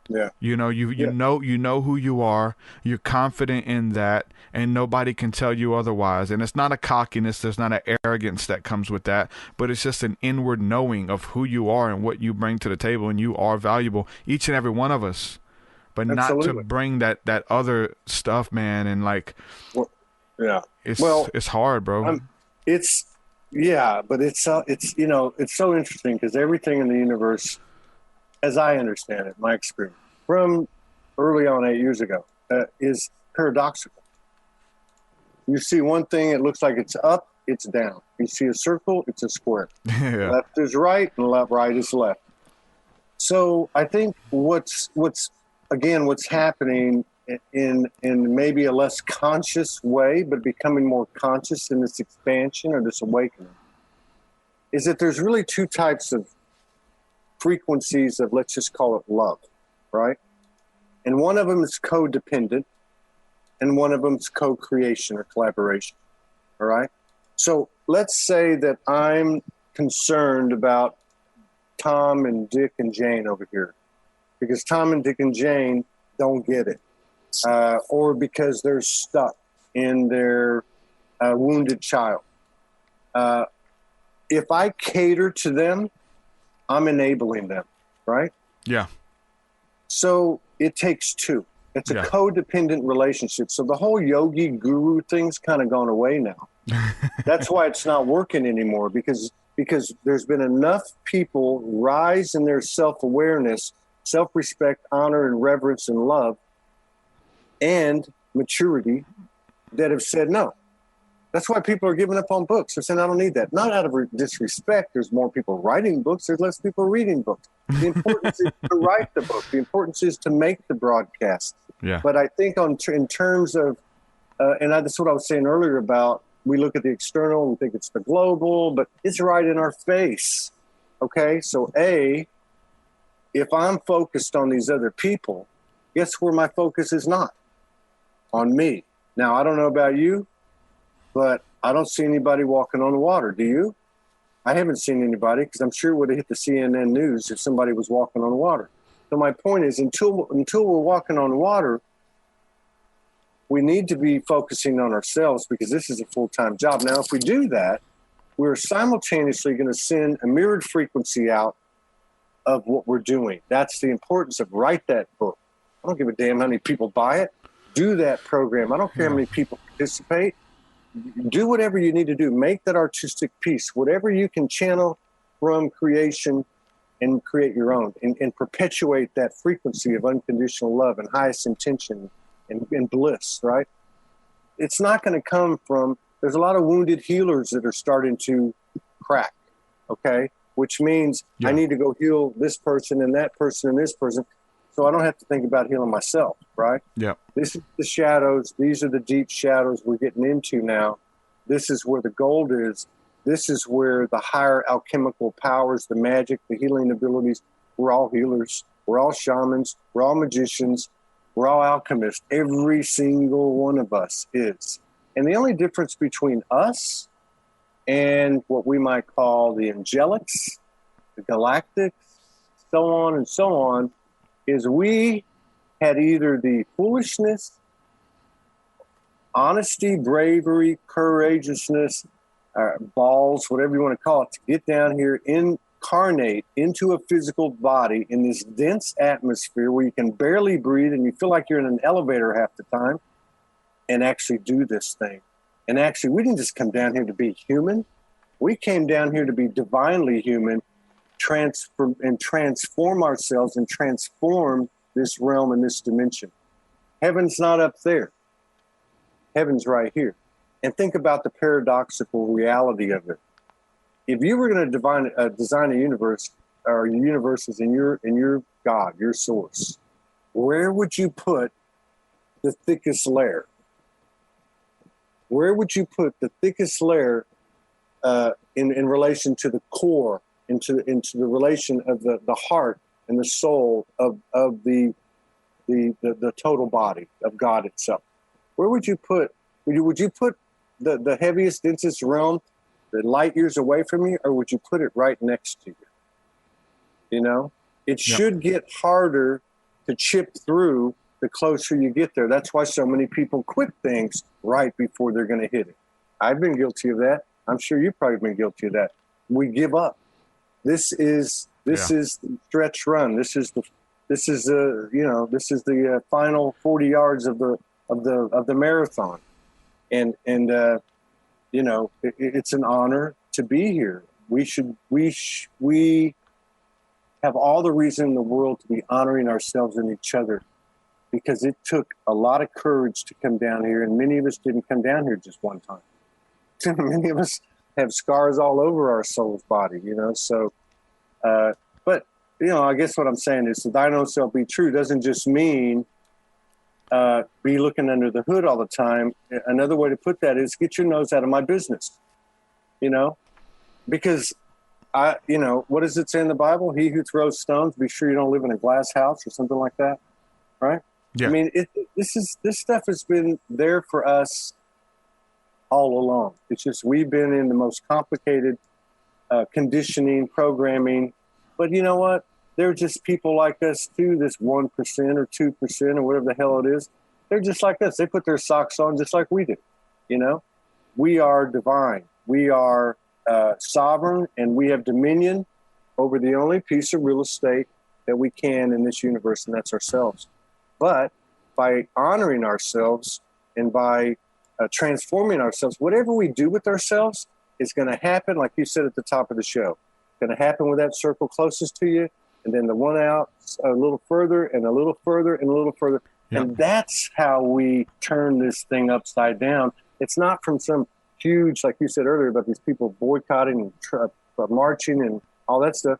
Yeah. You know, you know who you are. You're confident in that, and nobody can tell you otherwise. And it's not a cockiness. There's not an arrogance that comes with that, but it's just an inward knowing of who you are and what you bring to the table, and you are valuable, each and every one of us. But Absolutely. Not to bring that other stuff, man, and like, it's hard, bro. But it's so interesting because everything in the universe, as I understand it, my experience from early on 8 years ago, is paradoxical. You see one thing, it looks like it's up, it's down. You see a circle, it's a square. Left is right, and right is left. So I think what's happening in maybe a less conscious way, but becoming more conscious in this expansion or this awakening, is that there's really two types of frequencies of, let's just call it love, right? And one of them is codependent, and one of them is co-creation or collaboration, all right? So let's say that I'm concerned about Tom and Dick and Jane over here, because Tom and Dick and Jane don't get it, or because they're stuck in their wounded child. If I cater to them, I'm enabling them, right? Yeah. So it takes two. It's a codependent relationship. So the whole yogi guru thing's kind of gone away now. That's why it's not working anymore, because there's been enough people rise in their self-awareness, self-respect, honor, and reverence and love and maturity that have said no. That's why people are giving up on books. They're saying, I don't need that. Not out of disrespect. There's more people writing books. There's less people reading books. The importance is to write the book. The importance is to make the broadcast. Yeah. But I think in terms of, that's what I was saying earlier about, we look at the external, we think it's the global, but it's right in our face. Okay? So if I'm focused on these other people, guess where my focus is not? On me. Now, I don't know about you, but I don't see anybody walking on the water. Do you? I haven't seen anybody, because I'm sure it would have hit the CNN news if somebody was walking on the water. So my point is, until we're walking on the water, we need to be focusing on ourselves, because this is a full-time job. Now, if we do that, we're simultaneously going to send a mirrored frequency out of what we're doing. That's the importance of write that book. I don't give a damn how many people buy it. Do that program. I don't care how many people participate. Do whatever you need to do. Make that artistic piece, whatever you can channel from creation and create your own, and perpetuate that frequency of unconditional love and highest intention and bliss, right? It's not going to come from, there's a lot of wounded healers that are starting to crack, okay? Which means I need to go heal this person and that person and this person, so I don't have to think about healing myself, right? Yeah. This is the shadows. These are the deep shadows we're getting into now. This is where the gold is. This is where the higher alchemical powers, the magic, the healing abilities, we're all healers. We're all shamans. We're all magicians. We're all alchemists. Every single one of us is. And the only difference between us and what we might call the angelics, the galactics, so on and so on, is we had either the foolishness, honesty, bravery, courageousness, balls, whatever you want to call it, to get down here, incarnate into a physical body in this dense atmosphere where you can barely breathe and you feel like you're in an elevator half the time, and actually do this thing. And actually, we didn't just come down here to be human. We came down here to be divinely human, transform ourselves and transform this realm and this dimension. Heaven's not up there. Heaven's right here. And think about the paradoxical reality of it. If you were going to design a universe, or universes in your God, your source, where would you put the thickest layer? Where would you put the thickest layer in relation to the core, into the relation of the heart and the soul of the total body of God itself? where would you put? Would you put the heaviest, densest realm, the light years away from you, or would you put it right next to you? You know, it should get harder to chip through the closer you get there. That's why so many people quit things right before they're going to hit it. I've been guilty of that. I'm sure you've probably been guilty of that. We give up. This is the stretch run. This is the final 40 yards of the marathon. And you know, it's an honor to be here. We have all the reason in the world to be honoring ourselves and each other, because it took a lot of courage to come down here, and many of us didn't come down here just one time. Many of us have scars all over our soul's body, you know. So, but you know, I guess what I'm saying is, "Thine own self be true" doesn't just mean be looking under the hood all the time. Another way to put that is get your nose out of my business, you know, because you know, what does it say in the Bible? He who throws stones, be sure you don't live in a glass house or something like that, right? Yeah. I mean, this stuff has been there for us all along. It's just we've been in the most complicated conditioning, programming. But you know what? They're just people like us too, this 1% or 2% or whatever the hell it is. They're just like us. They put their socks on just like we do. You know, we are divine. We are sovereign, and we have dominion over the only piece of real estate that we can in this universe, and that's ourselves. But by honoring ourselves and by transforming ourselves, whatever we do with ourselves is going to happen, like you said at the top of the show. It's going to happen with that circle closest to you, and then the one out a little further and a little further and a little further. Yep. And that's how we turn this thing upside down. It's not from some huge, like you said earlier, about these people boycotting and marching and all that stuff.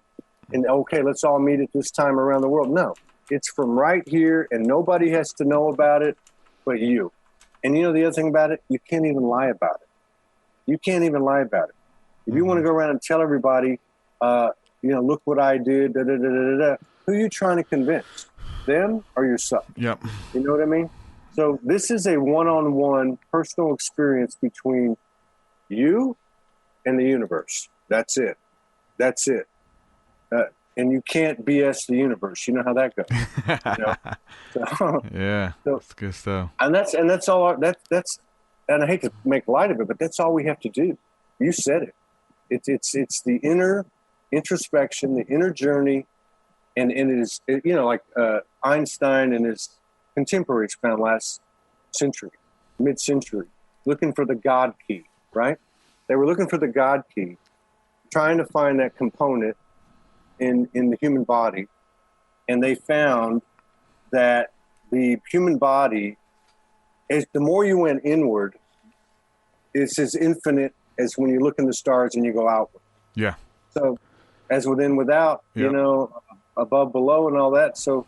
And okay, let's all meet at this time around the world. No, it's from right here, and nobody has to know about it but you. And you know the other thing about it? You can't even lie about it. You can't even lie about it. If you want to go around and tell everybody, you know, look what I did, da, da, da, da, da, who are you trying to convince? Them or yourself? Yep. You know what I mean? So this is a one-on-one personal experience between you and the universe. That's it. That's it. And you can't BS the universe. You know how that goes. You know? So, yeah, that's good stuff. And that's all. That's and I hate to make light of it, but that's all we have to do. You said it. It's the inner introspection, the inner journey, and it is, you know, like Einstein and his contemporaries found last century, mid-century, looking for the God key, right? They were looking for the God key, trying to find that component in the human body, and they found that the human body, as the more you went inward, is as infinite as when you look in the stars and you go outward. Yeah. So as within, without, you know, above, below, and all that. So,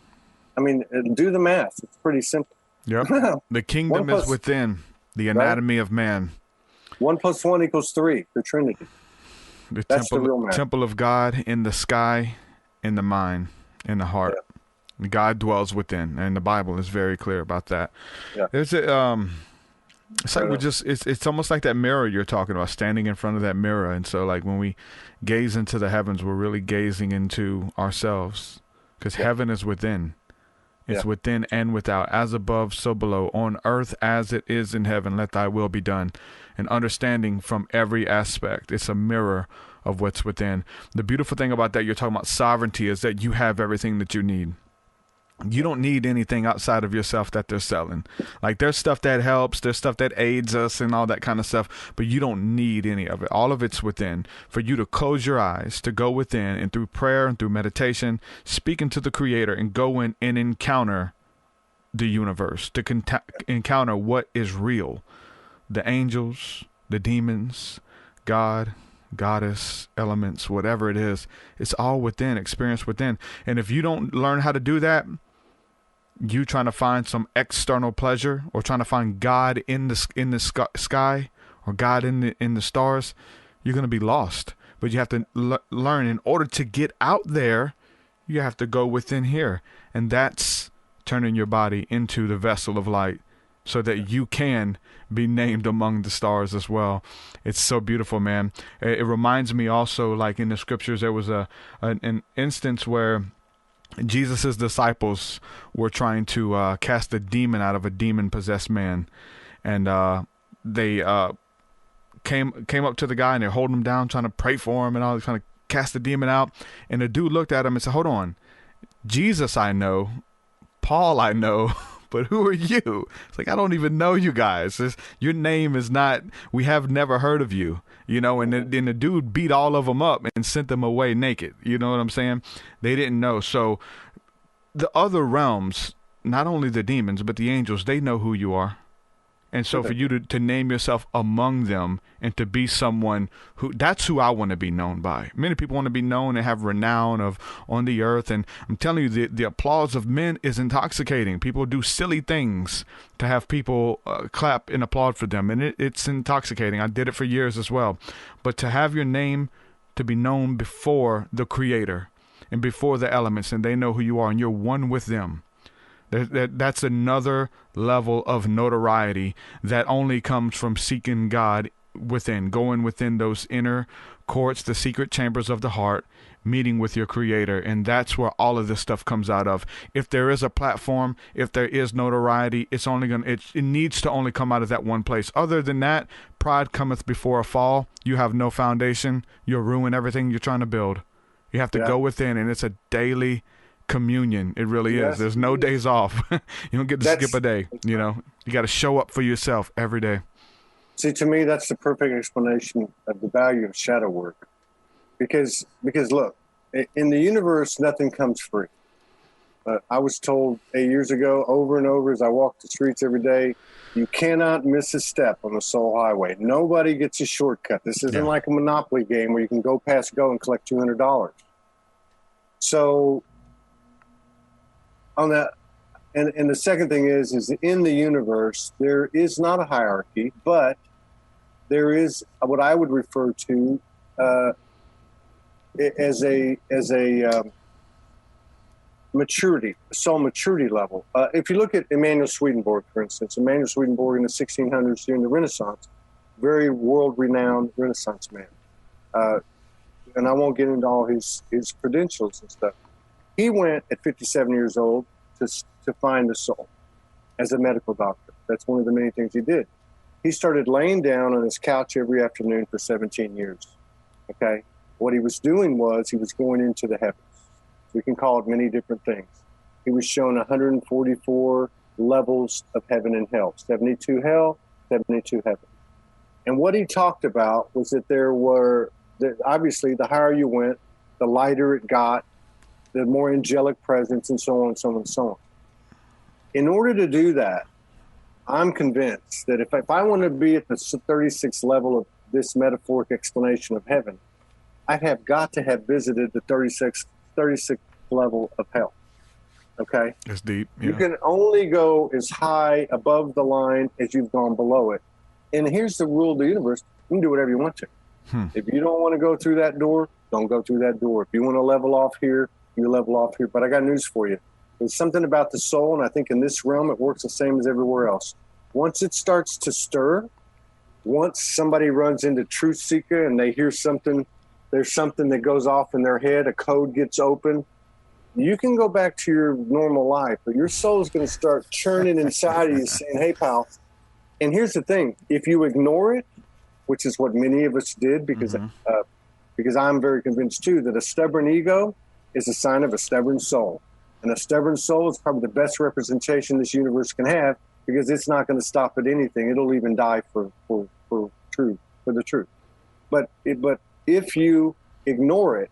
I mean, do the math. It's pretty simple. Yep. The kingdom is within the anatomy of man. 1 + 1 = 3, the Trinity. That's the real math. Temple of God in the sky, in the mind, in the heart. Yeah. God dwells within, and the Bible is very clear about that. Yeah. There's a it's like it's almost like that mirror you're talking about, standing in front of that mirror. And so like when we gaze into the heavens, we're really gazing into ourselves, because heaven is within. It's within and without, as above, so below, on earth as it is in heaven, let thy will be done. And understanding from every aspect. It's a mirror of what's within. The beautiful thing about that, you're talking about sovereignty, is that you have everything that you need. You don't need anything outside of yourself that they're selling. Like, there's stuff that helps, there's stuff that aids us and all that kind of stuff, but you don't need any of it. All of it's within. For you to close your eyes, to go within, and through prayer and through meditation, speaking to the Creator, and go in and encounter the universe, to encounter what is real. The angels, the demons, God, goddess, elements, whatever it is, it's all within, experience within. And if you don't learn how to do that, you trying to find some external pleasure, or trying to find God in the sky, or God in the stars, you're going to be lost. But you have to learn, in order to get out there, you have to go within here. And that's turning your body into the vessel of light so that you can be named among the stars as well. It's so beautiful, man. It reminds me also, like in the scriptures, there was an instance where Jesus' disciples were trying to cast a demon out of a demon-possessed man. And they came up to the guy and they're holding him down, trying to pray for him and all, trying to cast the demon out. And the dude looked at him and said, hold on, Jesus I know, Paul I know, but who are you? It's like, I don't even know you guys. Your name is not, we have never heard of you, you know. And then the dude beat all of them up and sent them away naked. You know what I'm saying? They didn't know. So the other realms, not only the demons, but the angels, they know who you are. And so for you to name yourself among them and to be someone who, that's who I want to be known by. Many people want to be known and have renown of on the earth. And I'm telling you, the applause of men is intoxicating. People do silly things to have people clap and applaud for them. And it's intoxicating. I did it for years as well. But to have your name to be known before the Creator and before the elements, and they know who you are and you're one with them. That's another level of notoriety that only comes from seeking God within, going within those inner courts, the secret chambers of the heart, meeting with your Creator. And that's where all of this stuff comes out of. If there is a platform, if there is notoriety, it needs to only come out of that one place. Other than that, pride cometh before a fall. You have no foundation. You'll ruin everything you're trying to build. You have to go within, and it's a daily communion. It really is. There's no days off. You don't get to skip a day. You know, you got to show up for yourself every day. See, to me, that's the perfect explanation of the value of shadow work. Because look, in the universe, nothing comes free. I was told 8 years ago, over and over, as I walk the streets every day, you cannot miss a step on the Soul Highway. Nobody gets a shortcut. This isn't like a Monopoly game where you can go past go and collect $200. So on that, and the second thing is in the universe, there is not a hierarchy, but there is what I would refer to as a maturity, soul maturity level. If you look at Emanuel Swedenborg, for instance, Emanuel Swedenborg in the 1600s during the Renaissance, very world-renowned Renaissance man. And I won't get into all his credentials and stuff. He went at 57 years old to find the soul as a medical doctor. That's one of the many things he did. He started laying down on his couch every afternoon for 17 years. Okay? What he was doing was he was going into the heavens. We can call it many different things. He was shown 144 levels of heaven and hell. 72 hell, 72 heaven. And what he talked about was that obviously the higher you went, the lighter it got, the more angelic presence, and so on and so on and so on. In order to do that, I'm convinced that if I want to be at the 36th level of this metaphoric explanation of heaven, I have got to have visited the 36th level of hell. Okay? That's deep. Yeah. You can only go as high above the line as you've gone below it. And here's the rule of the universe. You can do whatever you want to. If you don't want to go through that door, don't go through that door. If you want to level off here, you level off here. But I got news for you. There's something about the soul, and I think in this realm it works the same as everywhere else. Once it starts to stir, once somebody runs into TruthSeekah and they hear something, there's something that goes off in their head, a code gets open, you can go back to your normal life, but your soul's going to start churning inside of you saying, hey, pal. And here's the thing. If you ignore it, which is what many of us did, because I'm very convinced, too, that a stubborn ego is a sign of a stubborn soul. And a stubborn soul is probably the best representation this universe can have, because it's not going to stop at anything. It'll even die for the truth. But if you ignore it,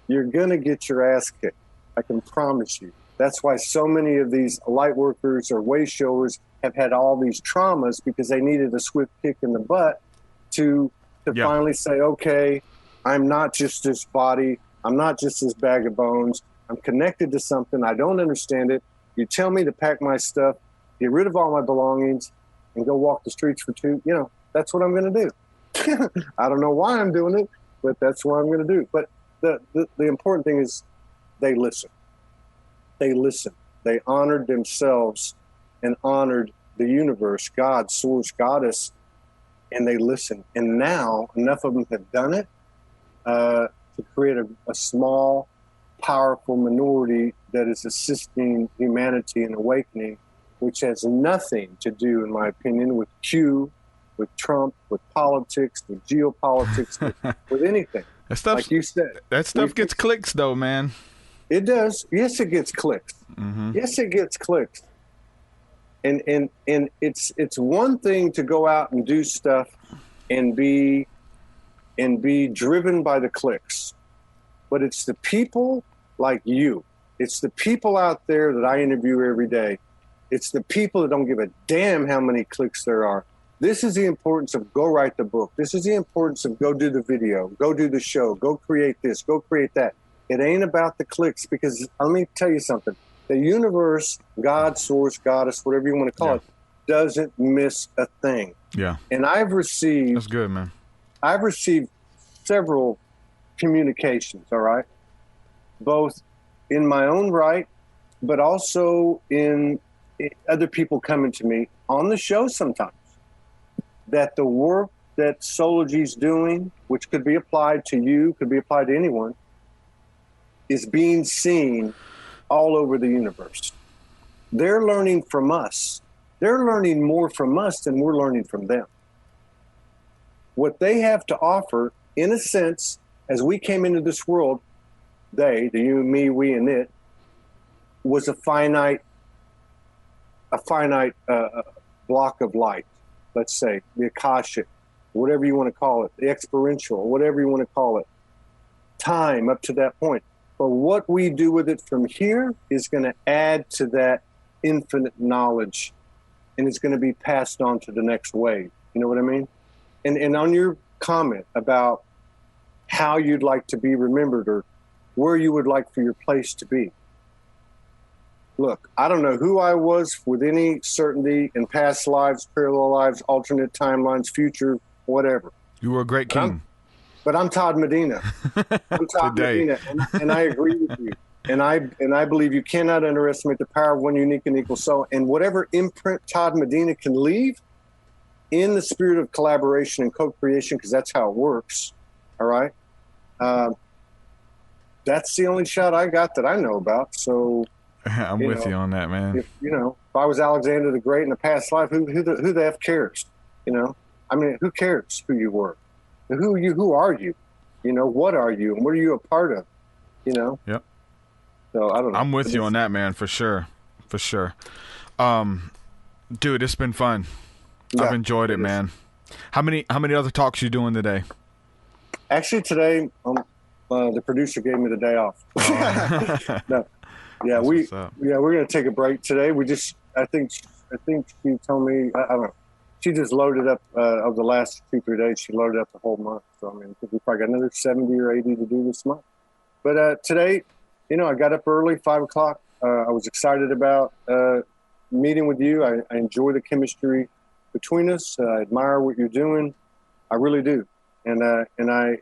you're going to get your ass kicked. I can promise you. That's why so many of these light workers or way showers have had all these traumas, because they needed a swift kick in the butt to finally say, okay, I'm not just this body. I'm not just this bag of bones. I'm connected to something. I don't understand it. You tell me to pack my stuff, get rid of all my belongings, and go walk the streets for that's what I'm going to do. I don't know why I'm doing it, but that's what I'm going to do. But the important thing is they listen. They listened. They honored themselves and honored the universe, God, source, goddess, and they listened. And now enough of them have done it to create a small, powerful minority that is assisting humanity in awakening, which has nothing to do, in my opinion, with Q, with Trump, with politics, with geopolitics, with anything. That stuff, like you said, that stuff gets clicks, though, man. It does. Yes, it gets clicks. Mm-hmm. Yes, it gets clicks. And it's one thing to go out and do stuff and be driven by the clicks, but it's the people like you. It's the people out there that I interview every day. It's the people that don't give a damn how many clicks there are. This is the importance of go write the book. This is the importance of go do the video, go do the show, go create this, go create that. It ain't about the clicks, because let me tell you something. The universe, God, source, goddess, whatever you want to call it, doesn't miss a thing. Yeah. And I've received... That's good, man. I've received several communications, all right? Both in my own right, but also in other people coming to me on the show sometimes, that the work that Soulology's doing, which could be applied to you, could be applied to anyone, is being seen all over the universe. They're learning from us. They're learning more from us than we're learning from them. What they have to offer, in a sense, as we came into this world, they, the you, me, we, and it, was a finite block of light. Let's say the Akashic, whatever you want to call it, the experiential, whatever you want to call it, time up to that point. But what we do with it from here is going to add to that infinite knowledge, and it's going to be passed on to the next wave. You know what I mean? And on your comment about how you'd like to be remembered or where you would like for your place to be. Look, I don't know who I was with any certainty in past lives, parallel lives, alternate timelines, future, whatever. You were a great king. But I'm Todd Medina. I'm Todd Medina, and I agree with you. And I believe you cannot underestimate the power of one unique and equal soul. And whatever imprint Todd Medina can leave in the spirit of collaboration and co-creation, because that's how it works, all right? That's the only shot I got that I know about. So I'm with you on that, man. If I was Alexander the Great in a past life, who the F cares? I mean, who cares who you were? Who are you? What are you, and what are you a part of? Yep. So I don't know. I'm with you on that, man, for sure. Dude, it's been fun. Yeah, I've enjoyed it, man. How many other talks you doing today? Actually, today the producer gave me the day off. No. Yeah, we're gonna take a break today. I think she told me, I don't know. She just loaded up of the last 2-3 days. She loaded up the whole month. So I mean, I think we probably got another 70 or 80 to do this month. But today, I got up early, 5 o'clock. I was excited about meeting with you. I enjoy the chemistry between us. I admire what you're doing. I really do. And I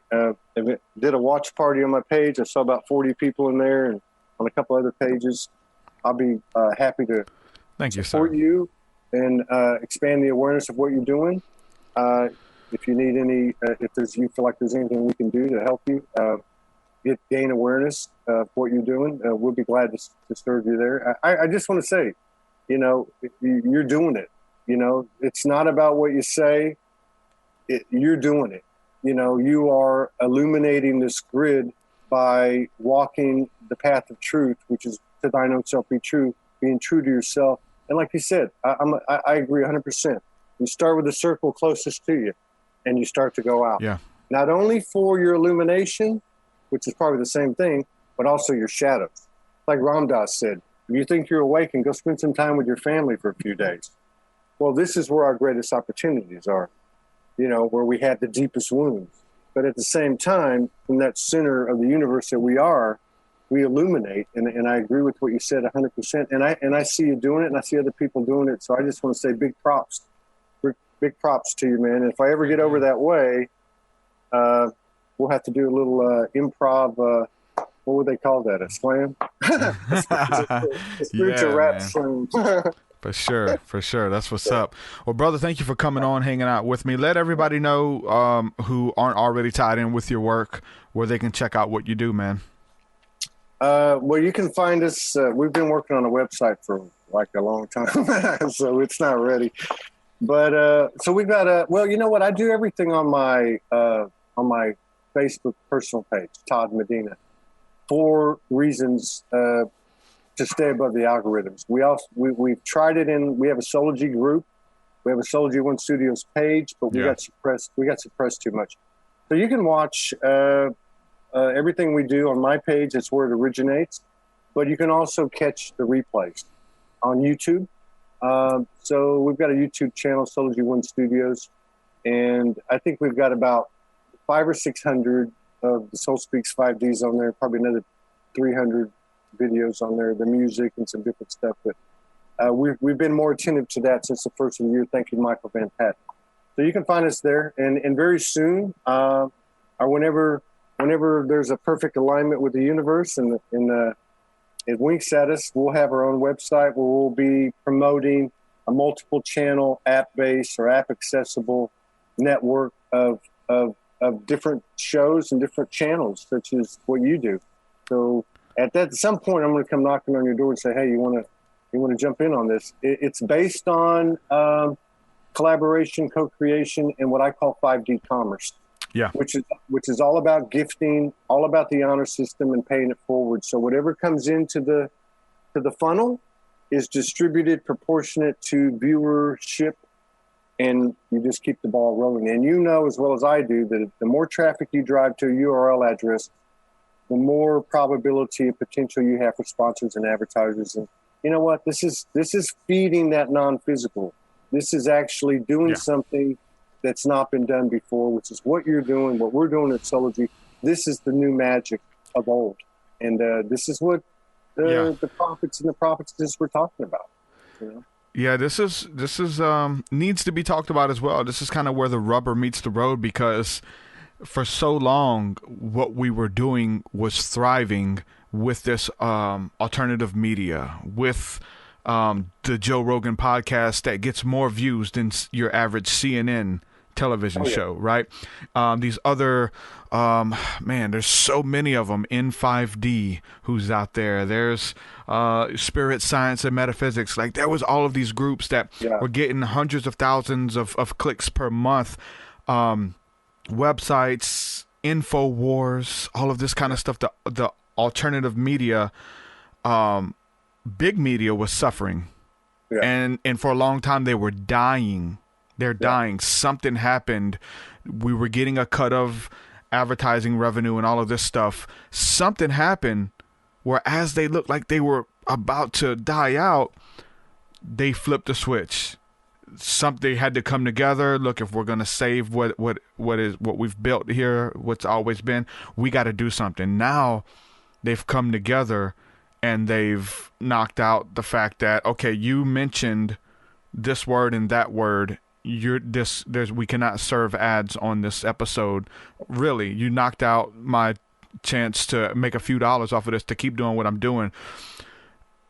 did a watch party on my page. I saw about 40 people in there, and on a couple other pages. I'll be happy to support you and expand the awareness of what you're doing. If you need any, if you feel like there's anything we can do to help you gain awareness of what you're doing, we'll be glad to serve you there. I just want to say, you're doing it. It's not about what you say. You're doing it. You are illuminating this grid by walking the path of truth, which is to thine own self be true, being true to yourself. And like you said, I agree 100%. You start with the circle closest to you, and you start to go out. Yeah. Not only for your illumination, which is probably the same thing, but also your shadows. Like Ram Dass said, if you think you're awake, and go spend some time with your family for a few days. Well, this is where our greatest opportunities are, where we have the deepest wounds. But at the same time, from that center of the universe that we are, we illuminate. And I agree with what you said 100%. And I see you doing it, and I see other people doing it. So I just want to say big props to you, man. And if I ever get over that way, we'll have to do a little improv. What would they call that? A slam? a spiritual rap slam. For sure. That's what's up. Well, brother, thank you for coming on, hanging out with me. Let everybody know who aren't already tied in with your work where they can check out what you do, man. Well, you can find us. We've been working on a website for like a long time, so it's not ready. But so we've got well, you know what? I do everything on my Facebook personal page, Todd Medina, for reasons to stay above the algorithms. We've tried it we have a Soulology group. We have a Soulology One Studios page, but we got suppressed too much. So you can watch everything we do on my page. That's where it originates. But you can also catch the replays on YouTube. So we've got a YouTube channel, Soulology One Studios, and I think we've got about 500 or 600 of the Soul Speaks 5Ds on there, probably another 300 videos on there, the music and some different stuff. But we've been more attentive to that since the first of the year. Thank you, Michael Van Patten. So you can find us there, and very soon, or whenever there's a perfect alignment with the universe and it winks at us, we'll have our own website where we'll be promoting a multiple channel app-based or app-accessible network of different shows and different channels, such as what you do. So at some point, I'm going to come knocking on your door and say, "Hey, you want to jump in on this?" It's based on collaboration, co-creation, and what I call 5D commerce. Yeah, which is all about gifting, all about the honor system and paying it forward. So whatever comes into the funnel is distributed proportionate to viewership, and you just keep the ball rolling. And you know as well as I do that the more traffic you drive to a URL address, the more probability and potential you have for sponsors and advertisers. And you know what? This is feeding that non-physical. This is actually doing something that's not been done before, which is what you're doing, what we're doing at Soulology. This is the new magic of old. And this is what the prophets and the prophetesses were talking about. You know? Yeah, this is needs to be talked about as well. This is kind of where the rubber meets the road, because for so long, what we were doing was thriving with this alternative media, with the Joe Rogan podcast that gets more views than your average CNN television show, right? These other, there's so many of them in 5D who's out there. There's Spirit Science and Metaphysics. Like, there was all of these groups that were getting hundreds of thousands of clicks per month. Websites, InfoWars, all of this kind of stuff. The alternative media, big media was suffering. And for a long time they were dying. They're dying. Something happened. We were getting a cut of advertising revenue and all of this stuff. Something happened where, as they looked like they were about to die out, they flipped the switch. Something had to come together. Look, if we're going to save what we've built here, what's always been, we got to do something. Now they've come together and they've knocked out the fact that, okay, you mentioned this word and that word. We cannot serve ads on this episode. Really, you knocked out my chance to make a few dollars off of this, to keep doing what I'm doing.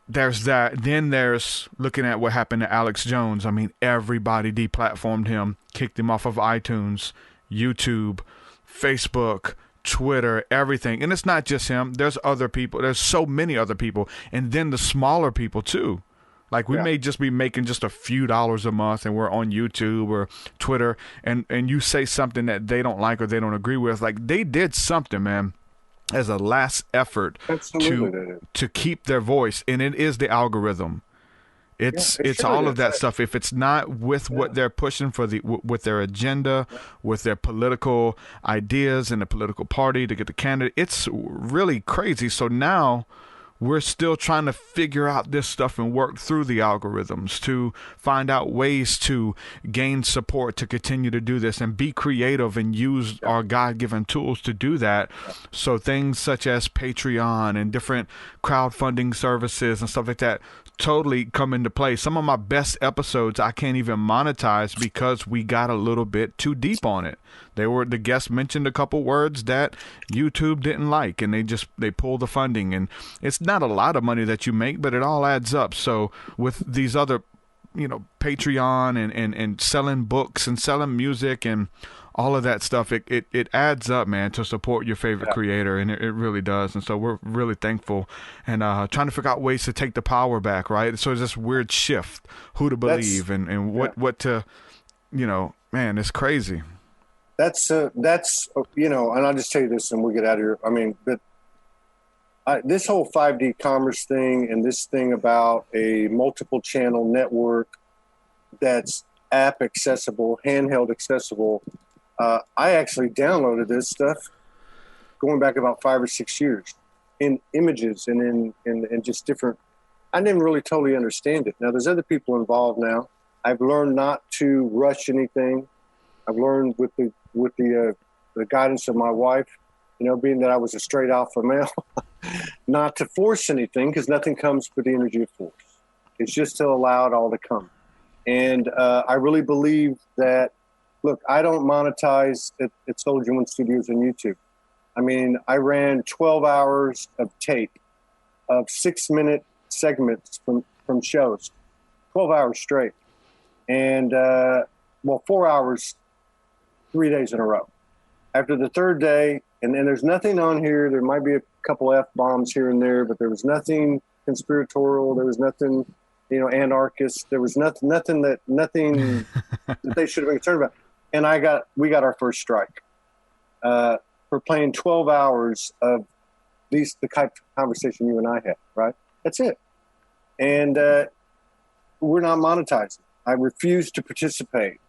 There's that. Then there's looking at what happened to Alex Jones. I mean, everybody deplatformed him, kicked him off of iTunes, YouTube, Facebook, Twitter, everything. And it's not just him. There's other people. There's so many other people. And then the smaller people too. Like, we may just be making just a few dollars a month, and we're on YouTube or Twitter, and you say something that they don't like or they don't agree with. Like, they did something, man, as a last effort to keep their voice, and it is the algorithm. It's all of that stuff. If it's not with what they're pushing for with their agenda, with their political ideas and the political party to get the candidate, it's really crazy. So now we're still trying to figure out this stuff and work through the algorithms to find out ways to gain support to continue to do this and be creative and use our God-given tools to do that. So things such as Patreon and different crowdfunding services and stuff like that totally come into play. Some of my best episodes I can't even monetize because we got a little bit too deep on it. The guests mentioned a couple words that YouTube didn't like, and they pulled the funding. And it's not a lot of money that you make, but it all adds up. So with these other Patreon and selling books and selling music and all of that stuff, it adds up, man, to support your favorite creator, and it really does. And so we're really thankful and trying to figure out ways to take the power back, right? So it's this weird shift, who to believe and what to, man, it's crazy. That's and I'll just tell you this and we'll get out of here. I mean, but this whole 5D commerce thing and this thing about a multiple channel network that's app accessible, handheld accessible, I actually downloaded this stuff going back about 5 or 6 years in images and in just different. I didn't really totally understand it. Now there's other people involved now. I've learned not to rush anything. I've learned with the guidance of my wife, being that I was a straight alpha male, not to force anything because nothing comes with the energy of force. It's just to allow it all to come. And I really believe that, look, I don't monetize at Soldier One Studios on YouTube. I mean, I ran 12 hours of tape of 6-minute segments from shows, 12 hours straight. And, 4 hours, 3 days in a row. After the third day, and there's nothing on here. There might be a couple F-bombs here and there, but there was nothing conspiratorial. There was nothing, anarchist. There was nothing that they should have been concerned about. And we got our first strike for playing 12 hours of the kind of conversation you and I had, right? That's it. And we're not monetizing. I refuse to participate.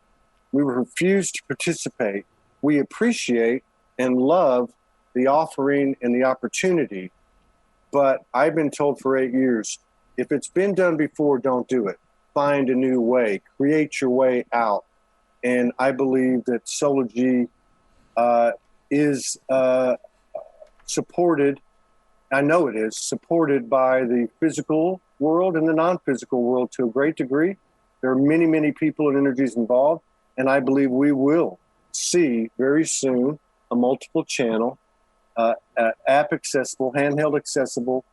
We refuse to participate. We appreciate and love the offering and the opportunity. But I've been told for 8 years, if it's been done before, don't do it. Find a new way. Create your way out. And I believe that Soulology is supported. I know it is supported by the physical world and the non-physical world to a great degree. There are many, many people and energies involved. And I believe we will see very soon a multiple channel, app accessible, handheld accessible,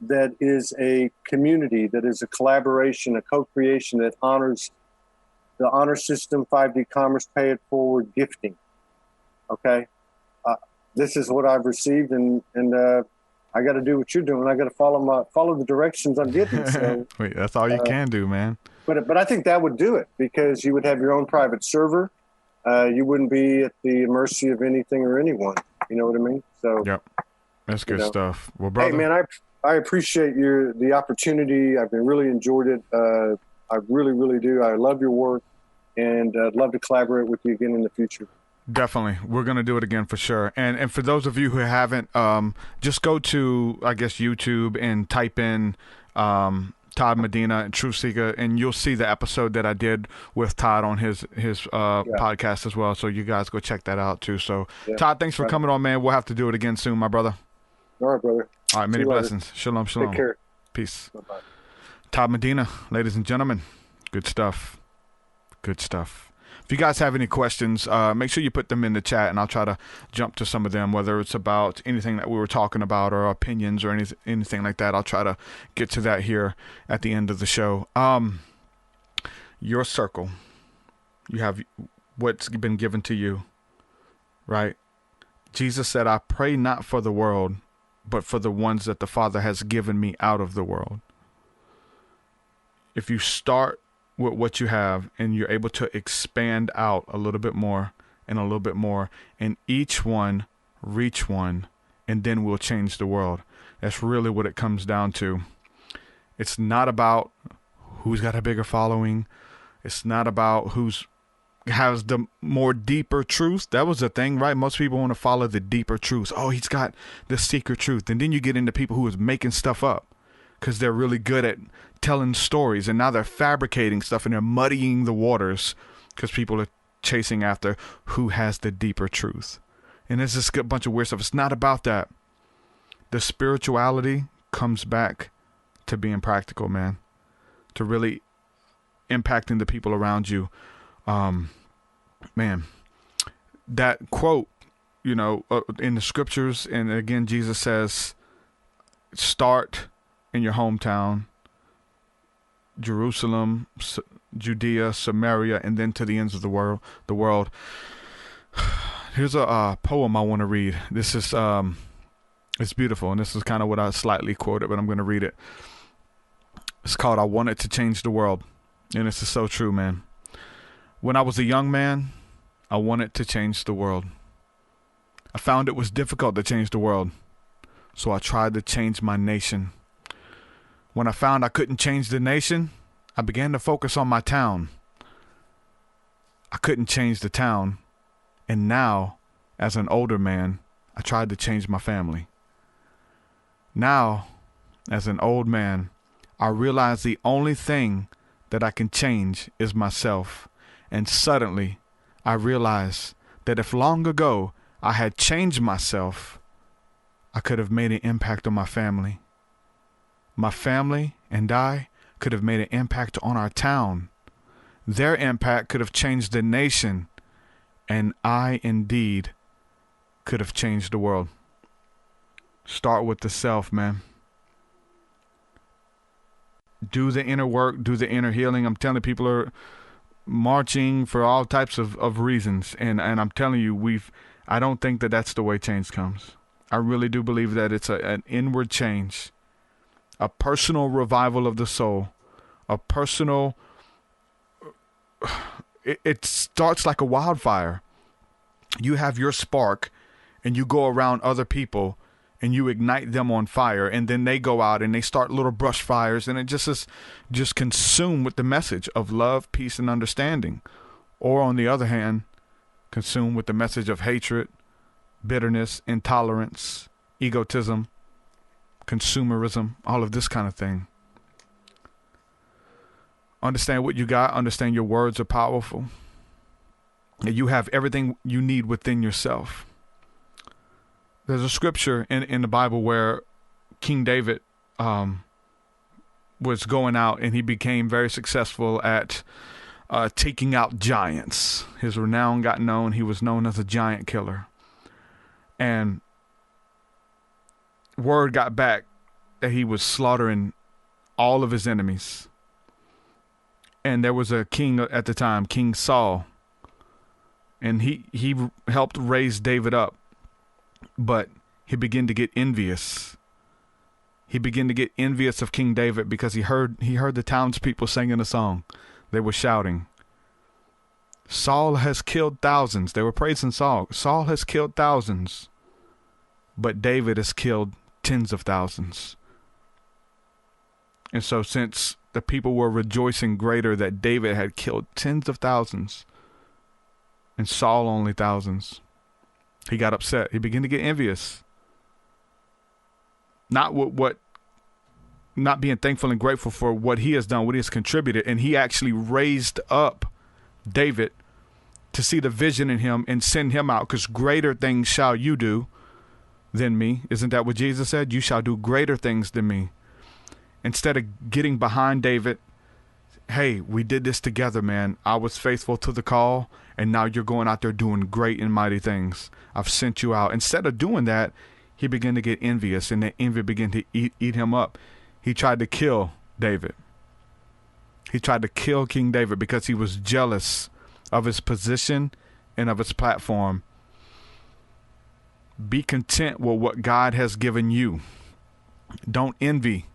that is a community, that is a collaboration, a co-creation that honors the honor system, 5D commerce, pay it forward, gifting. Okay? This is what I've received, and I got to do what you're doing. I got to follow the directions I'm getting. So, wait, that's all you can do, man. But I think that would do it, because you would have your own private server. You wouldn't be at the mercy of anything or anyone. You know what I mean? So, yep, that's good stuff. Well, brother, hey man, I appreciate the opportunity. I've been really enjoyed it. I really, really do. I love your work, and I'd love to collaborate with you again in the future. Definitely. We're going to do it again for sure. And for those of you who haven't, just go to, I guess, YouTube and type in Todd Medina and TruthSeekah, and you'll see the episode that I did with Todd on his podcast as well. So you guys go check that out too. So Todd, thanks for coming on, man. We'll have to do it again soon, my brother. All right, brother. All right, many blessings. Shalom, shalom. Take care. Peace. Bye-bye. Todd Medina, ladies and gentlemen. Good stuff. Good stuff. If you guys have any questions, make sure you put them in the chat, and I'll try to jump to some of them, whether it's about anything that we were talking about or opinions or anything like that. I'll try to get to that here at the end of the show. Your circle. You have what's been given to you, right? Jesus said, I pray not for the world, but for the ones that the Father has given me out of the world. If you start with what you have and you're able to expand out a little bit more and a little bit more, and each one reach one, and then we'll change the world. That's really what it comes down to. It's not about who's got a bigger following. It's not about who's has the more deeper truth. That was the thing, right? Most people want to follow the deeper truths. Oh, he's got the secret truth. And then you get into people who is making stuff up because they're really good at telling stories, and now they're fabricating stuff and they're muddying the waters because people are chasing after who has the deeper truth. And there's just a bunch of weird stuff. It's not about that. The spirituality comes back to being practical, man, to really impacting the people around you. Man, that quote, in the scriptures, and again, Jesus says, start in your hometown, Jerusalem, Judea, Samaria, and then to the ends of the world. Here's a poem I want to read. This is it's beautiful, and this is kind of what I slightly quoted, but I'm going to read it. It's called "I Wanted to Change the World," and this is so true, man. When I was a young man, I wanted to change the world. I found it was difficult to change the world, so I tried to change my nation. When I found I couldn't change the nation, I began to focus on my town. I couldn't change the town, and now, as an older man, I tried to change my family. Now, as an old man, I realize the only thing that I can change is myself. And suddenly, I realized that if long ago I had changed myself, I could have made an impact on my family. My family and I could have made an impact on our town. Their impact could have changed the nation. And I indeed could have changed the world. Start with the self, man. Do the inner work, do the inner healing. I'm telling people are marching for all types of reasons. And I'm telling you, I don't think that that's the way change comes. I really do believe that it's an inward change, a personal revival of the soul, a personal, it starts like a wildfire. You have your spark and you go around other people and you ignite them on fire, and then they go out and they start little brush fires, and it just is consumed with the message of love, peace, and understanding. Or on the other hand, consumed with the message of hatred, bitterness, intolerance, egotism, consumerism, all of this kind of thing. Understand what you got. Understand your words are powerful. And you have everything you need within yourself. There's a scripture in the Bible where King David was going out and he became very successful at taking out giants. His renown got known. He was known as a giant killer. And word got back that he was slaughtering all of his enemies. And there was a king at the time, King Saul. And he helped raise David up. But he began to get envious. He began to get envious of King David because he heard the townspeople singing a song. They were shouting, "Saul has killed thousands." They were praising Saul. "Saul has killed thousands, but David has killed tens of thousands." And so since the people were rejoicing greater that David had killed tens of thousands and Saul only thousands, he got upset. He began to get envious. Not being thankful and grateful for what he has done, what he has contributed. And he actually raised up David to see the vision in him and send him out, because greater things shall you do than me. Isn't that what Jesus said? You shall do greater things than me. Instead of getting behind David, hey, we did this together, man. I was faithful to the call, and now you're going out there doing great and mighty things. I've sent you out. Instead of doing that, he began to get envious, and the envy began to eat him up. He tried to kill David. He tried to kill King David because he was jealous of his position and of his platform. Be content with what God has given you. Don't envy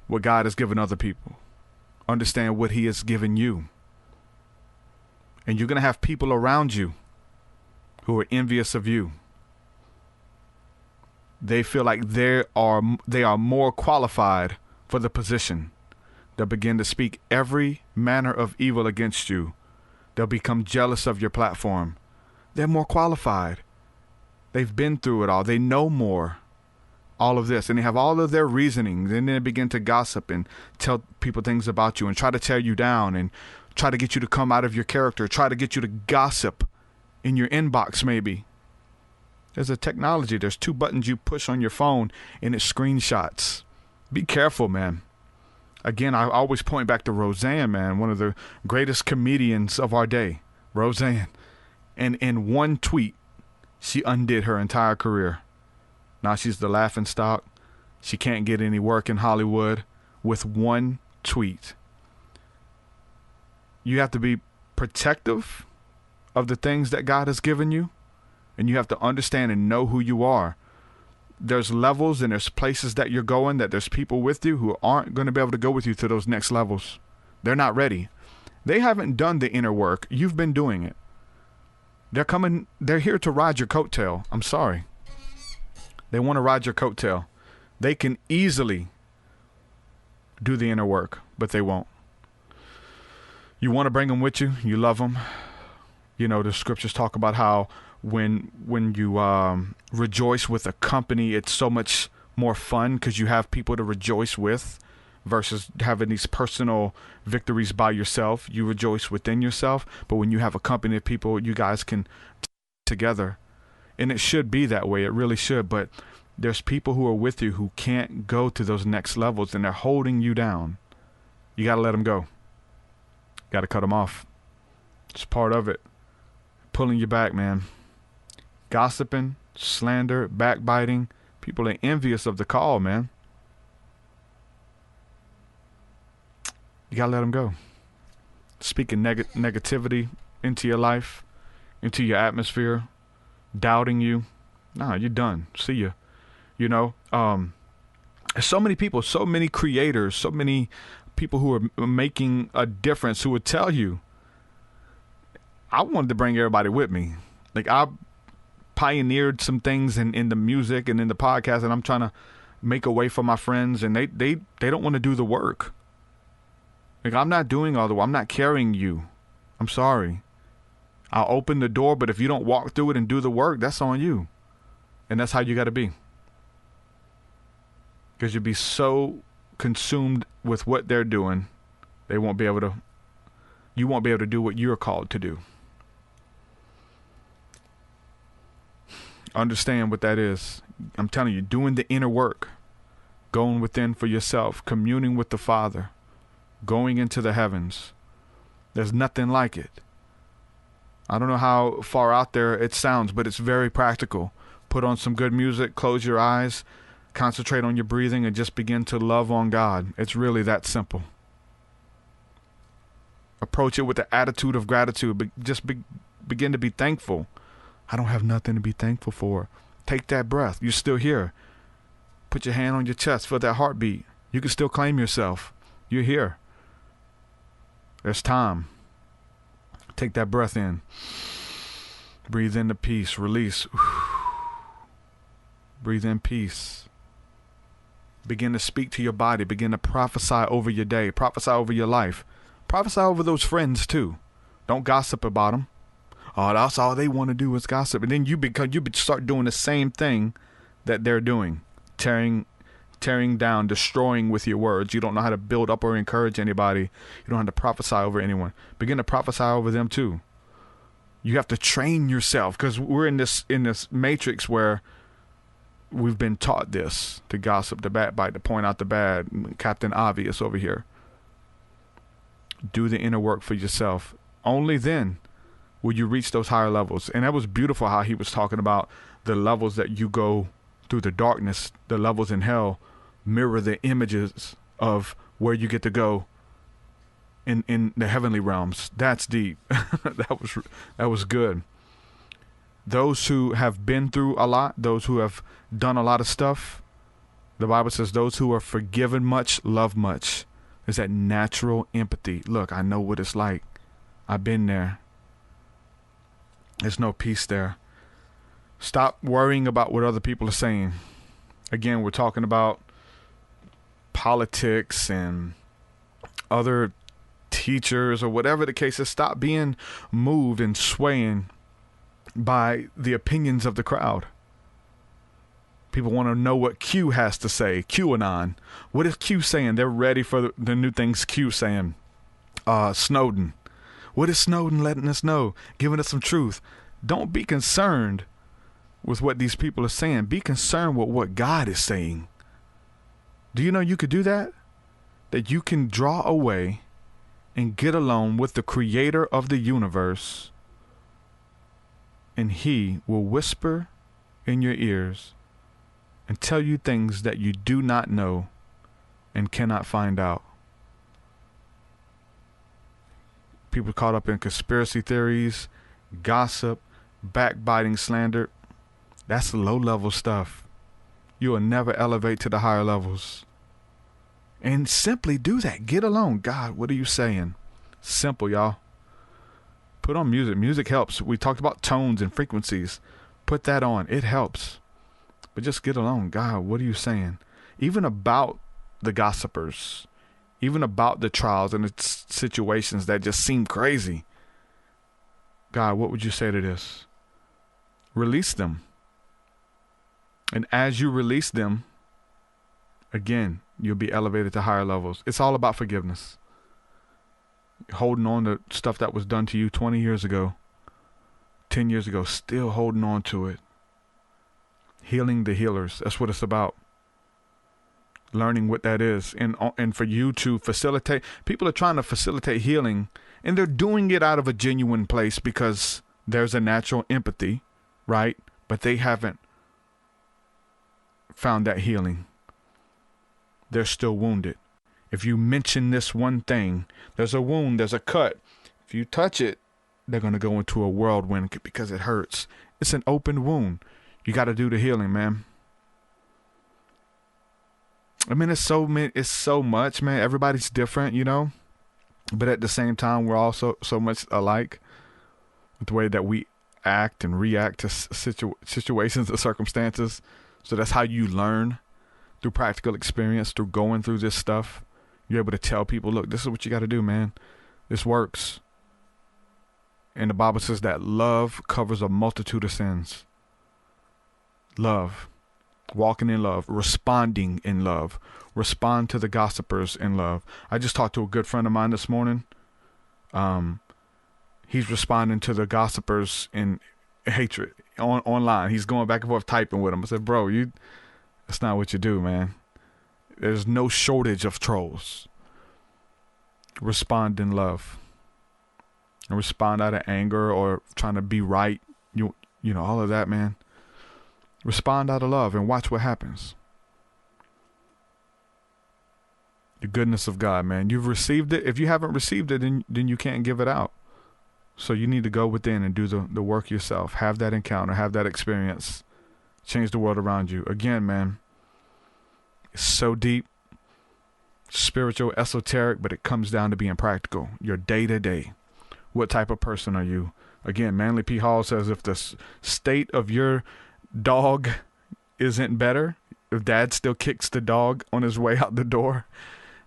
what God has given other people. Understand what he has given you. And you're going to have people around you who are envious of you. They feel like they are more qualified for the position. They'll begin to speak every manner of evil against you. They'll become jealous of your platform. They're more qualified. They've been through it all. They know more. All of this. And they have all of their reasonings. And then they begin to gossip and tell people things about you and try to tear you down and try to get you to come out of your character. Try to get you to gossip in your inbox maybe. There's a technology. There's 2 buttons you push on your phone and it screenshots. Be careful, man. Again, I always point back to Roseanne, man, one of the greatest comedians of our day, Roseanne. And in one tweet, she undid her entire career. Now she's the laughingstock. She can't get any work in Hollywood with one tweet. you have to be protective of the things that God has given you, and you have to understand and know who you are. There's levels and there's places that you're going, that there's people with you who aren't going to be able to go with you to those next levels. They're not ready. They haven't done the inner work. You've been doing it. They're here to ride your coattail. I'm sorry. They want to ride your coattail. They can easily do the inner work, but they won't. You want to bring them with you. You love them. You know, the scriptures talk about how when you rejoice with a company, it's so much more fun because you have people to rejoice with versus having these personal victories by yourself. You rejoice within yourself, but when you have a company of people, you guys can together. And it should be that way. It really should. But there's people who are with you who can't go to those next levels, and they're holding you down. You got to let them go. Got to cut them off. It's part of it. Pulling you back, man. Gossiping, slander, backbiting. People are envious of the call, man. You got to let them go. Speaking negativity into your life, into your atmosphere, doubting you. Nah, you're done. See ya. You know, so many people, so many creators, so many people who are making a difference who would tell you, I wanted to bring everybody with me. Like, I pioneered some things in the music and in the podcast, and I'm trying to make a way for my friends, and they don't want to do the work. Like, I'm not doing all the work. I'm not carrying you. I'm sorry. I'll open the door, but if you don't walk through it and do the work, that's on you. And that's how you got to be. Because you'll be so consumed with what they're doing, you won't be able to do what you're called to do. Understand what that is. I'm telling you, doing the inner work, going within for yourself, communing with the Father, going into the heavens. There's nothing like it. I don't know how far out there it sounds, but it's very practical. Put on some good music, close your eyes, concentrate on your breathing, and just begin to love on God. It's really that simple. Approach it with the attitude of gratitude. Begin to be thankful. I don't have nothing to be thankful for. Take that breath. You're still here. Put your hand on your chest. Feel that heartbeat. You can still claim yourself. You're here. There's time. Take that breath in. Breathe into peace. Release. Breathe in peace. Begin to speak to your body. Begin to prophesy over your day. Prophesy over your life. Prophesy over those friends too. Don't gossip about them. Oh, that's all they want to do is gossip. And then you start doing the same thing that they're doing. Tearing down, destroying with your words. You don't know how to build up or encourage anybody. You don't know how to prophesy over anyone. Begin to prophesy over them too. You have to train yourself, because we're in this matrix where we've been taught this, to gossip, to backbite, to point out the bad. Captain Obvious over here. Do the inner work for yourself. Only then will you reach those higher levels. And that was beautiful how he was talking about the levels that you go through the darkness. The levels in hell mirror the images of where you get to go in the heavenly realms. That's deep. That was good. Those who have been through a lot, those who have done a lot of stuff, the Bible says those who are forgiven much love much. There's that natural empathy. Look, I know what it's like. I've been there. There's no peace there. Stop worrying about what other people are saying. Again, we're talking about politics and other teachers or whatever the case is. Stop being moved and swaying by the opinions of the crowd. People want to know what Q has to say. QAnon. What is Q saying? They're ready for the new things Q saying. Snowden. What is Snowden letting us know? Giving us some truth. Don't be concerned with what these people are saying. Be concerned with what God is saying. Do you know you could do that? That you can draw away and get alone with the creator of the universe, and he will whisper in your ears and tell you things that you do not know and cannot find out. People caught up in conspiracy theories, gossip, backbiting, slander. That's low-level stuff. You will never elevate to the higher levels. And simply do that. Get alone. God, what are you saying? Simple, y'all. Put on music. Music helps. We talked about tones and frequencies. Put that on. It helps. But just get alone. God, what are you saying? Even about the gossipers. Even about the trials and the situations that just seem crazy. God, what would you say to this? Release them. And as you release them, again, you'll be elevated to higher levels. It's all about forgiveness. Holding on to stuff that was done to you 20 years ago, 10 years ago, still holding on to it. Healing the healers. That's what it's about. Learning what that is. And for you to facilitate, people are trying to facilitate healing, and they're doing it out of a genuine place because there's a natural empathy, right? But they haven't found that healing. They're still wounded. If you mention this one thing, there's a wound, there's a cut. If you touch it, they're going to go into a whirlwind because it hurts. It's an open wound. You got to do the healing, man. I mean, it's so much, man. Everybody's different, you know, but at the same time, we're all so much alike with the way that we act and react to situations and circumstances. So that's how you learn, through practical experience, through going through this stuff. You're able to tell people, look, this is what you got to do, man. This works. And the Bible says that love covers a multitude of sins. Love. Walking in love. Responding in love. Respond to the gossipers in love. I just talked to a good friend of mine this morning. He's responding to the gossipers in hatred online. He's going back and forth typing with them. I said, bro, that's not what you do, man. There's no shortage of trolls. Respond in love. And respond out of anger or trying to be right. You know, all of that, man. Respond out of love and watch what happens. The goodness of God, man. You've received it. If you haven't received it, then you can't give it out. So you need to go within and do the work yourself. Have that encounter. Have that experience. Change the world around you. Again, man. It's so deep, spiritual, esoteric, but it comes down to being practical. Your day-to-day. What type of person are you? Again, Manly P. Hall says if the state of your dog isn't better, if dad still kicks the dog on his way out the door,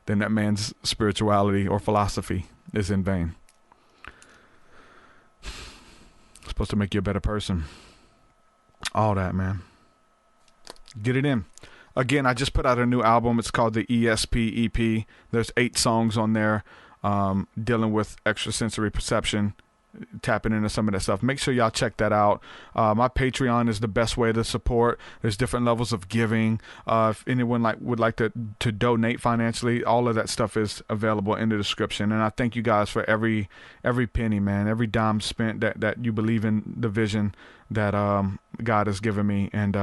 then that man's spirituality or philosophy is in vain. It's supposed to make you a better person. All that, man. Get it in. Again, I just put out a new album. It's called the ESP EP. There's 8 songs on there dealing with extrasensory perception, tapping into some of that stuff. Make sure y'all check that out. My Patreon is the best way to support. There's different levels of giving. If anyone would like to donate financially, all of that stuff is available in the description. And I thank you guys for every penny, man, every dime spent that you believe in the vision that God has given me, and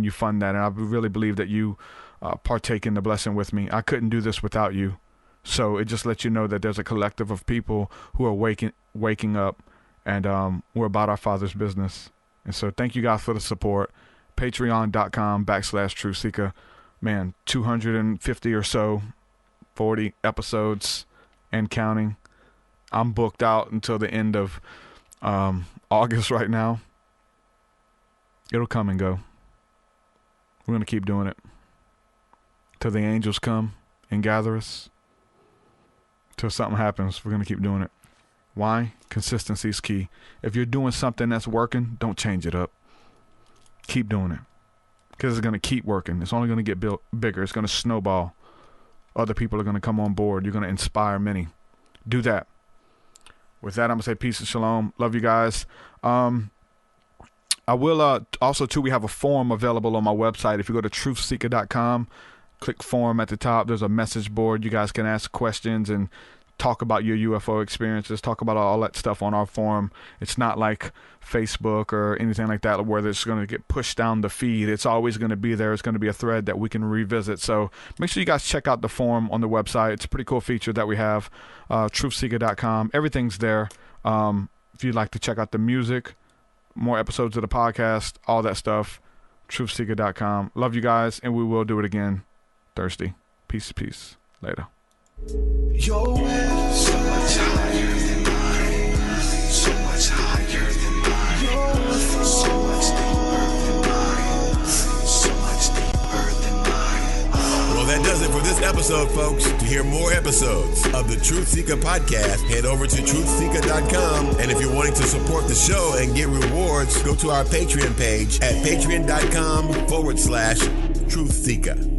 you fund that. And I really believe that you partake in the blessing with me. I couldn't do this without you. So it just lets you know that there's a collective of people who are waking up, and we're about our Father's business. And so thank you guys for the support. Patreon.com/TruthSeekah. Man, 250 or so, 40 episodes and counting. I'm booked out until the end of August right now. It'll come and go. We're going to keep doing it till the angels come and gather us. Till something happens, we're going to keep doing it. Why? Consistency is key. If you're doing something that's working, don't change it up. Keep doing it. Because it's going to keep working. It's only going to get bigger. It's going to snowball. Other people are going to come on board. You're going to inspire many. Do that. With that, I'm going to say peace and shalom. Love you guys. I will also, too, we have a forum available on my website. If you go to TruthSeekah.com, click forum at the top. There's a message board. You guys can ask questions and talk about your UFO experiences, talk about all that stuff on our forum. It's not like Facebook or anything like that where it's going to get pushed down the feed. It's always going to be there. It's going to be a thread that we can revisit. So make sure you guys check out the forum on the website. It's a pretty cool feature that we have. TruthSeekah.com. Everything's there. If you'd like to check out the music, more episodes of the podcast, all that stuff, TruthSeekah.com. Love you guys, and we will do it again Thursday. Peace. Later. Your way so much higher than mine, so much higher than mine, so much deeper than mine, so much deeper than mine. Well, that does it for this episode, folks. To hear more episodes of the TruthSeekah podcast, head over to TruthSeekah.com. And if you're wanting to support the show and get rewards, go to our Patreon page at patreon.com/TruthSeekah.